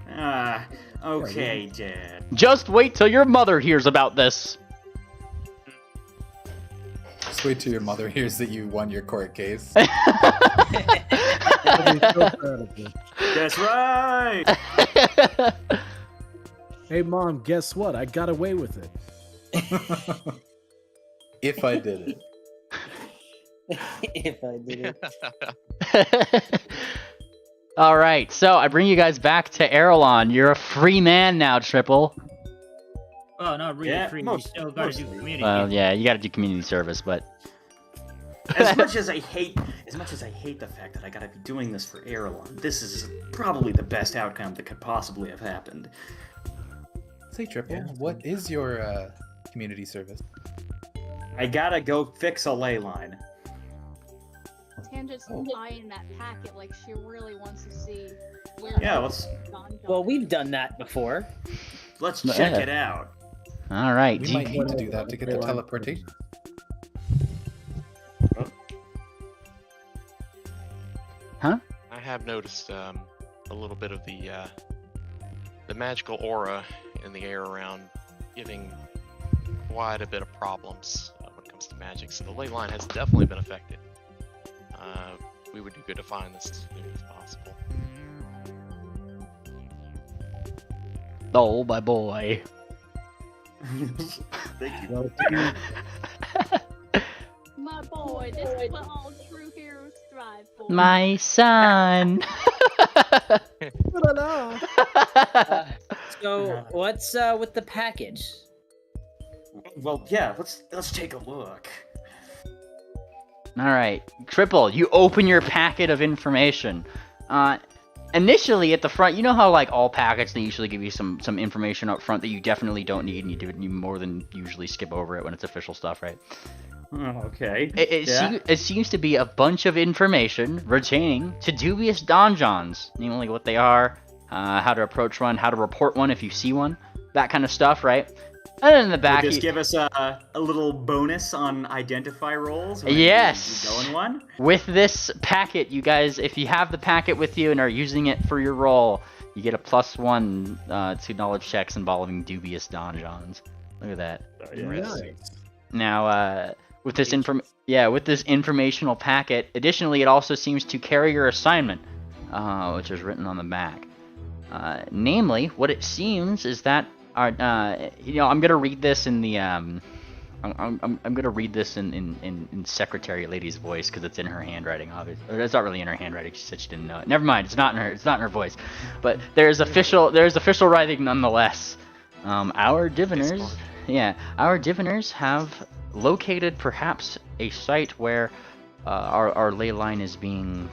no. Okay, Dad. Just wait till your mother hears about this. Just wait till your mother hears that you won your court case. I'll be so proud of you. That's right. Hey, Mom, guess what? I got away with it. If I did it. If I did it. All right, so I bring you guys back to Erelon. You're a free man now, Triple. Oh, not really Yeah, free. You most- still gotta do mostly. community. Well, yeah, you got to do community service, but As much as I hate the fact that I gotta be doing this for Erelon, this is probably the best outcome that could possibly have happened. Say, Triple, what is your community service? I gotta go fix a ley line. Tangent's eyeing that packet like she really wants to see where. Yeah, let's Well, we've done that before. check it out. all right. We do you- might need to do that to get the teleportation. have noticed a little bit of the magical aura in the air around, giving quite a bit of problems when it comes to magic. So the ley line has definitely been affected. We would do good to find this as soon as possible. Oh, my boy. Thank you. Well, My boy, this is what all true heroes strive for. My son. So what's with the package? Well, yeah, let's take a look. All right, Triple, you open your packet of information. Initially at the front, you know how like all packets, they usually give you some information up front that you definitely don't need, and you more than usually skip over it when it's official stuff, right? Okay. It seems to be a bunch of information pertaining to dubious donjons, namely what they are, how to approach one, how to report one if you see one, that kind of stuff, right? And then in the back, Just give us a little bonus on identify rolls. When yes. You go in one. With this packet, you guys, if you have the packet with you and are using it for your roll, you get a +1 to knowledge checks involving dubious donjons. Look at that. nice. Now, with this informational packet, additionally, it also seems to carry your assignment, which is written on the back. Namely, what it seems is that I'm gonna read this in the I'm gonna read this in Secretary Lady's voice because it's in her handwriting. Obviously, or it's not really in her handwriting. She said she didn't know it. Never mind. It's not in her voice. But there's official writing nonetheless. Our diviners have located perhaps a site where our ley line is being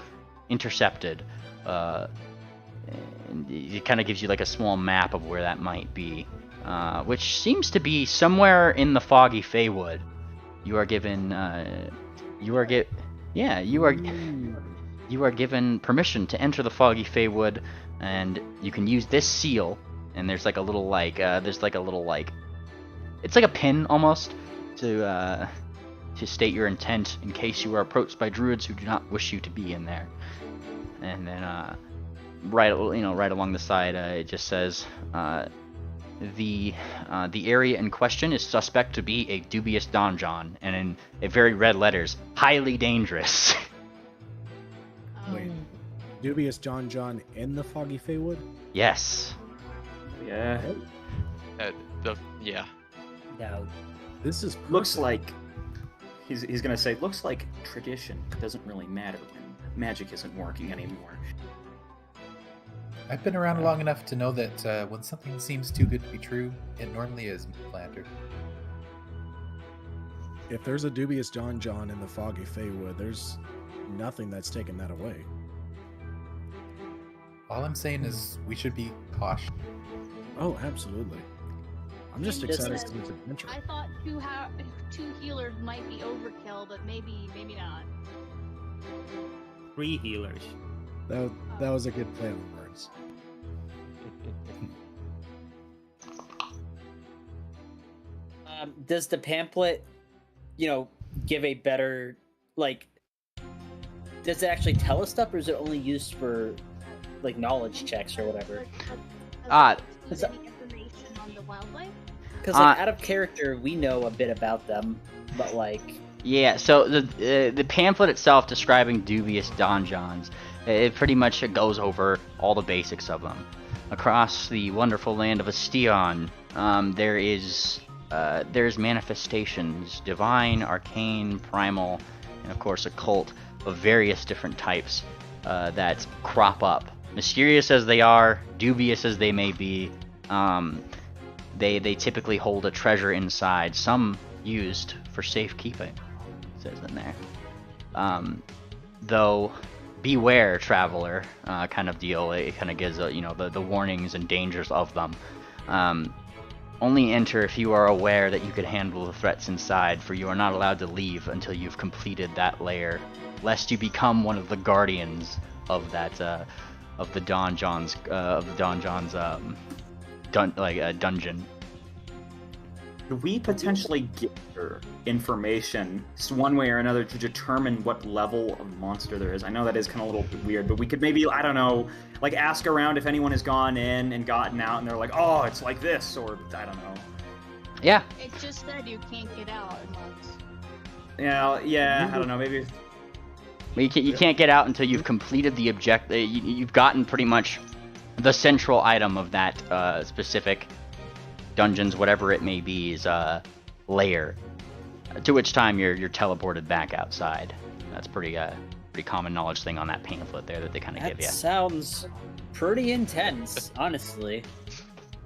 intercepted. And it kind of gives you like a small map of where that might be, which seems to be somewhere in the foggy Feywood. You are given permission to enter the foggy Feywood, and you can use this seal. And there's like a little it's like a pin almost to state your intent in case you are approached by druids who do not wish you to be in there. And then right along the side, it just says the area in question is suspect to be a dubious donjon, and in very red letters, highly dangerous. Wait, dubious John in the foggy Feywood? Yes. Yeah. Yeah. No. This is perfect. Looks like he's gonna say looks like tradition doesn't really matter when magic isn't working anymore. I've been around long enough to know that when something seems too good to be true, it normally is planted. If there's a dubious John in the foggy Feywood, there's nothing that's taken that away. All I'm saying is we should be cautious. Oh, absolutely. I'm just excited to see this adventure. I thought two healers might be overkill, but maybe not. 3 healers. That was a good play on words. Does the pamphlet, give a better, does it actually tell us stuff, or is it only used for, knowledge checks or whatever? Does any information on the wildlife? Because, out of character, we know a bit about them, but, Yeah, so the pamphlet itself describing dubious donjons, it pretty much goes over all the basics of them. Across the wonderful land of Astion, there's manifestations, divine, arcane, primal, and of course occult, of various different types that crop up. Mysterious as they are, dubious as they may be, they typically hold a treasure inside, some used for safekeeping, it says in there. Though, beware, traveler, kind of deal. It kind of gives the warnings and dangers of them. Only enter if you are aware that you could handle the threats inside, for you are not allowed to leave until you've completed that lair, lest you become one of the guardians of that of the donjon's dungeon. Could we potentially get her information one way or another to determine what level of monster there is? I know that is kind of a little bit weird, but we could maybe, I don't know, like ask around if anyone has gone in and gotten out and they're like, oh, it's like this, or I don't know. Yeah. It just said you can't get out unless... Yeah, I don't know, maybe... You can't get out until you've completed the you've gotten pretty much the central item of that specific dungeon's, whatever it may be, is lair. To which time you're teleported back outside. That's pretty common knowledge thing on that pamphlet there that they kind of give you. That sounds pretty intense, honestly.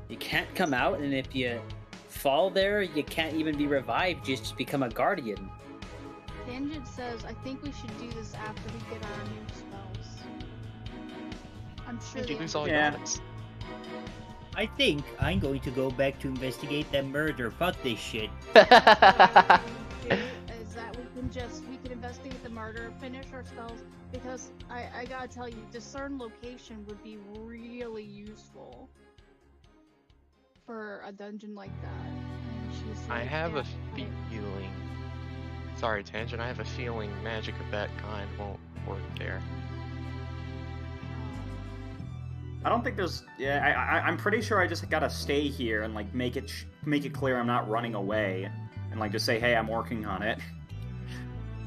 You can't come out, and if you fall there, you can't even be revived. You just become a guardian. Tangent says, I think we should do this after we get our new spells. I'm sure Did you the lose all answer- your items? I think I'm going to go back to investigate that murder. Fuck this shit. Is that we can investigate the murder, finish our spells, because I gotta tell you, discern location would be really useful for a dungeon like that. And she's I like, have yeah, a feeling. Sorry, Tangent. I have a feeling magic of that kind won't work there. I don't think there's... Yeah, I'm pretty sure I just gotta stay here and, like, make it clear I'm not running away. And, like, just say, hey, I'm working on it.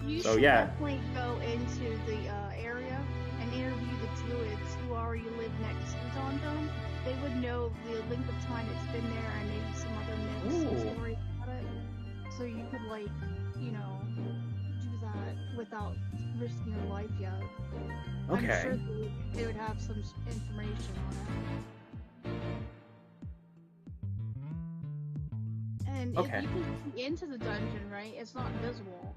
You So, should yeah. definitely go into the area and interview the druids who already live next to Donjon. They would know the length of time it's been there and maybe some other myths and Ooh. stories about it. So you could, like, you know, do that without risking your life yet. Okay. I'm sure they would have some information on it. And Okay. if you can see into the dungeon, right, it's not invisible.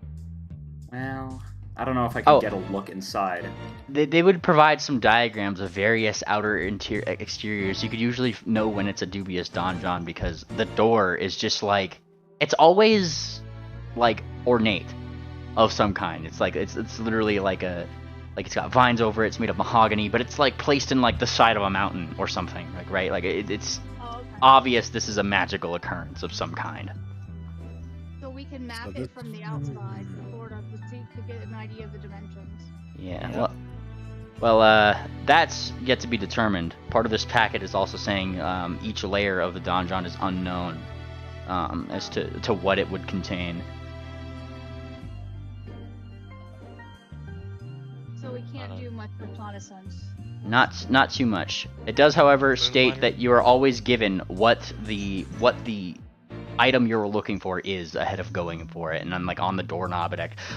Well, I don't know if I can Oh. get a look inside. They would provide some diagrams of various outer exteriors. You could usually know when it's a dubious donjon because the door is just like, it's always like ornate of some kind. It's like it's literally like it's got vines over it. It's made of mahogany, but it's like placed in like the side of a mountain or something. Like right, like it's Oh, okay. obvious this is a magical occurrence of some kind. So we can map So it this- from the outside, sort of, to get an idea of the dimensions. Yeah. Yeah. Well, that's yet to be determined. Part of this packet is also saying each layer of the donjon is unknown as to what it would contain. So we can't do much reconnaissance. Not too much. It does, however, state Moonlighter? that you are always given what the item you're looking for is ahead of going for it, and then like on the doorknob,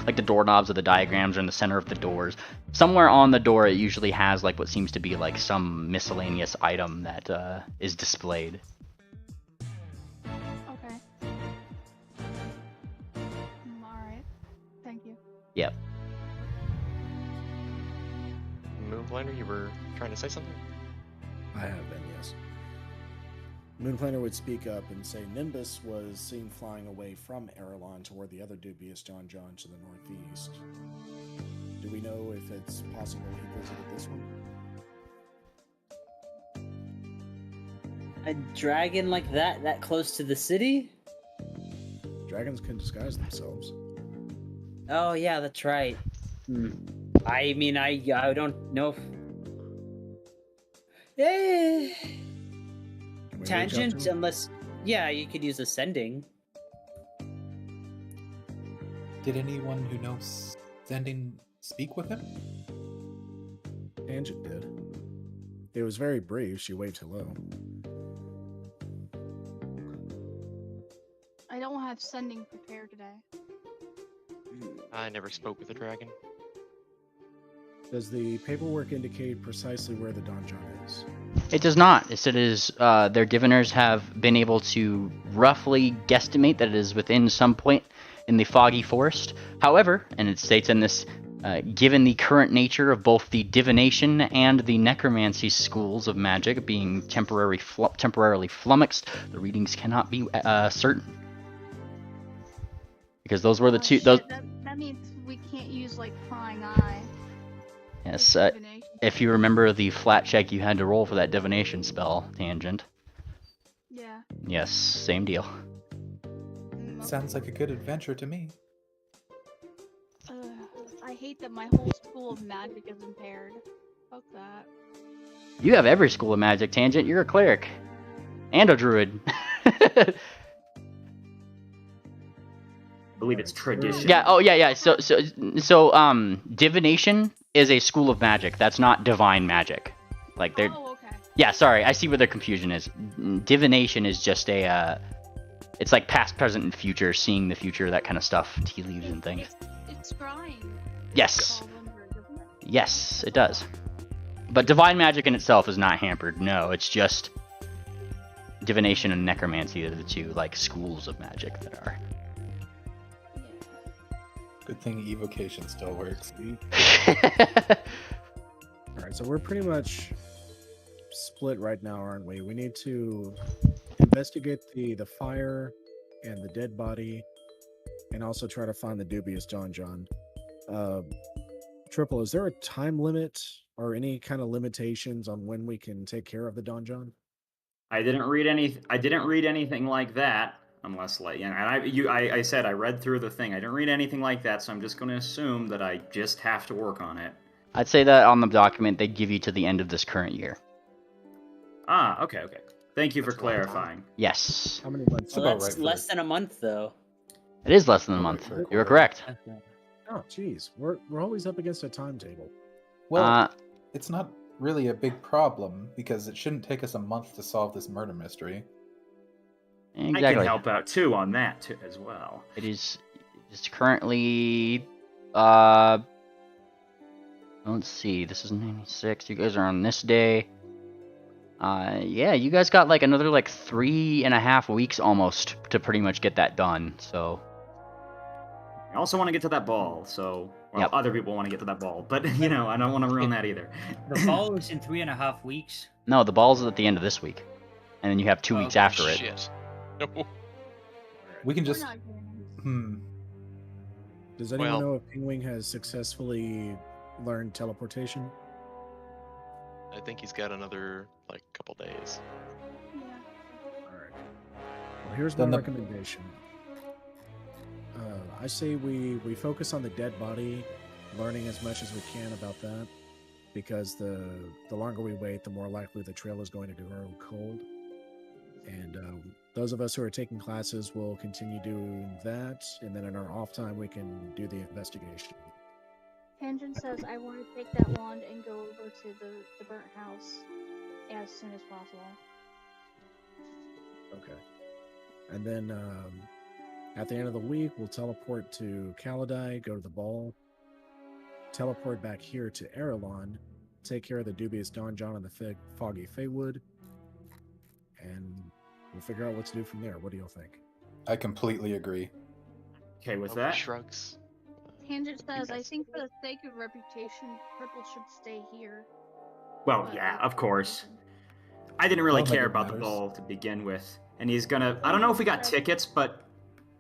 like the doorknobs of the diagrams are in the center of the doors. Somewhere on the door, it usually has like what seems to be like some miscellaneous item that is displayed. Okay. Alright. Thank you. Yep. Moonblinder, you were trying to say something? I have been, yes. Moonplaner would speak up and say Nimbus was seen flying away from Erelon toward the other dubious donjon to the northeast. Do we know if it's possible he visited this one? A dragon like that close to the city? Dragons can disguise themselves. Oh yeah, that's right. I mean, I don't know if... Eh... Can we reach out Tangent, to him? unless... Yeah, you could use ascending. Did anyone who knows Sending speak with him? Tangent did. It was very brief. She waved hello. I don't have sending prepared today. I never spoke with a dragon. Does the paperwork indicate precisely where the donjon is? It does not. It is their diviners have been able to roughly guesstimate that it is within some point in the foggy forest. However, and it states in this, given the current nature of both the divination and the necromancy schools of magic being temporarily flummoxed, the readings cannot be certain. Because those were the two. Shit, Those that means we can't use, like, prying eye. yes. with divination. If you remember the flat check you had to roll for that divination spell, Tangent. Yeah. Yes, same deal. Sounds like a good adventure to me. I hate that my whole school of magic is impaired. Fuck that. You have every school of magic, Tangent. You're a cleric. And a druid. I believe it's tradition. Yeah, oh yeah. So divination is a school of magic. That's not divine magic. Like they're Oh, okay. Yeah, sorry. I see where the confusion is. Divination is just a it's like past, present, and future, seeing the future, that kind of stuff, tea leaves and things. It's scrying. Yes. Falls under it, doesn't it? Yes, it does. But divine magic in itself is not hampered. No, it's just divination and necromancy are the two like schools of magic that are. Good thing evocation still works. Alright, so we're pretty much split right now, aren't we? We need to investigate the fire and the dead body, and also try to find the dubious John. Triple, is there a time limit or any kind of limitations on when we can take care of the Don John? I didn't read anything like that, unless like, and I said I read through the thing. I didn't read anything like that, so I'm just going to assume that I just have to work on it. I'd say that on the document they give you to the end of this current year. Ah, okay. Thank you for clarifying. Yes. How many months? Well, that's less than a month, though. It is less than a month. You were correct. Oh, jeez, we're always up against a timetable. Well, it's not really a big problem because it shouldn't take us a month to solve this murder mystery. Exactly. I can help out too on that too as well. It is currently let's see, this is 96. You guys are on this day. Yeah, you guys got like another like 3.5 weeks almost to pretty much get that done. So I also want to get to that ball, so other people want to get to that ball, but I don't want to ruin that either. The ball is in 3.5 weeks. No, the ball's at the end of this week, and then you have 2 weeks after it. Shit. We can just. Does anyone know if Pingwing has successfully learned teleportation? I think he's got another like couple days. Alright. Well, here's my recommendation. I say we focus on the dead body, learning as much as we can about that, because the longer we wait, the more likely the trail is going to grow cold. And those of us who are taking classes will continue doing that, and then in our off time we can do the investigation. Tangent says, I want to take that wand and go over to the burnt house as soon as possible. Okay. And then at the end of the week, we'll teleport to Kaladai, go to the ball, teleport back here to Erelon, take care of the dubious Don John and the foggy Feywood, and we'll figure out what to do from there. What do y'all think? I completely agree. Okay with that? Shrugs. Tangent says, I think for the sake of reputation, Triple should stay here. Well, yeah, of course. I didn't really care about the matters. ball to begin with, and he's gonna. I don't know if we got tickets, but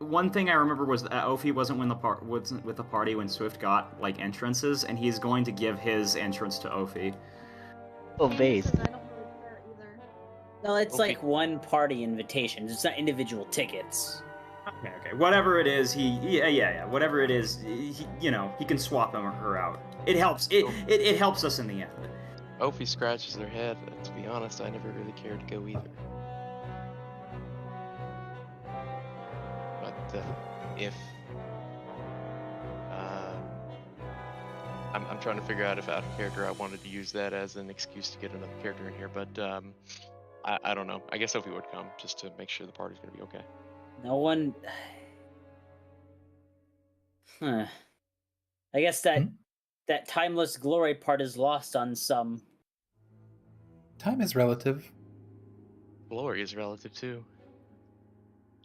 one thing I remember was that Ophi wasn't with the party when Swift got like entrances, and he's going to give his entrance to Ophi. Oh, base. No, it's like one party invitation. It's not individual tickets. Okay. Whatever it is, whatever it is, he can swap him or her out. It helps. It helps us in the end. Ophi scratches their head. To be honest, I never really cared to go either. But if I'm trying to figure out if out of character I wanted to use that as an excuse to get another character in here, but I don't know. I guess Ophi would come just to make sure the party's gonna be okay. No one. Huh. I guess that timeless glory part is lost on some. Time is relative. Glory is relative too.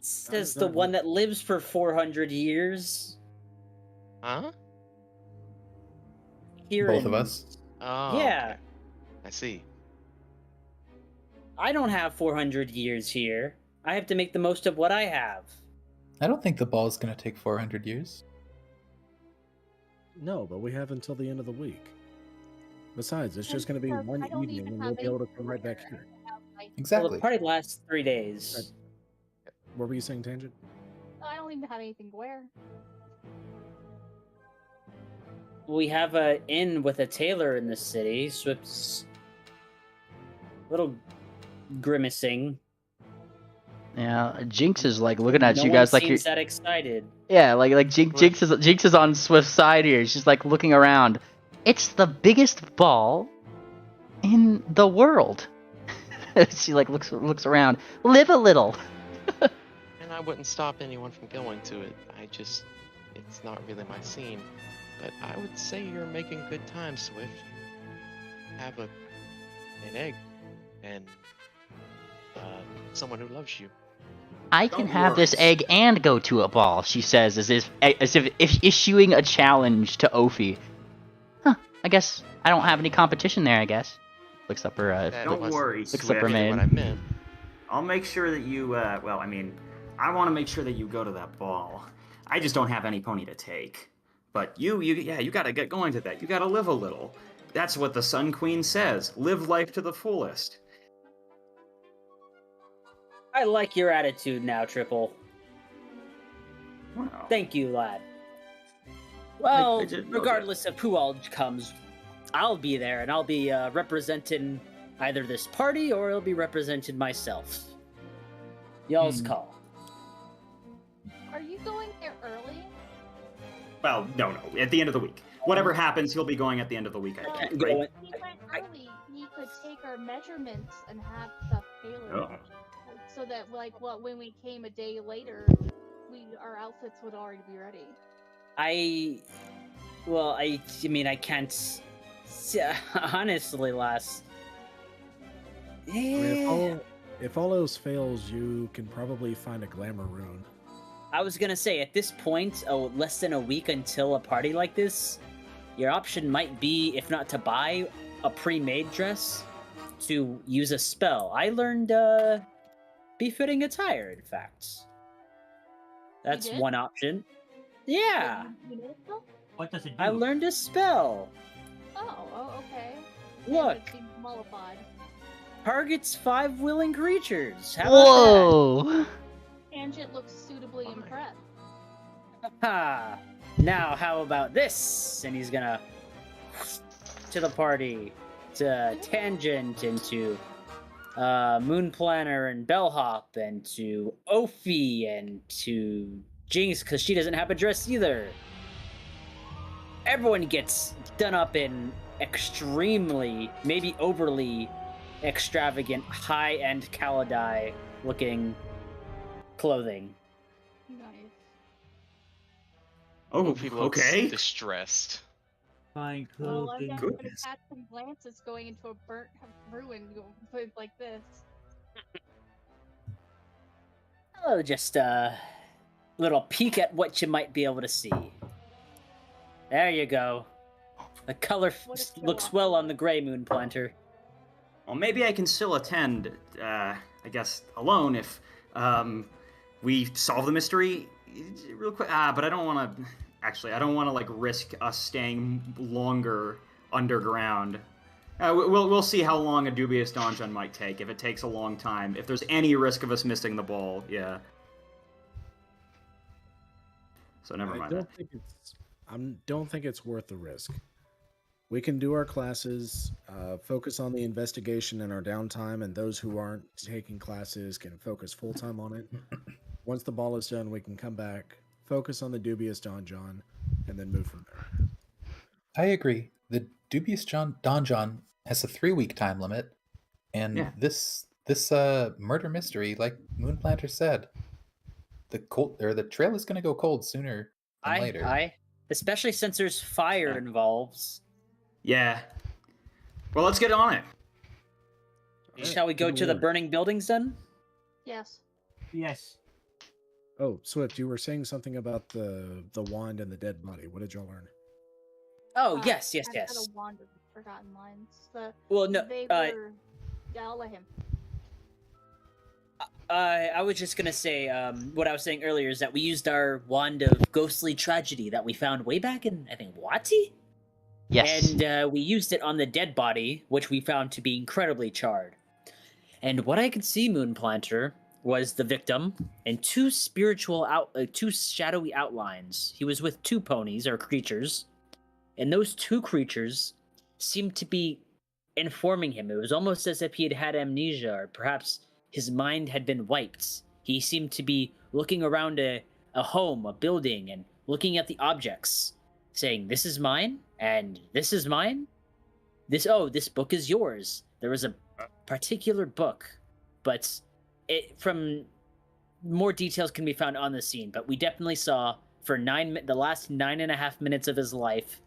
Says the one that lives for 400 years. Huh? Here Both of us. Oh. Yeah. Okay. I see. I don't have 400 years here. I have to make the most of what I have. I don't think the ball is going to take 400 years. No, but we have until the end of the week. Besides, it's just going to be one evening, and we'll be able to come right back here. Exactly. Well, the party lasts 3 days. What were you saying, Tangent? I don't even have anything to wear. We have a inn with a tailor in the city. Swift's little grimacing. Yeah, Jinx is like looking at No you one guys like you're. seems that excited. Yeah, like Jinx is on Swift's side here. She's like looking around. It's the biggest ball in the world. She like looks around. Live a little. And I wouldn't stop anyone from going to it. It's not really my scene. But I would say you're making good time, Swift. Have an egg and someone who loves you. I can Don't have this worry. egg and go to a ball, she says, as if issuing a challenge to Ophi. Huh, I guess I don't have any competition there, I guess. Looks up her, Don't worry, looks up Swift. her Really maid. what I meant. I'll make sure that you, well, I mean, I want to make sure that you go to that ball. I just don't have any pony to take. But you gotta get going to that. You gotta live a little. That's what the Sun Queen says. Live life to the fullest. I like your attitude now, Triple. Wow. Thank you, lad. Well, I didn't know regardless of who all comes, I'll be there, and I'll be representing either this party or I'll be representing myself. Y'all's call. Are you going there early? Well, no. At the end of the week. Whatever happens, he'll be going at the end of the week, I Well, think, if right? we went early, he could take our measurements and have stuff tailored. Oh. So that, like, when we came a day later, our outfits would already be ready. I mean, I can't. Honestly, lass. I mean, if all else fails, you can probably find a glamour rune. I was gonna say, at this point, less than a week until a party like this, your option might be, if not to buy a pre-made dress, to use a spell. I learned, befitting attire, in fact. That's did? one option. Yeah, You know the spell? What does it do? I learned a spell. Oh, okay. Look, It seems mollified. targets 5 willing creatures. How about Whoa! Tangent looks suitably impressed. that? Ha! Now, how about this? And he's gonna to the party, to Tangent, and to Moon Planner and Bellhop, and to Ophi, and to Jinx, because she doesn't have a dress either. Everyone gets done up in extremely, maybe overly extravagant, high-end Kaladai looking clothing. Nice. Oh, He looks okay. distressed. Fine Well, I've clothing. never Goodness. had some glances going into a burnt ruin put like this. Oh, just a little peek at what you might be able to see. There you go. The color What a looks show-off. well on the gray moon planter. Well, maybe I can still attend, I guess, alone if we solve the mystery real quick. But I don't want to... Actually, I don't want to, like, risk us staying longer underground. We'll see how long a dubious donjon might take. If it takes a long time. If there's any risk of us missing the ball, yeah. So never mind that. Don't think it's worth the risk. We can do our classes, focus on the investigation in our downtime, and those who aren't taking classes can focus full time on it. Once the ball is done, we can come back, focus on the dubious donjon, and then move from there. I agree. The dubious donjon has a 3-week time limit, and Yeah. this murder mystery, like Moonplanter said, the trail is going to go cold sooner than later. Especially since there's fire Yeah. involved. Yeah. Well, let's get on it. Shall we go to the burning buildings then? Yes. Yes. Oh, Swift, you were saying something about the wand and the dead body. What did y'all learn? Oh, yes. I've got a wand of forgotten lines. Well, no, They were. Yeah, I'll let him. I was just gonna say, what I was saying earlier is that we used our wand of ghostly tragedy that we found way back in, I think, Wati? Yes. And we used it on the dead body, which we found to be incredibly charred. And what I could see, Moonplanter, was the victim, and two shadowy outlines. He was with two ponies or creatures, and those two creatures seemed to be informing him. It was almost as if he had had amnesia, or perhaps his mind had been wiped. He seemed to be looking around a home, a building, and looking at the objects, saying, "This is mine, and this is mine. This book is yours." There was a particular book, but from more details can be found on the scene. But we definitely saw for the last 9.5 minutes of his life,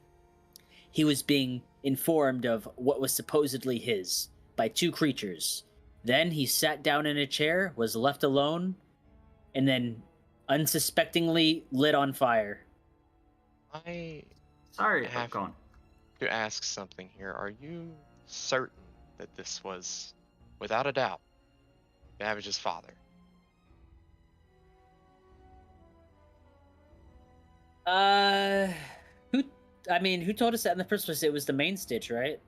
he was being informed of what was supposedly his by two creatures. Then he sat down in a chair, was left alone, and then unsuspectingly lit on fire. Sorry, have go on. to ask something here. Are you certain that this was, without a doubt, Babbage's father? Who told us that in the first place? It was the main stitch, right?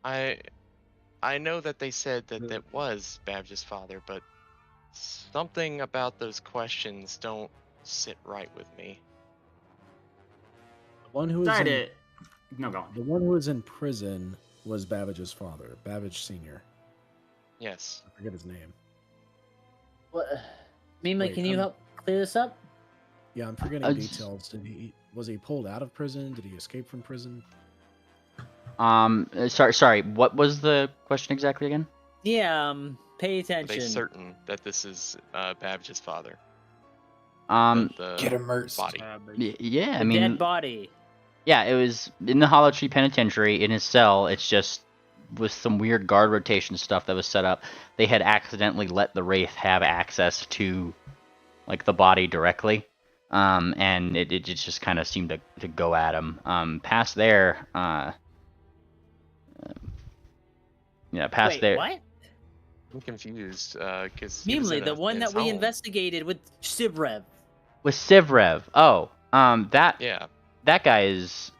I know that they said that that was Babbage's father, but something about those questions don't sit right with me. The one who was No, go on. The one who was in prison was Babbage's father, Babbage Senior. Yes. I forget his name. What? Mima, can you help clear this up? Yeah, I'm forgetting details. Was he pulled out of prison? Did he escape from prison? Sorry. What was the question exactly again? Yeah, pay attention. Are they certain that this is Babbage's father? Get immersed. Body. Yeah, dead body. Yeah, it was in the Hollow Tree Penitentiary in his cell. It's just with some weird guard rotation stuff that was set up. They had accidentally let the Wraith have access to, like, the body directly, and it just kind of seemed to go at him. Past there, past Wait, there. What? I'm confused because Mimli, the one that we investigated with Sivrev. With Sivrev. Oh, that. Yeah. That guy is.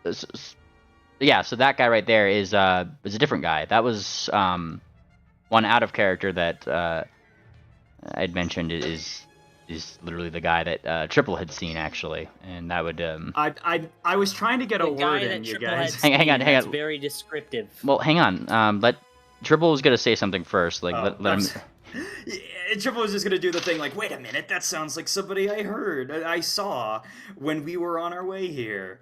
Yeah, so that guy right there is a different guy. That was one out of character that I'd mentioned is literally the guy that Triple had seen actually, and that would. I was trying to get a word in, you guys. Hang on. That's very descriptive. Well, hang on. Let Triple was gonna say something first. Like let him. Triple was just gonna do the thing like, wait a minute, that sounds like somebody I saw when we were on our way here.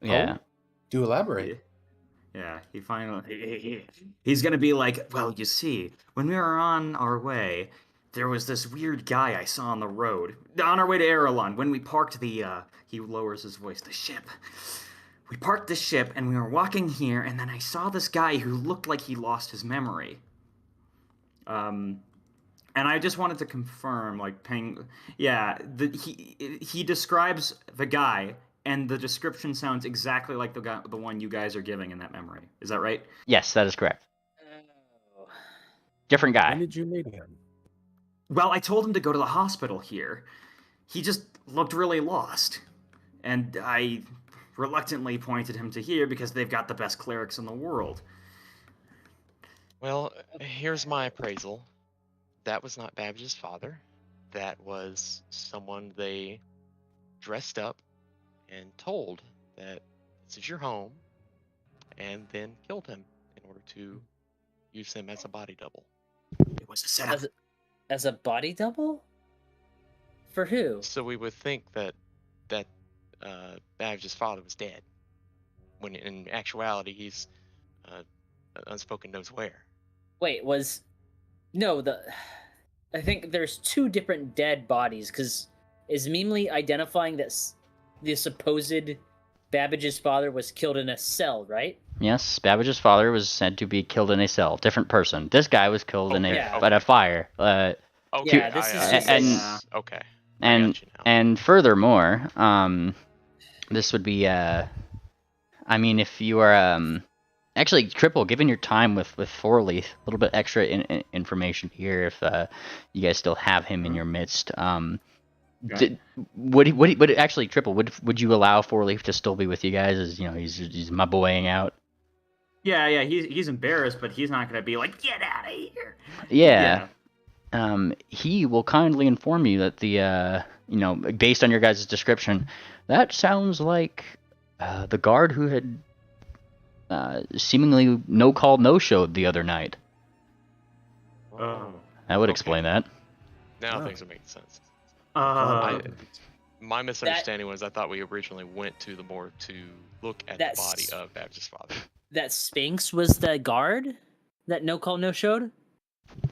Yeah. Do elaborate. Yeah, he finally he's gonna be like, well, you see, when we were on our way, there was this weird guy I saw on the road on our way to Erelon. When we parked he lowers his voice, the ship. We parked the ship and we were walking here, and then I saw this guy who looked like he lost his memory. And I just wanted to confirm, like, he describes the guy, and the description sounds exactly like the one you guys are giving in that memory. Is that right? Yes, that is correct. Different guy. When did you meet him? Well, I told him to go to the hospital here. He just looked really lost, and I reluctantly pointed him to here because they've got the best clerics in the world. Well, here's my appraisal. That was not Babbage's father. That was someone they dressed up and told that this is your home, and then killed him in order to use him as a body double. It was a setup. As a body double? For who? So we would think that Babbage's father was dead, when in actuality he's unspoken knows where. Wait, I think there's two different dead bodies, because is Mimli identifying that the supposed Babbage's father was killed in a cell, right? Yes, Babbage's father was said to be killed in a cell. Different person. This guy was killed in a fire. Okay. Yeah, this is okay. And furthermore, this would be I mean, if you are actually, Triple, given your time with Forley, a little bit extra information here, if you guys still have him in your midst. Would actually, Triple, would you allow Forley to still be with you guys? As you know, he's my boying out. Yeah, he's embarrassed, but he's not gonna be like, get out of here. Yeah. He will kindly inform you that based on your guys' description, that sounds like the guard who had seemingly no-showed the other night. Oh. That would explain that. Now things are making sense. My misunderstanding was I thought we originally went to the morgue to look at the body of Babs' father. That Sphinx was the guard that no-showed?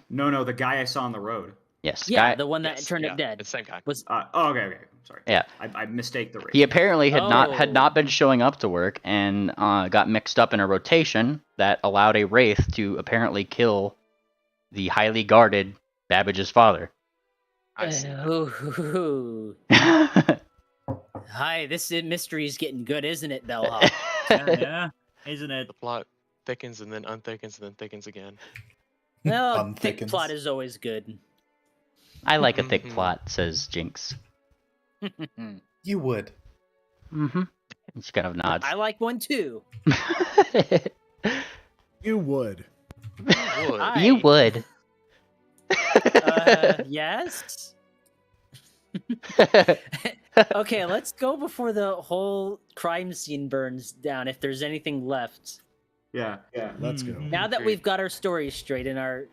No, the guy I saw on the road. Yes. Yeah, the one that turned up dead. The same guy. Was okay. Sorry. Yeah. I mistake the race. He apparently had not been showing up to work and got mixed up in a rotation that allowed a wraith to apparently kill the highly guarded Babbage's father. Hi, this mystery is getting good, isn't it, Bellhop? Yeah, isn't it? The plot thickens and then unthickens and then thickens again. Well, thick plot is always good. I like a thick plot, says Jinx. You would. Mm-hmm. She kind of nods. I like one too. You would. You would. Yes. Okay, let's go before the whole crime scene burns down. If there's anything left. Yeah. Let's go. Now that we've got our story straight and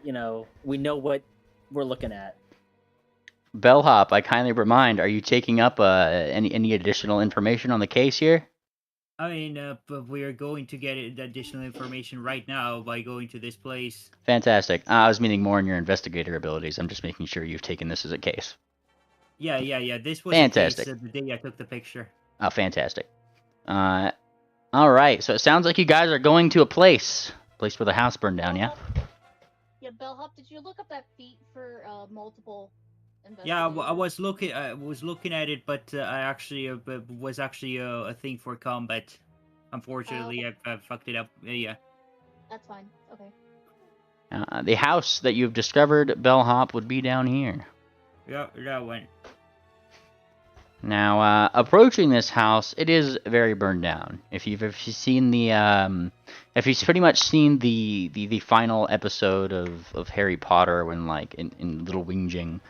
we know what we're looking at. Bellhop, I kindly remind, are you taking up any additional information on the case here? I mean, but we are going to get additional information right now by going to this place. Fantastic. I was meaning more in your investigator abilities. I'm just making sure you've taken this as a case. Yeah. This was fantastic. The day I took the picture. Oh, fantastic. All right. So it sounds like you guys are going to a place where the house burned down, yeah? Yeah, Bellhop, did you look up that feat for multiple? Yeah, I was looking at it, but I actually was actually a thing for combat. Unfortunately, I fucked it up. Yeah. That's fine. Okay. The house that you've discovered, Bellhop, would be down here. Yeah, that one. Now, approaching this house, it is very burned down. If you've pretty much seen the final episode of Harry Potter, when in Little Wingjing,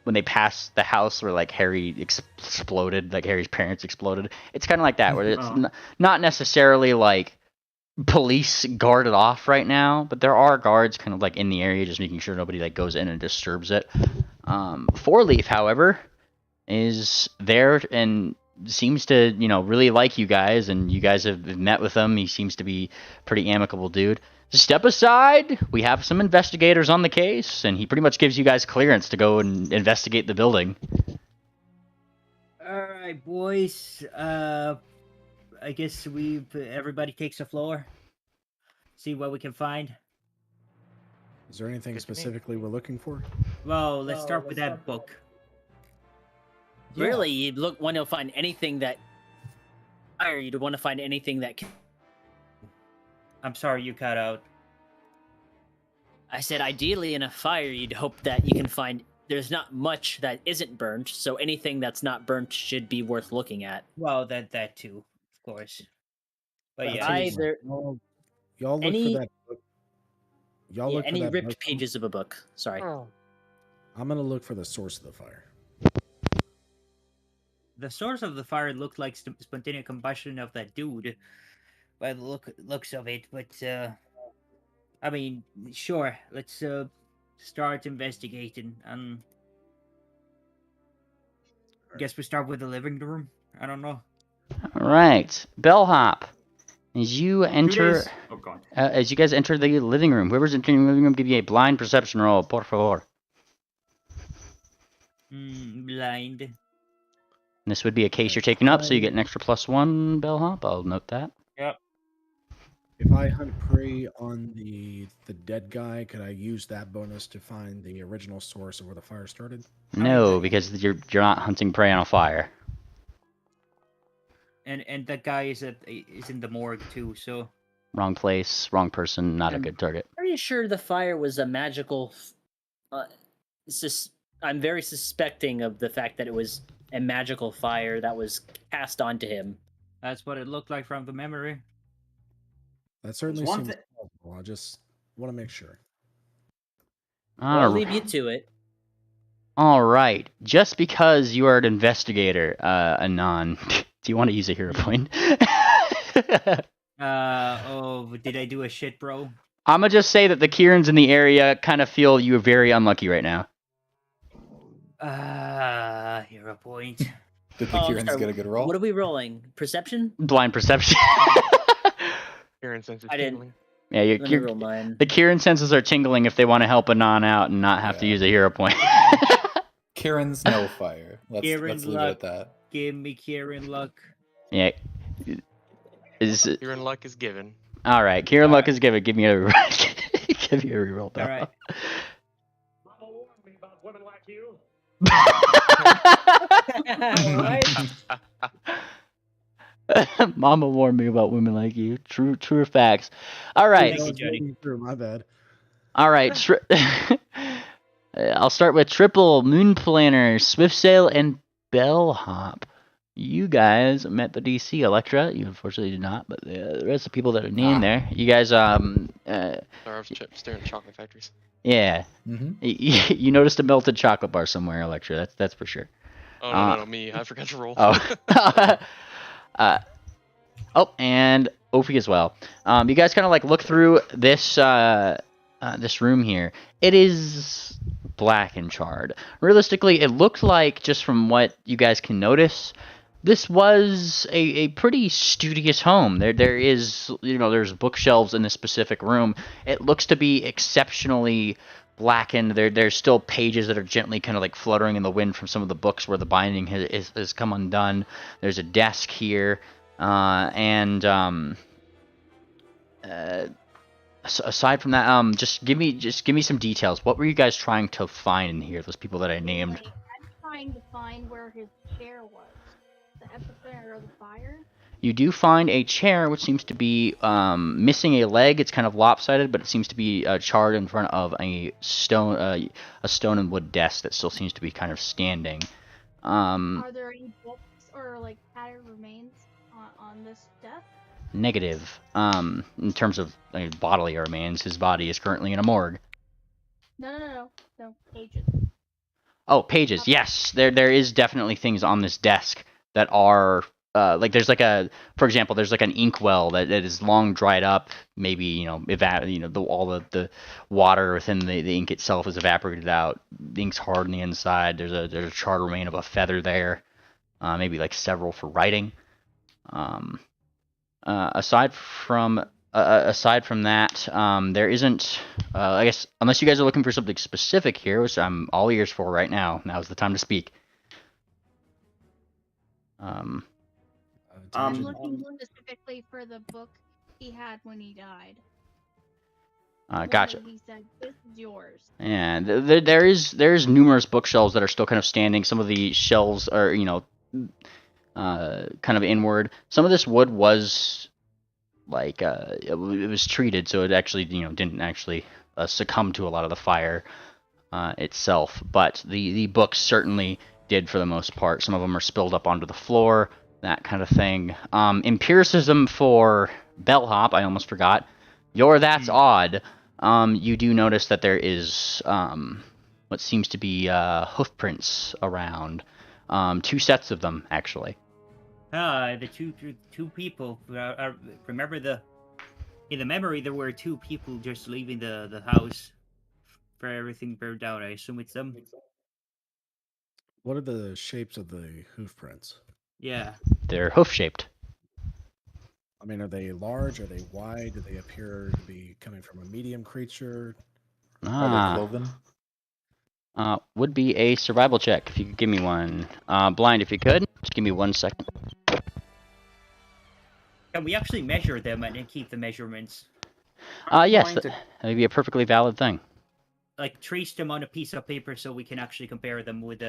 when they passed the house where Harry exploded, Harry's parents exploded. It's kind of like that, where it's not necessarily police guarded off right now, but there are guards kind of in the area, just making sure nobody goes in and disturbs it. Four Leaf, however, is there and seems to really like you guys, and you guys have met with him. He seems to be a pretty amicable dude. Step aside. We have some investigators on the case, and he pretty much gives you guys clearance to go and investigate the building. All right, boys. I guess everybody takes the floor. See what we can find. Is there anything specifically we're looking for? Well, let's start with that book. Really, you'd want to find anything that... Or you'd want to find anything that... I'm sorry, you cut out. I said ideally in a fire, you'd hope that you can find... There's not much that isn't burnt, so anything that's not burnt should be worth looking at. Well, that too, of course. But yeah, y'all look for that book. Y'all look for any that ripped book. pages of a book. Sorry. I'm gonna look for the source of the fire. the source of the fire looked like spontaneous combustion of that dude, by the looks of it. But I mean, sure, let's start investigating. Guess we start with the living room. I don't know. All right, Bellhop. As you enter, as you guys enter the living room, whoever's entering the living room, give you a blind perception roll, por favor. Blind. And this would be a case you're taking up, so you get an extra +1, Bellhop. I'll note that. Yep. If I hunt prey on the dead guy, could I use that bonus to find the original source of where the fire started? No, because you're not hunting prey on a fire. And that guy is in the morgue too, so wrong place, wrong person, not a good target. Are you sure the fire was a magical? I'm very suspecting of the fact that it was a magical fire that was cast onto him. That's what it looked like from the memory. That certainly There's one seems thi- plausible. I just want to make sure. I'll leave you to it. All right. Just because you are an investigator, Anon, do you want to use a hero point? Oh, did I do a shit, bro? I'm gonna just say that the Kierans in the area kind of feel you are very unlucky right now. Hero point. Did the Kieran's get a good roll? What are we rolling? Perception? Blind perception. Kieran senses I didn't. tingling. Yeah, Let me roll mine. the Kieran senses are tingling if they want to help Anon out and not have to use a hero point. Kieran's no fire. Let's Kieran's leave it luck. at that. Give me Kieran luck. Yeah. Kieran luck is given. All right. Kieran luck is given. Give me a give me a reroll. All right. Mama warned me about women like you. True facts. All right. Thank you, Johnny. My bad. All right. I'll start with Triple, Moon Planner, Swift Sail, and Bellhop. You guys met the DC. Electra, you unfortunately did not, but the rest of the people that are named there, you guys, Sorry, I was staring at chocolate factories. yeah, you noticed a melted chocolate bar somewhere, Electra. That's for sure. Oh no, me. I forgot to roll. Oh, and Ophi as well. You guys kind of like look through this this room here. It is black and charred. Realistically, it looked like, just from what you guys can notice, this was a pretty studious home. There is, there's bookshelves in this specific room. It looks to be exceptionally blackened. There's still pages that are gently kind of like fluttering in the wind from some of the books where the binding has come undone. There's a desk here, and aside from that, just give me some details. What were you guys trying to find in here? Those people that I named. I'm trying to find where his chair was. The epicenter of the fire. You do find a chair which seems to be missing a leg. It's kind of lopsided, but it seems to be charred in front of a stone and wood desk that still seems to be kind of standing. Are there any books or like tattered remains on this desk? Negative. In terms of bodily remains, his body is currently in a morgue. No, pages. Oh, pages. Yes, there is definitely things on this desk that are there's like for example, there's like an inkwell that is long dried up. Maybe all the water within the ink itself is evaporated out. The ink's hard on the inside. There's a charred remain of a feather there. Maybe like several for writing. Aside from that, there isn't. I guess unless you guys are looking for something specific here, which I'm all ears for right now. Now's the time to speak. I'm looking specifically for the book he had when he died. Gotcha. He said, "This is yours." And there's numerous bookshelves that are still kind of standing. Some of the shelves are kind of inward. Some of this wood was it was treated, so it actually didn't actually succumb to a lot of the fire itself. But the books certainly did for the most part. Some of them are spilled up onto the floor, that kind of thing. Empiricism for Bellhop, I almost forgot. That's odd. You do notice that there is what seems to be hoof prints around. 2 sets of them, actually. The two people. Remember in the memory there were 2 people just leaving the house for everything burned down. I assume it's them. What are the shapes of the hoof prints? Yeah. They're hoof-shaped. I mean, are they large? Are they wide? Do they appear to be coming from a medium creature? Are they cloven? Would be a survival check if you could give me one. Blind, if you could. Just give me 1 second. Can we actually measure them and then keep the measurements? Yes, that would be a perfectly valid thing. Like, trace them on a piece of paper so we can actually compare them with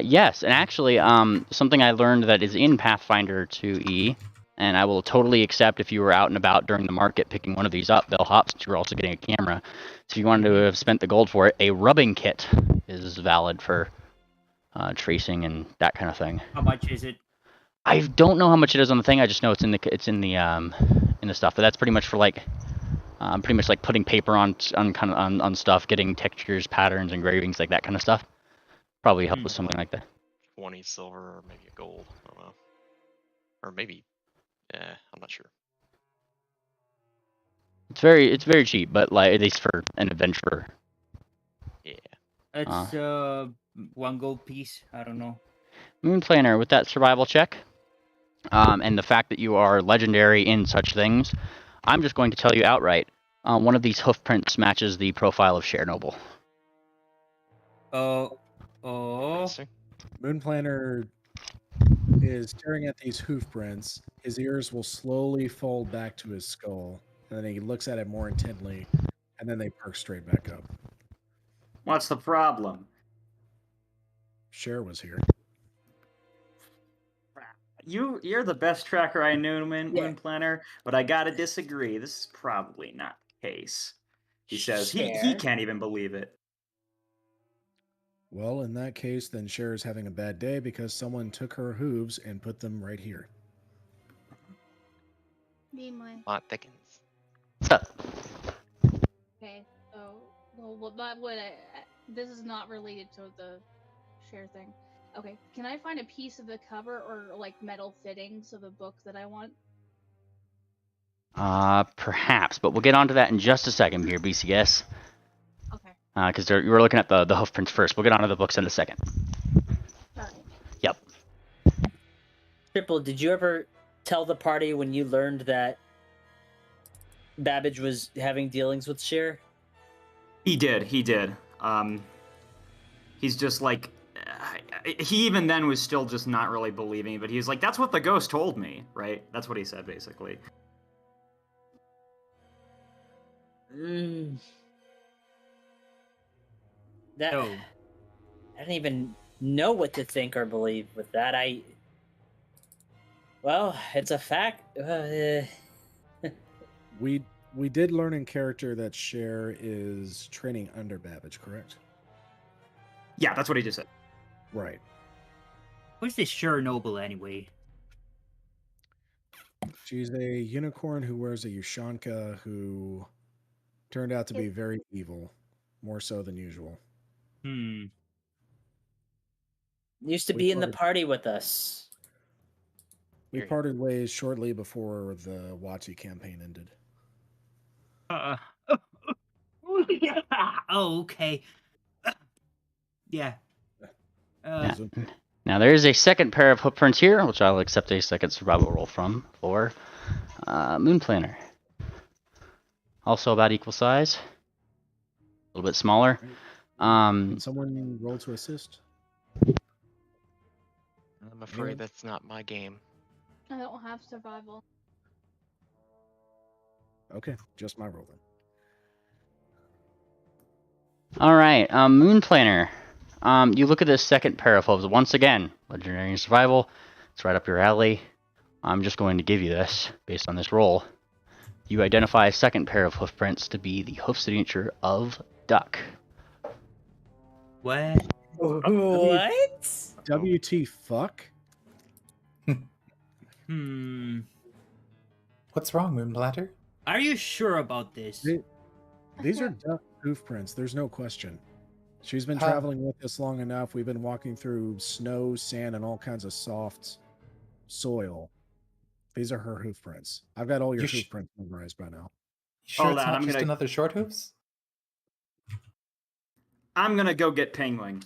Yes, and actually, something I learned that is in Pathfinder 2E, and I will totally accept if you were out and about during the market picking one of these up, Bellhop, since you're also getting a camera. So if you wanted to have spent the gold for it, a rubbing kit is valid for tracing and that kind of thing. how much is it? I don't know how much it is on the thing. I just know it's in the stuff. But that's pretty much for like, pretty much like putting paper on stuff, getting textures, patterns, engravings, like that kind of stuff. Probably help with something like that. 20 silver or maybe a gold. I don't know. Or maybe, I'm not sure. It's very cheap, but like at least for an adventurer. Yeah. It's 1 gold piece. I don't know. Moon Planner, with that survival check, and the fact that you are legendary in such things, I'm just going to tell you outright. One of these hoof prints matches the profile of Chernobyl. Oh. Moon Planner is staring at these hoof prints. His ears will slowly fold back to his skull, and then he looks at it more intently, and then they perk straight back up. What's the problem? Cher was here. You're the best tracker I knew, Moon Planner, but I gotta disagree. This is probably not the case. He says he can't even believe it. Well, in that case, then Cher is having a bad day because someone took her hooves and put them right here. Be my. Plot thickens. Okay, so well, that would this is not related to the share thing. Okay, can I find a piece of the cover or like metal fittings of a book that I want? Perhaps, but we'll get onto that in just a second here, BCS. Okay. Because you were looking at the hoof prints first. We'll get onto the books in a second. Alright. Yep. Triple, did you ever tell the party when you learned that Babbage was having dealings with Cher? He did. He's just like, he even then was still just not really believing, but he's like, that's what the ghost told me, right? That's what he said, basically. That I don't even know what to think or believe with that. Well, it's a fact. We did learn in character that Cher is training under Babbage, correct? Yeah, that's what he just said. Right. Who's this Chernobyl anyway? She's a unicorn who wears a Ushanka who turned out to be very evil, more so than usual. Used to be in the party with us. We parted ways shortly before the WotC campaign ended. Oh, okay. Yeah. Now there is a second pair of hoof prints here, which I'll accept a second survival roll from for Moon Planner. Also about equal size, a little bit smaller. Can someone roll to assist? I'm afraid that's not my game. I don't have survival. Okay, just my roll then. All right, Moon Planner. You look at this second pair of hooves. Once again, legendary survival. It's right up your alley. I'm just going to give you this based on this roll. You identify a second pair of hoof prints to be the hoof signature of Duck. What? What? WT fuck? What's wrong, Moonbladder? Are you sure about this? These are Duck hoof prints. There's no question. She's been traveling with us long enough. We've been walking through snow, sand, and all kinds of soft soil. These are her hoof prints. I've got all your hoof prints memorized by now. Sure, it's not just another short hooves? I'm gonna go get Penguin.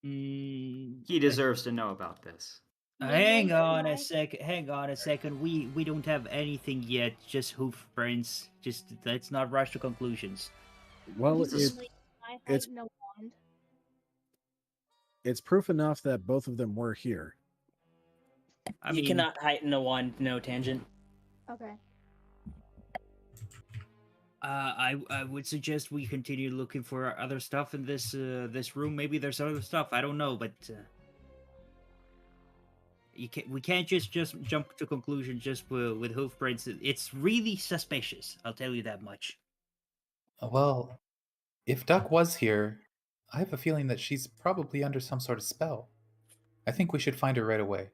He deserves to know about this. Hang on a second. We don't have anything yet. Just hoof prints. Just let's not rush to conclusions. Well, it's proof enough that both of them were here. You cannot heighten a wand, no tangent. Okay. I would suggest we continue looking for other stuff in this this room. Maybe there's other stuff. I don't know, but we can't just jump to conclusions just with hoof prints. It's really suspicious. I'll tell you that much. Well, if Duck was here, I have a feeling that she's probably under some sort of spell. I think we should find her right away.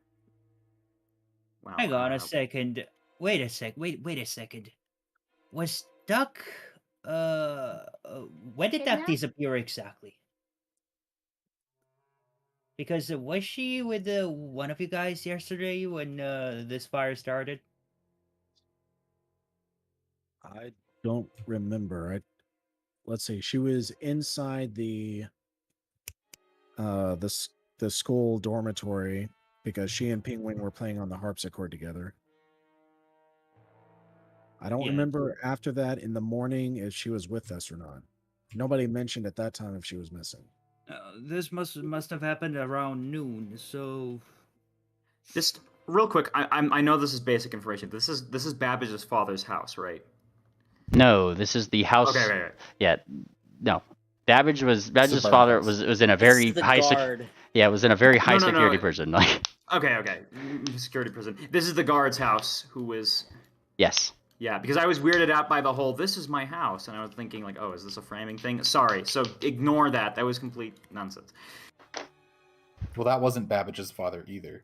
Wow. Hang on a second. Wait a second. Was Duck? When did Duck Kidnapped? disappear exactly? Because was she with one of you guys yesterday when this fire started? I don't remember. Let's see. She was inside the school dormitory because she and Penguin were playing on the harpsichord together. I don't remember after that in the morning if she was with us or not. Nobody mentioned at that time if she was missing. This must have happened around noon. So, just real quick, I know this is basic information. This is Babbage's father's house, right? No, this is the house. Okay, right. Yeah, no. Babbage's father was in a very high security. Yeah, it was in a very high security prison. Like. Okay. Security prison. This is the guard's house, who was. Yes. Yeah, because I was weirded out by the whole "this is my house," and I was thinking like, "Oh, is this a framing thing?" Sorry, so ignore that. That was complete nonsense. Well, that wasn't Babbage's father either.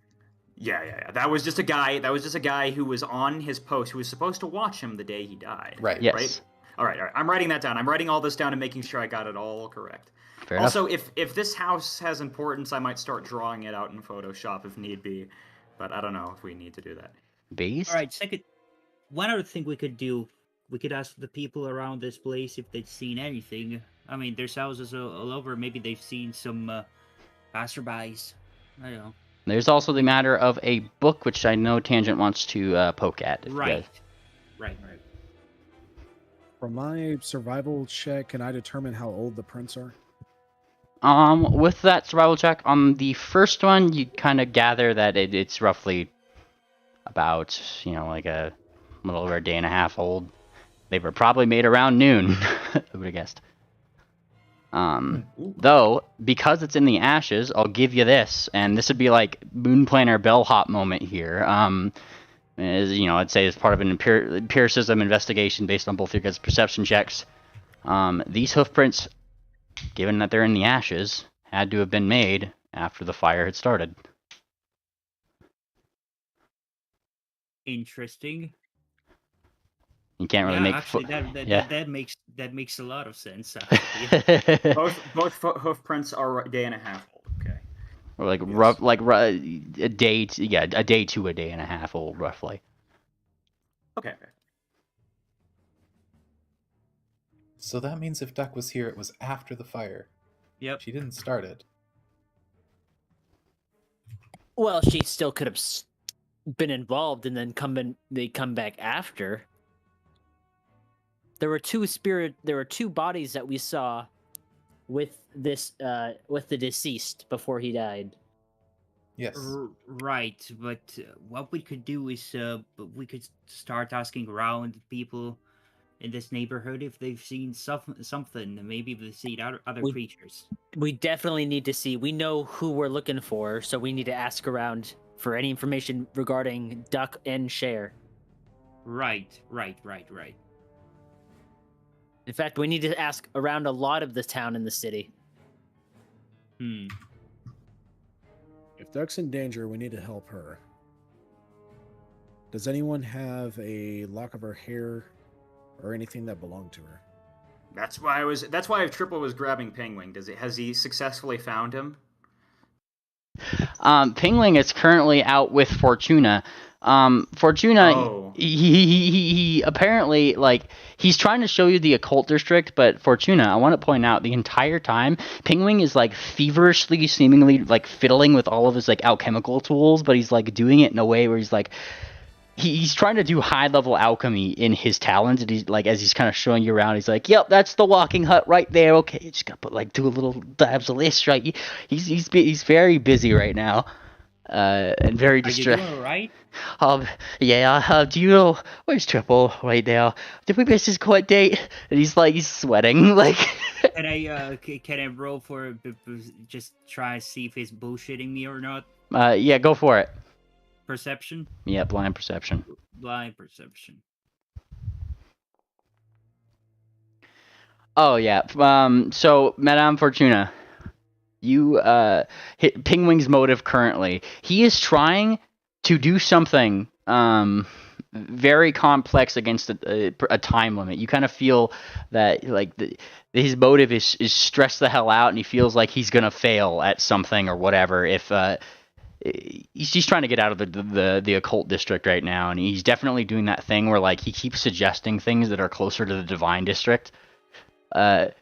Yeah. That was just a guy who was on his post, who was supposed to watch him the day he died. Right. Yes. Right. All right. I'm writing that down. I'm writing all this down and making sure I got it all correct. Fair also, enough. if this house has importance, I might start drawing it out in Photoshop if need be, but I don't know if we need to do that. Based? All right. Second, one other thing we could do, we could ask the people around this place if they've seen anything. I mean, there's houses all over. Maybe they've seen some passerbys. I don't know. There's also the matter of a book, which I know Tangent wants to poke at. Right. From my survival check, can I determine how old the prints are? With that survival check, on the first one, you kind of gather that it's roughly about, like a little over a day and a half old. They were probably made around noon, I would have guessed. Though, because it's in the ashes, I'll give you this, and this would be like Moon Planner bellhop moment here. I'd say as part of an empiricism investigation based on both your guys' perception checks. These hoof prints, given that they're in the ashes, had to have been made after the fire had started. Interesting. You can't really make. Actually, that makes a lot of sense. both hoof prints are a day and a half old. Okay. Or a day to a day and a half old, roughly. Okay. So that means if Duck was here, it was after the fire. Yep. She didn't start it. Well, she still could have been involved and then they come back after. There were two bodies that we saw with the deceased before he died. Yes. Right, but what we could do is we could start asking around people in this neighborhood if they've seen something. Maybe they've seen other creatures. We definitely need to see. We know who we're looking for, so we need to ask around for any information regarding Duck and Cher. Right. In fact, we need to ask around a lot of the town and the city. If Duck's in danger, we need to help her. Does anyone have a lock of her hair or anything that belonged to her? That's why Triple was grabbing Penguin. Has he successfully found him? Penguin is currently out with Fortuna. Fortuna, he apparently, he's trying to show you the occult district, but Fortuna, I want to point out, the entire time, Penguin is, feverishly, seemingly, fiddling with all of his, alchemical tools, but he's, doing it in a way where he's, he's trying to do high-level alchemy in his talents, and he's, as he's kind of showing you around, he's like, yep, that's the walking hut right there, okay, just gotta put, do a little dabs of this, right? He's very busy right now. And very distracted. Are you doing alright? Do you know where's Triple right now? Did we miss his court date? And he's sweating, Can I roll for just try to see if he's bullshitting me or not? Yeah, go for it. Perception? Yeah, blind perception. Blind perception. Oh yeah. So Madame Fortuna. Pingwing's motive currently. He is trying to do something very complex against a time limit. You kind of feel that like his motive is stressed the hell out, and he feels like he's gonna fail at something or whatever. If he's trying to get out of the occult district right now, and he's definitely doing that thing where like he keeps suggesting things that are closer to the divine district.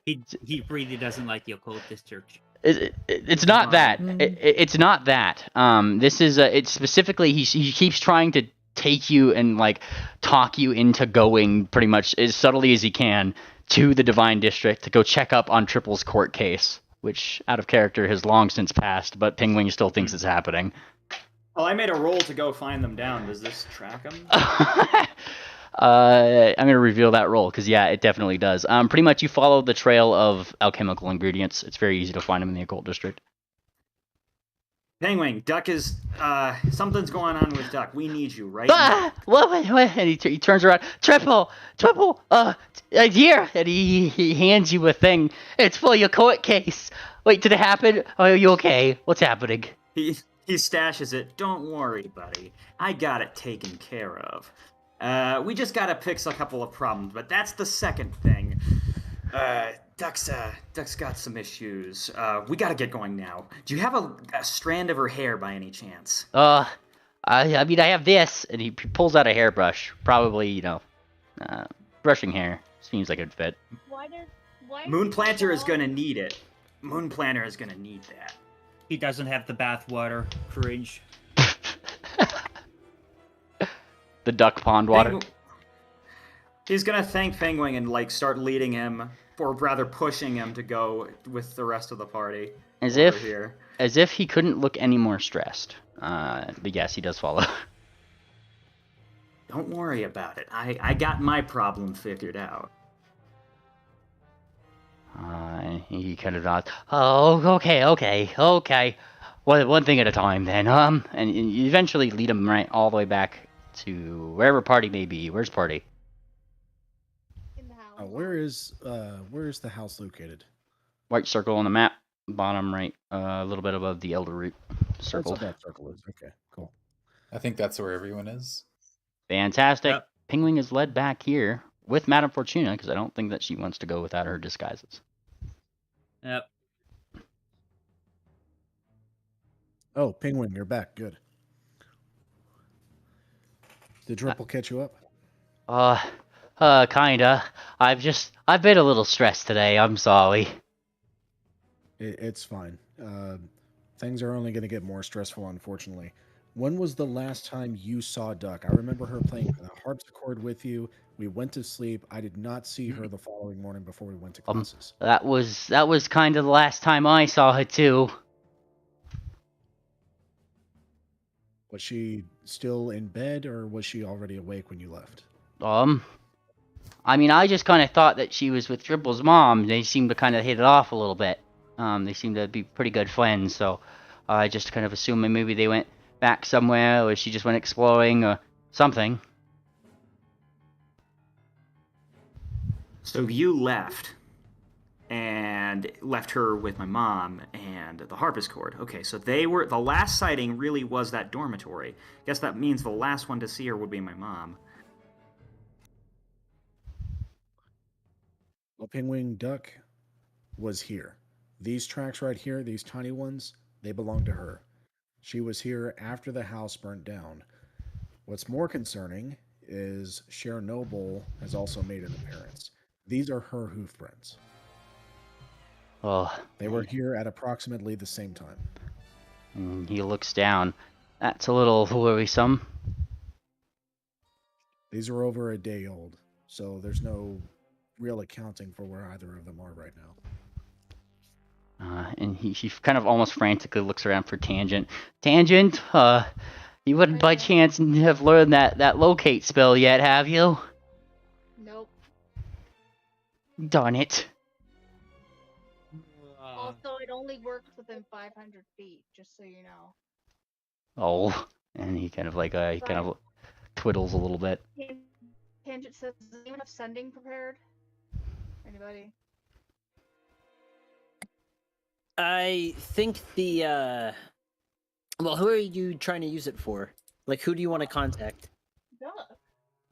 He really doesn't like the occult district. It's not that. It's not that. This is it's specifically he keeps trying to take you and like talk you into going pretty much as subtly as he can to the divine district to go check up on Triple's court case, which out of character has long since passed, but Pingwing still thinks it's happening. Well, I made a roll to go find them down. Does this track them? I'm gonna reveal that roll because yeah, it definitely does. Pretty much you follow the trail of alchemical ingredients. It's very easy to find them in the occult district. Penguin, Duck is something's going on with Duck. We need you right now. What? And he turns around. Triple, here, and he hands you a thing. It's for your court case. Wait, did it happen? Are you okay? What's happening? He stashes it. Don't worry, buddy. I got it taken care of. We just gotta fix a couple of problems, but that's the second thing. Duck's got some issues. We gotta get going now. Do you have a strand of her hair by any chance? I mean, I have this, and he pulls out a hairbrush. Probably, brushing hair seems like it'd fit. Moonplanter is gonna need it. Moonplanter is gonna need that. He doesn't have the bathwater. Cringe. The duck pond water. He's gonna thank Penguin and like start leading him, or rather pushing him to go with the rest of the party. As if he couldn't look any more stressed. But yes, he does follow. Don't worry about it. I got my problem figured out. He kind of nods. Oh, okay. Well, one thing at a time then. And you eventually lead him right all the way back to wherever party may be. Where's party? In the house. Where is the house located? White circle on the map, bottom right, a little bit above the elder root circle. That's what that circle is. Okay, cool. I think that's where everyone is. Fantastic. Yep. Pingwing is led back here with Madame Fortuna because I don't think that she wants to go without her disguises. Yep. Oh, Penguin, you're back. Good. Did Triple catch you up? Kinda. I've been a little stressed today. I'm sorry. It's fine. Things are only going to get more stressful, unfortunately. When was the last time you saw Duck? I remember her playing the harpsichord with you. We went to sleep. I did not see her the following morning before we went to classes. That was kind of the last time I saw her too. Was she still in bed, or was she already awake when you left? I mean, I just kind of thought that she was with Triple's mom. They seemed to kind of hit it off a little bit. They seem to be pretty good friends, so I just kind of assumed maybe they went back somewhere, or she just went exploring, or something. So you left, and left her with my mom and the harpsichord. Okay, so the last sighting really was that dormitory. Guess that means the last one to see her would be my mom. Well, Penguin, Duck was here. These tracks right here, these tiny ones, they belong to her. She was here after the house burnt down. What's more concerning is Cher Noble has also made an appearance. These are her hoof prints. Oh, they were here at approximately the same time. He looks down. That's a little worrisome. These are over a day old, so there's no real accounting for where either of them are right now. And he kind of almost frantically looks around for Tangent. Tangent, you wouldn't by chance have learned that locate spell yet, have you? Nope. Darn it. Also, it only works within 500 feet, just so you know. Oh, and he kind of like he kind of twiddles a little bit. Tangent says, "Does anyone have sending prepared? Anybody?" I think the well, who are you trying to use it for? Like, who do you want to contact? Duck.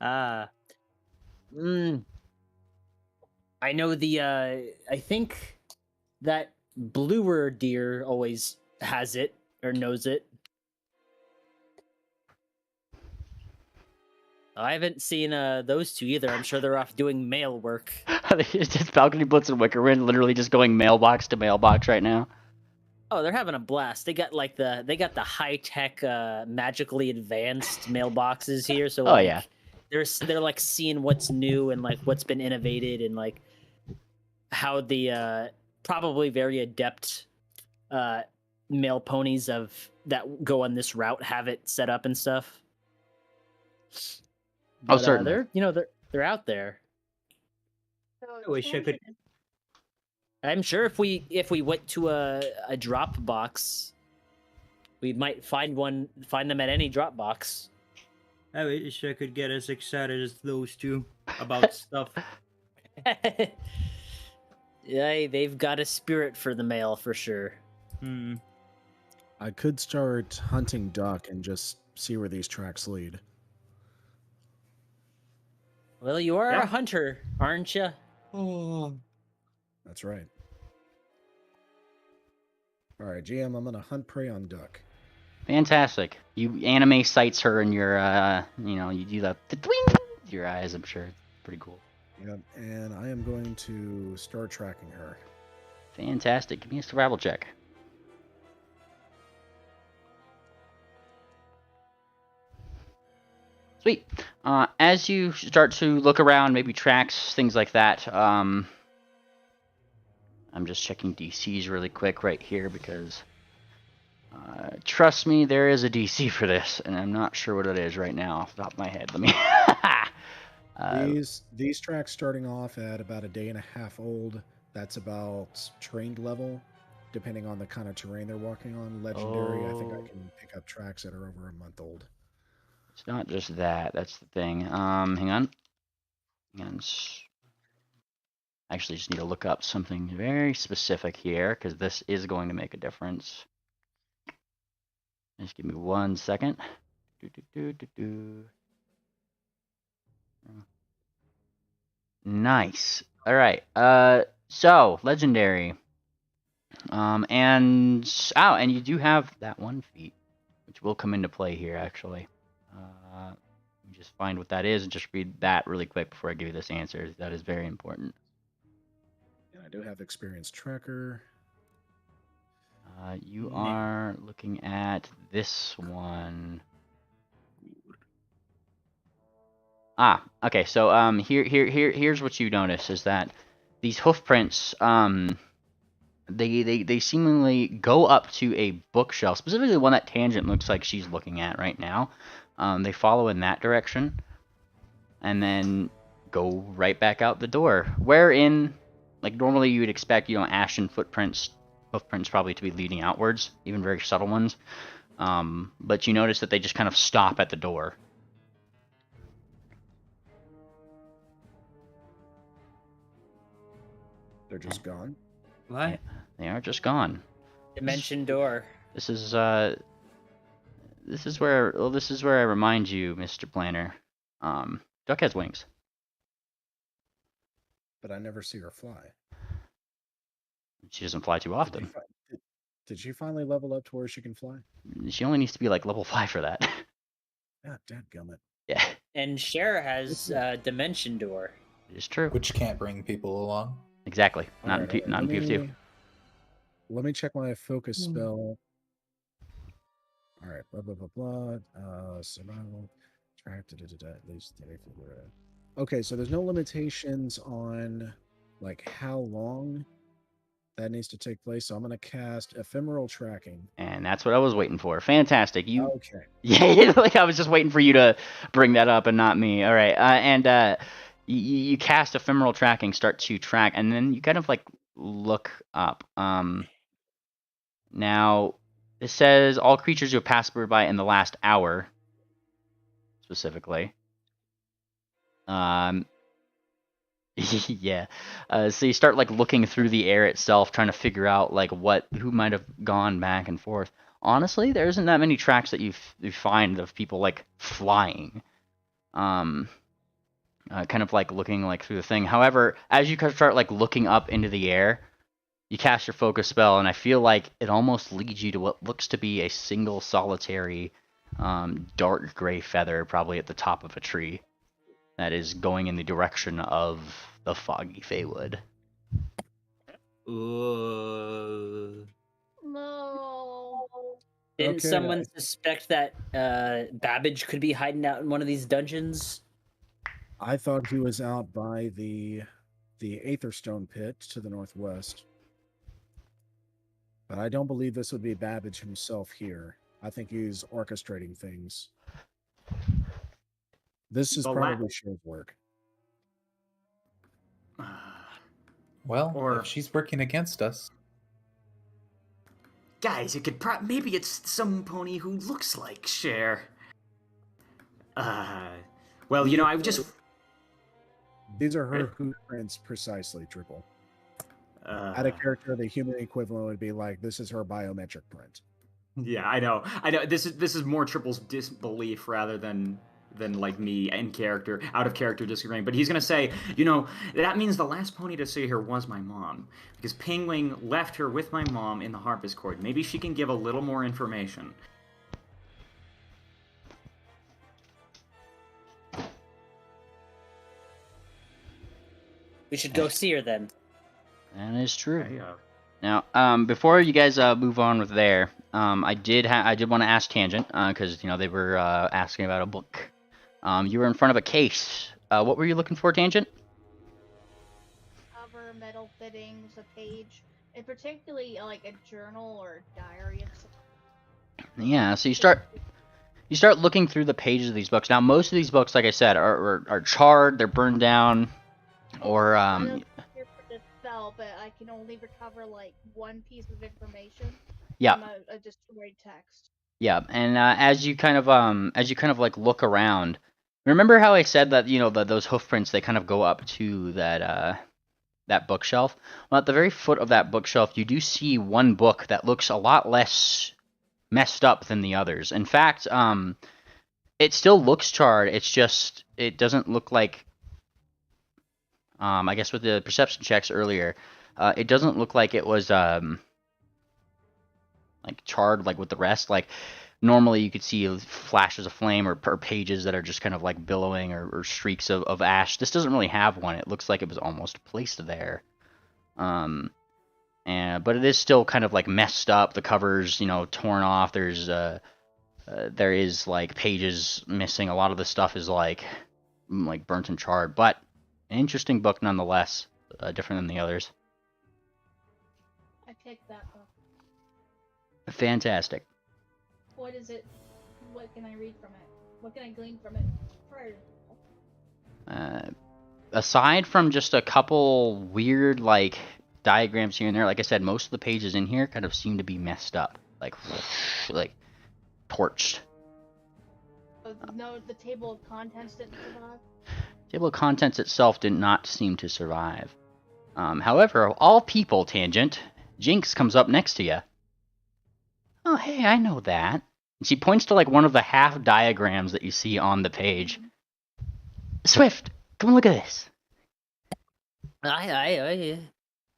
I know the I think that bluer deer always has it or knows it. I haven't seen those two either. I'm sure they're off doing mail work. It's just Balcony Blitz and Wickerwind literally just going mailbox to mailbox right now. Oh, they're having a blast. They got the high tech, magically advanced mailboxes here. So like, yeah, they're like seeing what's new and like what's been innovated and like how the probably very adept mail ponies of that go on this route have it set up and stuff. But, certainly. They're out there. So I wish I could. I'm sure if we went to a drop box, we might find them at any drop box. I wish I could get as excited as those two about stuff. Yeah, they've got a spirit for the mail for sure. I could start hunting duck and just see where these tracks lead. Well, you are a hunter, aren't you? Oh, that's right. All right, GM, I'm gonna hunt prey on duck. Fantastic. You anime sights her in your, you do the twing your eyes. I'm sure it's pretty cool. Yep, and I am going to start tracking her. Fantastic. Give me a survival check. Sweet. As you start to look around, maybe tracks, things like that. I'm just checking DCs really quick right here because, trust me, there is a DC for this, and I'm not sure what it is right now off the top of my head. Let me. These tracks starting off at about a day and a half old. That's about trained level, depending on the kind of terrain they're walking on. Legendary, I think I can pick up tracks that are over a month old. It's not just that. That's the thing. Hang on. I actually just need to look up something very specific here because this is going to make a difference. Just give me 1 second. Nice. All right. So legendary. And you do have that 1 feat, which will come into play here actually. Let me just find what that is and just read that really quick before I give you this answer. That is very important. And I do have experienced tracker. You are looking at this one. Okay. So here's what you notice is that these hoof prints, they seemingly go up to a bookshelf, specifically the one that Tangent looks like she's looking at right now. They follow in that direction, and then go right back out the door. Wherein, like normally you would expect, ashen footprints, hoofprints probably to be leading outwards, even very subtle ones. But you notice that they just kind of stop at the door. They're just gone. What? They are just gone. Dimension door. This is where I remind you, Mr. Planner. Duck has wings. But I never see her fly. She doesn't fly too often. Did she finally level up to where she can fly? She only needs to be like level 5 for that. God, dadgummit. Yeah. And Cher has dimension door. It is true. Which can't bring people along. Exactly. Not in PF2. Let me check my focus spell. All right, blah blah blah blah. Survival track. At least okay. So there's no limitations on like how long that needs to take place. So I'm gonna cast ephemeral tracking. And that's what I was waiting for. Fantastic. Okay. Yeah, like I was just waiting for you to bring that up and not me. All right. You cast ephemeral tracking, start to track, and then you kind of like look up. Now it says all creatures you have passed by in the last hour, specifically. Yeah. So you start like looking through the air itself, trying to figure out like who might have gone back and forth. Honestly, there isn't that many tracks that you find of people like flying. Um, kind of like looking like through the thing. However, as you kind of start like looking up into the air, you cast your focus spell, and I feel like it almost leads you to what looks to be a single solitary dark gray feather, probably at the top of a tree, that is going in the direction of the foggy Feywood. Ooh. No. Didn't Okay, someone suspect that Babbage could be hiding out in one of these dungeons? I thought he was out by the Aetherstone pit to the northwest. But I don't believe this would be Babbage himself here. I think he's orchestrating things. This is probably Cher's work. Well, if she's working against us. Guys, it could maybe it's some pony who looks like Cher. Well, you know, I just... These are her hootprints precisely, Triple. At a character, the human equivalent would be like, this is her biometric print. Yeah, I know. This is more Triple's disbelief rather than like me in character, out of character disagreeing. But he's gonna say, you know, that means the last pony to see her was my mom, because Pingwing left her with my mom in the Harpist Court. Maybe she can give a little more information. We should go see her then. That is true. Yeah. Now, before you guys move on with there, I did want to ask Tangent, because you know they were asking about a book. You were in front of a case. What were you looking for, Tangent? Cover, metal fittings, a page, and particularly like a journal or a diary of some. Yeah. So you start looking through the pages of these books. Now, most of these books, like I said, are charred, they're burned down, or I'm here for the spell, but I can only recover like one piece of information. Yeah. From a destroyed text. Yeah, and as you kind of like look around, remember how I said that, you know, those hoof prints, they kind of go up to that bookshelf? Well, at the very foot of that bookshelf, you do see one book that looks a lot less messed up than the others. In fact, it still looks charred. It's just it doesn't look like, I guess with the perception checks earlier, it doesn't look like it was like charred like with the rest. Like normally you could see flashes of flame or pages that are just kind of like billowing or streaks of ash. This doesn't really have one. It looks like it was almost placed there. But it is still kind of like messed up. The cover's, you know, torn off. There is like pages missing. A lot of the stuff is like burnt and charred, but an interesting book nonetheless, different than the others. I picked that book. Fantastic. What is it? What can I read from it? What can I glean from it prior to Aside from just a couple weird like diagrams here and there, like I said, most of the pages in here kind of seem to be messed up, like torched. No, the table of contents didn't survive? Table of contents itself did not seem to survive. However, of all people, Tangent, Jinx comes up next to you. Oh, hey, I know that. And she points to like one of the half diagrams that you see on the page. Swift, come and look at this.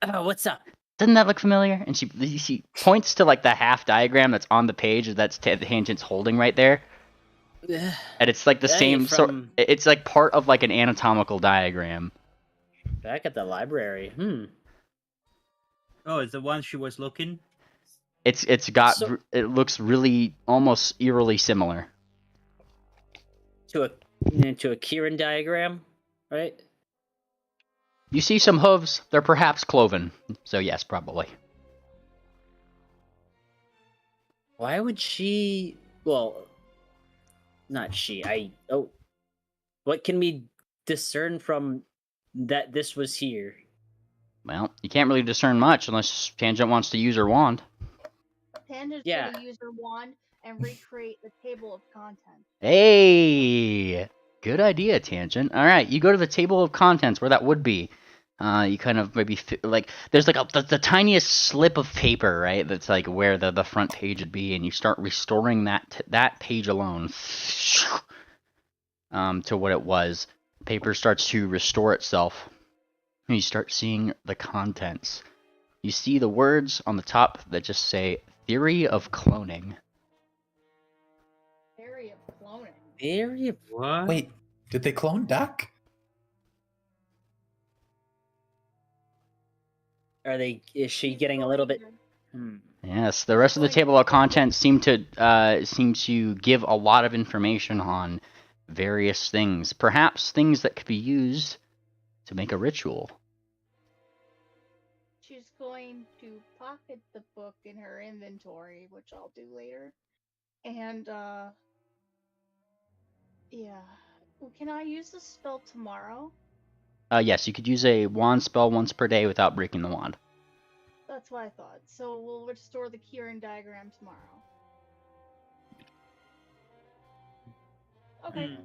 What's up? Doesn't that look familiar? And she points to like the half diagram that's on the page that's Tangent's holding right there. And it's like the same sort. It's like part of like an anatomical diagram. Back at the library. Oh, it's the one she was looking. It looks really almost eerily similar to a Kieran diagram, right? You see some hooves. They're perhaps cloven. So yes, probably. Why would she? Well, not she. What can we discern from that this was here? Well, you can't really discern much unless Tangent wants to use her wand. Tangent's gonna use her wand and recreate the table of contents. Hey! Good idea, Tangent. All right, you go to the table of contents where that would be. You kind of maybe like there's like the tiniest slip of paper, right? That's like where the front page would be, and you start restoring that page alone to what it was. Paper starts to restore itself. And you start seeing the contents. You see the words on the top that just say "Theory of Cloning." Theory of cloning. Theory of What? Wait, did they clone Duck? Is she getting a little bit? Yes, the rest of the table of contents seem to give a lot of information on various things, perhaps things that could be used to make a ritual. She's going to pocket the book in her inventory, which I'll do later. And, yeah. Well, can I use the spell tomorrow? Yes, you could use a wand spell once per day without breaking the wand. That's what I thought. So we'll restore the Kieran diagram tomorrow. Okay.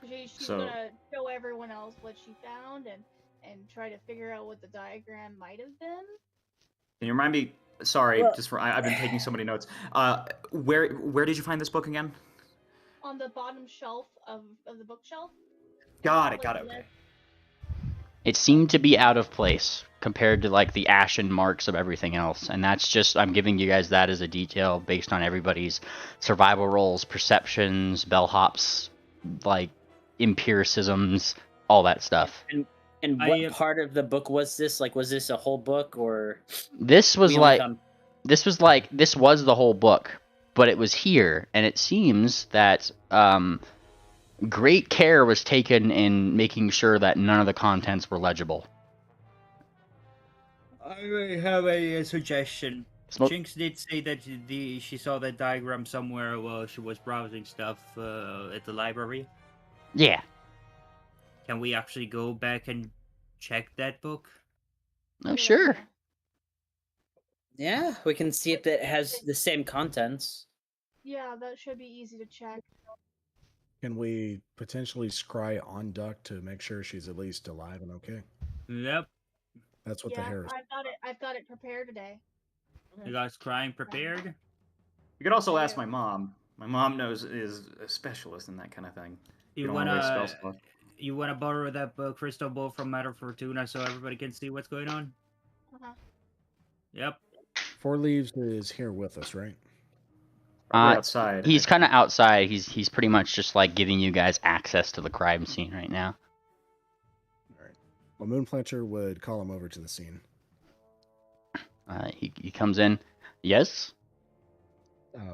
She's gonna show everyone else what she found and try to figure out what the diagram might have been. Can you remind me? Sorry, I've been taking so many notes. Where did you find this book again? On the bottom shelf of the bookshelf. Got it. Okay. It seemed to be out of place compared to like the ashen marks of everything else, and that's just I'm giving you guys that as a detail based on everybody's survival rolls, perceptions, bellhops, like empiricisms, all that stuff. And what part of the book was this? Like, was this a whole book or? This was this was the whole book, but it was here, and it seems that great care was taken in making sure that none of the contents were legible. I have a suggestion. Jinx did say that she saw that diagram somewhere while she was browsing stuff at the library. Yeah. Can we actually go back and check that book? Oh, sure. Yeah, we can see if it has the same contents. Yeah, that should be easy to check. Can we potentially scry on Duck to make sure she's at least alive and okay? Yep. That's what the hair is. I've got it prepared today. You got scrying prepared? You could also ask my mom. My mom is a specialist in that kind of thing. You wanna borrow that crystal ball from Matter Fortuna so everybody can see what's going on? Yep. Four Leaves is here with us, right? Outside. He's kind of outside. He's pretty much just like giving you guys access to the crime scene right now. All right. Well, Moonplanter would call him over to the scene. He comes in. Yes?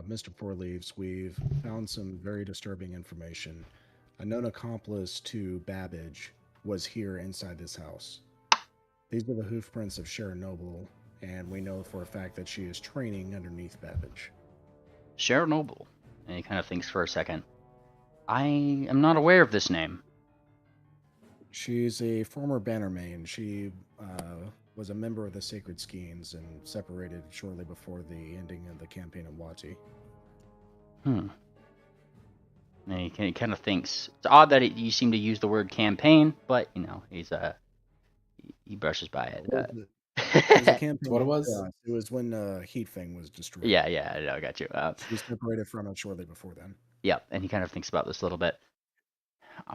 Mr. Four Leaves, we've found some very disturbing information. A known accomplice to Babbage was here inside this house. These are the hoof prints of Sharon Noble, and we know for a fact that she is training underneath Babbage. Sharon Noble. And he kind of thinks for a second. I am not aware of this name. She's a former Bannermane. She was a member of the Sacred Skeins and separated shortly before the ending of the campaign at Wati. And he kind of thinks it's odd that you seem to use the word campaign, but you know he brushes by it. It was a campaign. What it was? It was when Heat Fang was destroyed. Yeah, I got you. She was separated from it shortly before then. Yeah, and he kind of thinks about this a little bit.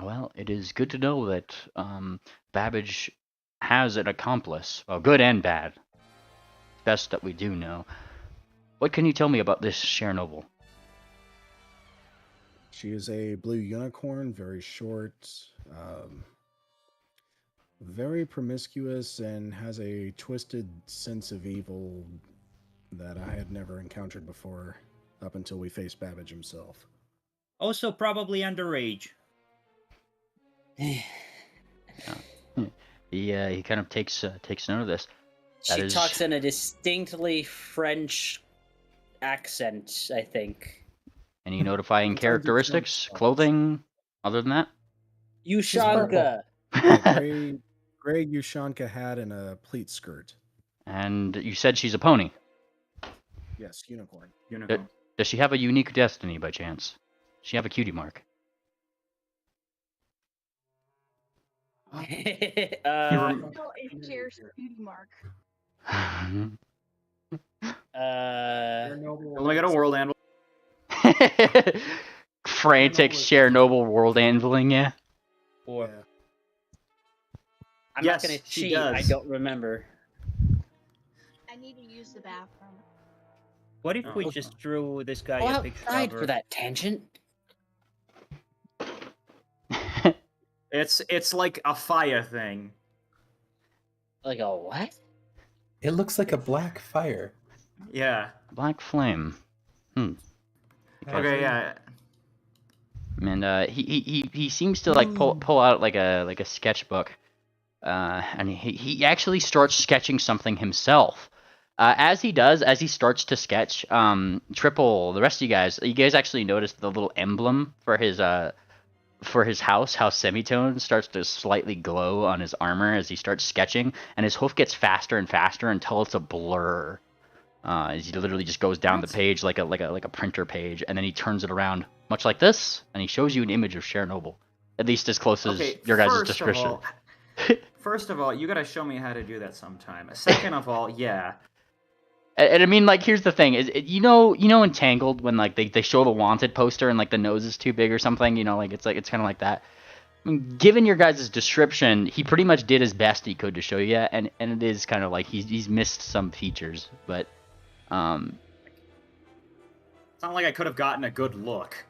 Well, it is good to know that Babbage has an accomplice. Well, good and bad. Best that we do know. What can you tell me about this Sharon Noble? She is a blue unicorn, very short, very promiscuous, and has a twisted sense of evil that I had never encountered before, up until we faced Babbage himself. Also, probably underage. He kind of takes note of this. She talks in a distinctly French accent, I think. Any notifying characteristics? Clothing? Other than that? Ushanka. Gray Ushanka hat and a pleat skirt. And you said she's a pony? Yes, unicorn. Does she have a unique destiny by chance? Does she have a cutie mark? It's Jared's beauty mark. Let me get a world anvil. Frantic Chernobyl world anviling, yeah. Or I'm Yes, not gonna she cheat. I does. don't remember. I need to use the bathroom. What if we just drew this guy a picture of her? For that tangent. It's like a fire thing. Like a what? It looks like a black fire. Yeah. Black flame. Okay, yeah. And he seems to like pull out like a sketchbook, and he actually starts sketching something himself. As he starts to sketch, Triple, the rest of you guys actually notice the little emblem for his house, how Semitone starts to slightly glow on his armor as he starts sketching, and his hoof gets faster and faster until it's a blur. As he literally just goes down the page like a printer page, and then he turns it around much like this, and he shows you an image of Chernobyl, at least as close as your guys' description. First of all, you gotta show me how to do that sometime. Second of all, yeah. And I mean, like, here's the thing: you know, Entangled, when like they show the wanted poster and like the nose is too big or something, it's kind of like that. I mean, given your guys' description, he pretty much did his best he could to show you, and it is kind of like he's missed some features, but It's not like I could have gotten a good look.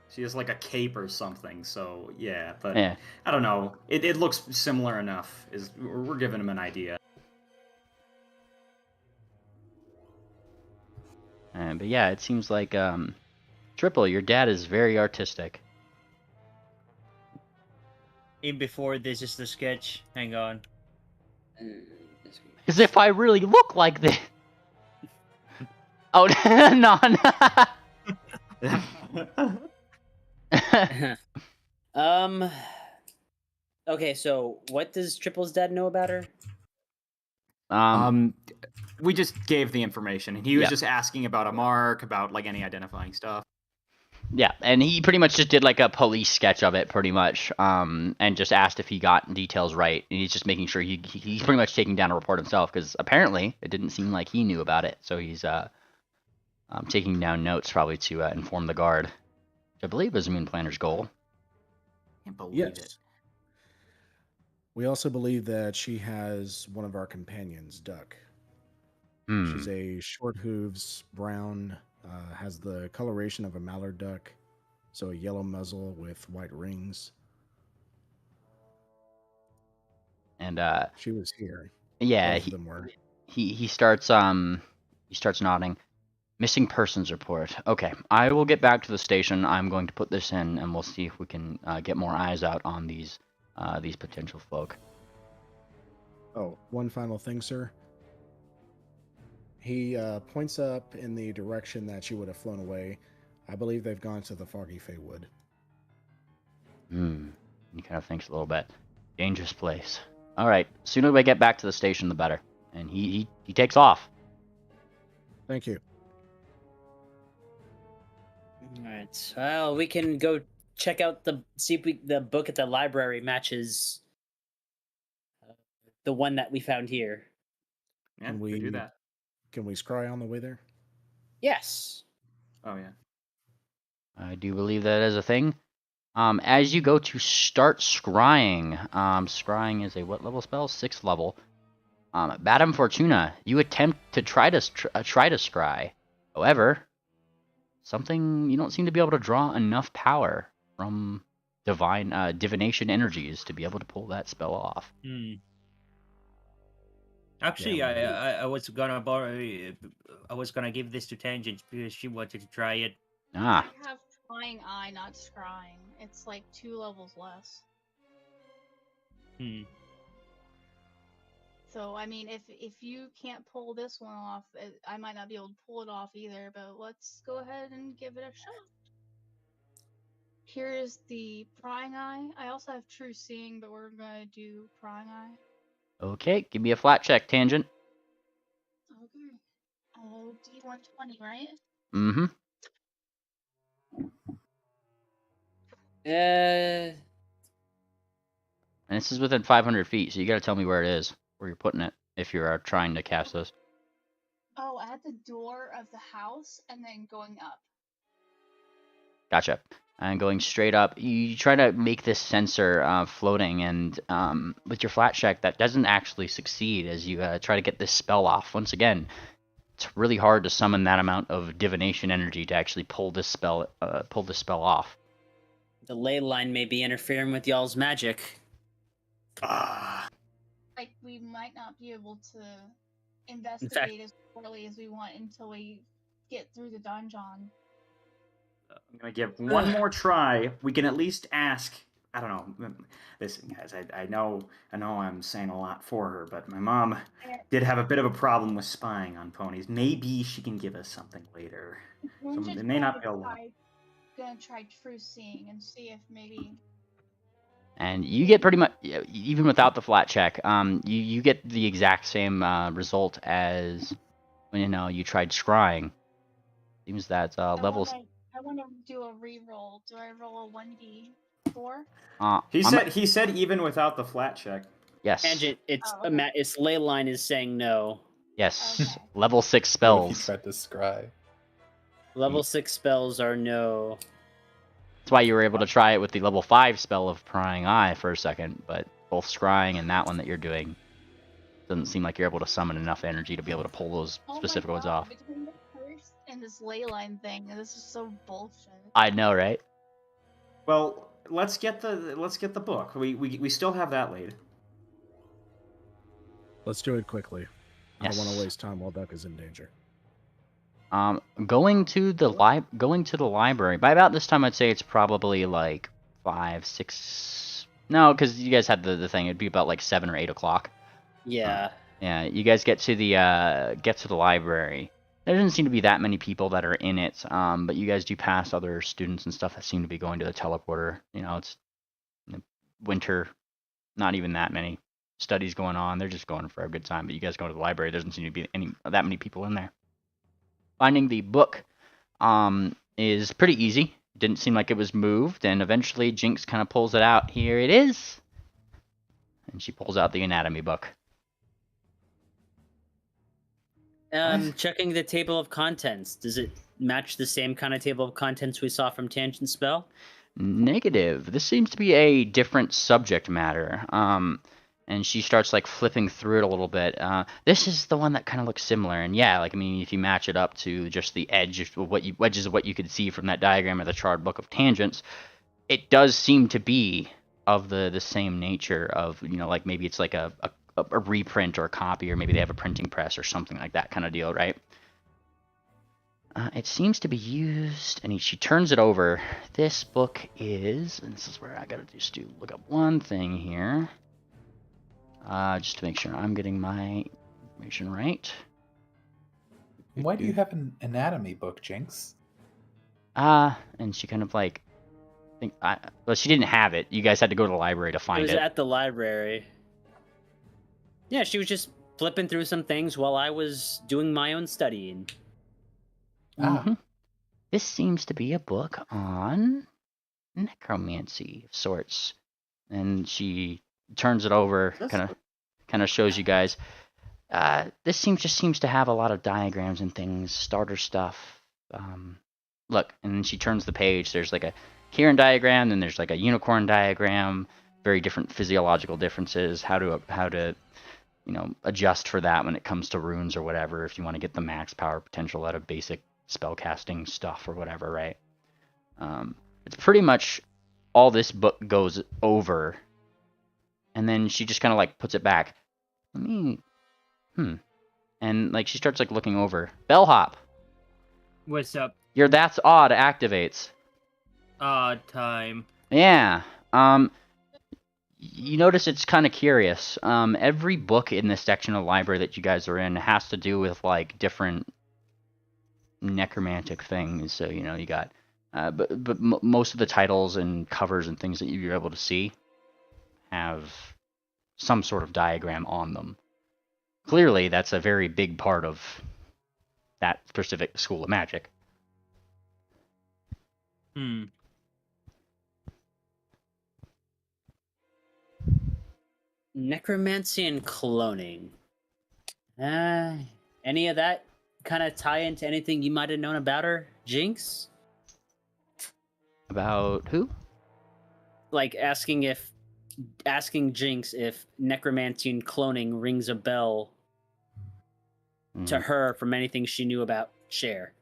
She has like a cape or something, so yeah. But yeah. I don't know. It looks similar enough. We're giving him an idea. But yeah, it seems like Triple, your dad is very artistic. In before this is the sketch. Hang on. As if I really look like this. Oh no. Okay, so what does Triple's dad know about her? We just gave the information, and he was just asking about a mark, about like any identifying stuff. Yeah, and he pretty much just did like a police sketch of it, pretty much, and just asked if he got details right. And he's just making sure he's pretty much taking down a report himself, because apparently it didn't seem like he knew about it. So he's taking down notes probably to inform the guard, which I believe is Moon Planner's goal. Can't believe it. We also believe that she has one of our companions, Duck. She's a short hooves, brown, has the coloration of a mallard duck, so a yellow muzzle with white rings. And she was here. Yeah, both of them were. He starts nodding. Missing persons report. Okay, I will get back to the station. I'm going to put this in, and we'll see if we can get more eyes out on these potential folk. Oh, one final thing, sir. He points up in the direction that she would have flown away. I believe they've gone to the Foggy Fey Wood. He kind of thinks a little bit. Dangerous place. All right, sooner we get back to the station, the better. And he takes off. Thank you. All right. Well, we can go check out the book at the library matches the one that we found here. Yeah, we do that. Can we scry on the way there? Yes. Oh yeah. I do believe that is a thing. As you go to start scrying, scrying is a what level spell? 6th level. Madame Fortuna, you attempt to try to scry. However, you don't seem to be able to draw enough power from divination energies to be able to pull that spell off. Actually, I was gonna give this to Tangent because she wanted to try it. I have Prying Eye, not Scrying. It's like 2 levels less. So, I mean, if you can't pull this one off, I might not be able to pull it off either, but let's go ahead and give it a shot. Here's the Prying Eye. I also have True Seeing, but we're going to do Prying Eye. Okay, give me a flat check, Tangent. Okay. D120, right? Mm-hmm. And And this is within 500 feet, so you gotta tell me where it is, where you're putting it, if you're trying to cast this. Oh, at the door of the house and then going up. Gotcha. And going straight up, you try to make this sensor floating, and with your flat check, that doesn't actually succeed as you try to get this spell off. Once again, it's really hard to summon that amount of divination energy to actually pull this spell off. The ley line may be interfering with y'all's magic. Like, we might not be able to investigate as thoroughly as we want until we get through the dungeon. I'm gonna give one more try. We can at least ask. I don't know. Listen, guys, I know I'm saying a lot for her, but my mom did have a bit of a problem with spying on ponies. Maybe she can give us something later. So it may not be a lot. Gonna try true seeing and see if maybe. And you get pretty much, even without the flat check, you get the exact same result as when you tried scrying. Seems that levels. I want to do a re-roll. Do I roll a 1d4? He said even without the flat check. Yes. Tangent, it's ley line is saying no. Yes. Okay. Level 6 spells. What if you tried to scry? Level 6 spells are no. That's why you were able to try it with the level 5 spell of Prying Eye for a second, but both scrying and that one that you're doing doesn't seem like you're able to summon enough energy to be able to pull those specific ones off. Between the curse and this ley line thing, this is so bullshit. I know, right? Well, let's get the book. We still have that laid. Let's do it quickly. I Yes. don't want to waste time while Duck is in danger. Going to the library. By about this time, I'd say it's probably like 5, 6. No, because you guys had the thing. It'd be about like 7 or 8 o'clock. Yeah. Yeah. You guys get to the library. There doesn't seem to be that many people that are in it. But you guys do pass other students and stuff that seem to be going to the teleporter. It's winter. Not even that many studies going on. They're just going for a good time. But you guys go to the library. There doesn't seem to be that many people in there. Finding the book is pretty easy. Didn't seem like it was moved, and eventually Jinx kind of pulls it out. Here it is. And she pulls out the anatomy book. Checking the table of contents. Does it match the same kind of table of contents we saw from Tangent Spell? Negative. This seems to be a different subject matter. And she starts like flipping through it a little bit. This is the one that kind of looks similar, and yeah, if you match it up to just the wedges of what you could see from that diagram of the charred book of tangents, it does seem to be of the same nature of like maybe it's like a reprint or a copy, or maybe they have a printing press or something like that kind of deal, right? It seems to be used, and she turns it over. This book is, and this is where I gotta just look up one thing here. Just to make sure I'm getting my information right. Why do you have an anatomy book, Jinx? And she kind of like, well, she didn't have it. You guys had to go to the library to find it. It was at the library. Yeah, she was just flipping through some things while I was doing my own studying. Mm-hmm. This seems to be a book on necromancy of sorts, and she turns it over, kind of shows you guys. This seems to have a lot of diagrams and things, starter stuff. Look, and then she turns the page. There's like a Kieran diagram, then there's like a unicorn diagram. Very different physiological differences. How to adjust for that when it comes to runes or whatever. If you want to get the max power potential out of basic spellcasting stuff or whatever, right? It's pretty much all this book goes over. And then she just kind of like puts it back. And like she starts like looking over. Bellhop. What's up? Your That's Odd activates. Odd time. Yeah. You notice it's kind of curious. Every book in this section of the library that you guys are in has to do with like different necromantic things. So you got, but most of the titles and covers and things that you're able to see have some sort of diagram on them. Clearly, that's a very big part of that specific school of magic. Necromancy and cloning. Any of that kind of tie into anything you might have known about her, Jinx? About who? Like asking Jinx if necromancy and cloning rings a bell to her from anything she knew about Cher.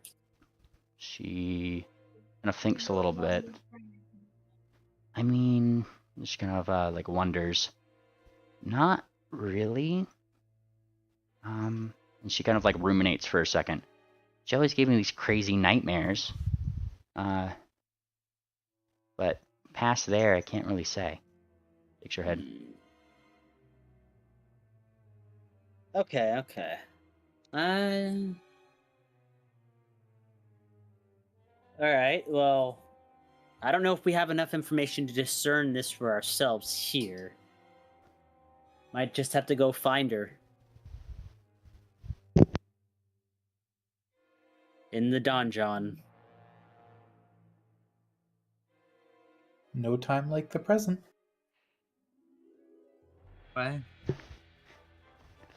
She kind of thinks a little bit. I mean, she kind of like wonders. Not really. And she kind of like ruminates for a second. She always gave me these crazy nightmares. But past there, I can't really say. Shakes your head. Okay. Alright, well, I don't know if we have enough information to discern this for ourselves here. Might just have to go find her. In the donjon. No time like the present. Right.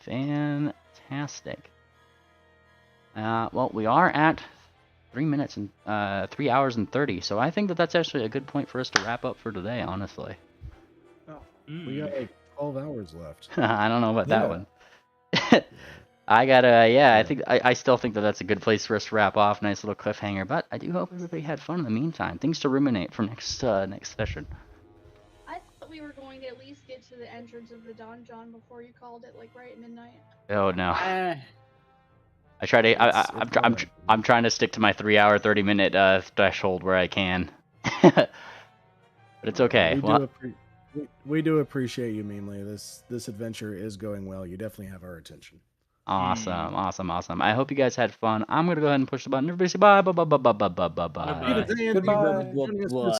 Fantastic. Well, we are at 3 minutes and 3 hours and 30, so I think that's actually a good point for us to wrap up for today, honestly. We got like 12 hours left. I don't know about that one. I gotta, I still think that's a good place for us to wrap off. Nice little cliffhanger, but I do hope everybody had fun in the meantime. Things to ruminate for next session. I thought we were going to at least get to the entrance of the donjon before you called it, like right at midnight. Oh no. I try to. I'm trying to stick to my 3 hour, 30-minute threshold where I can. But it's okay. We do appreciate you, Meanly. This adventure is going well. You definitely have our attention. Awesome. I hope you guys had fun. I'm gonna go ahead and push the button. Everybody say bye. Goodbye.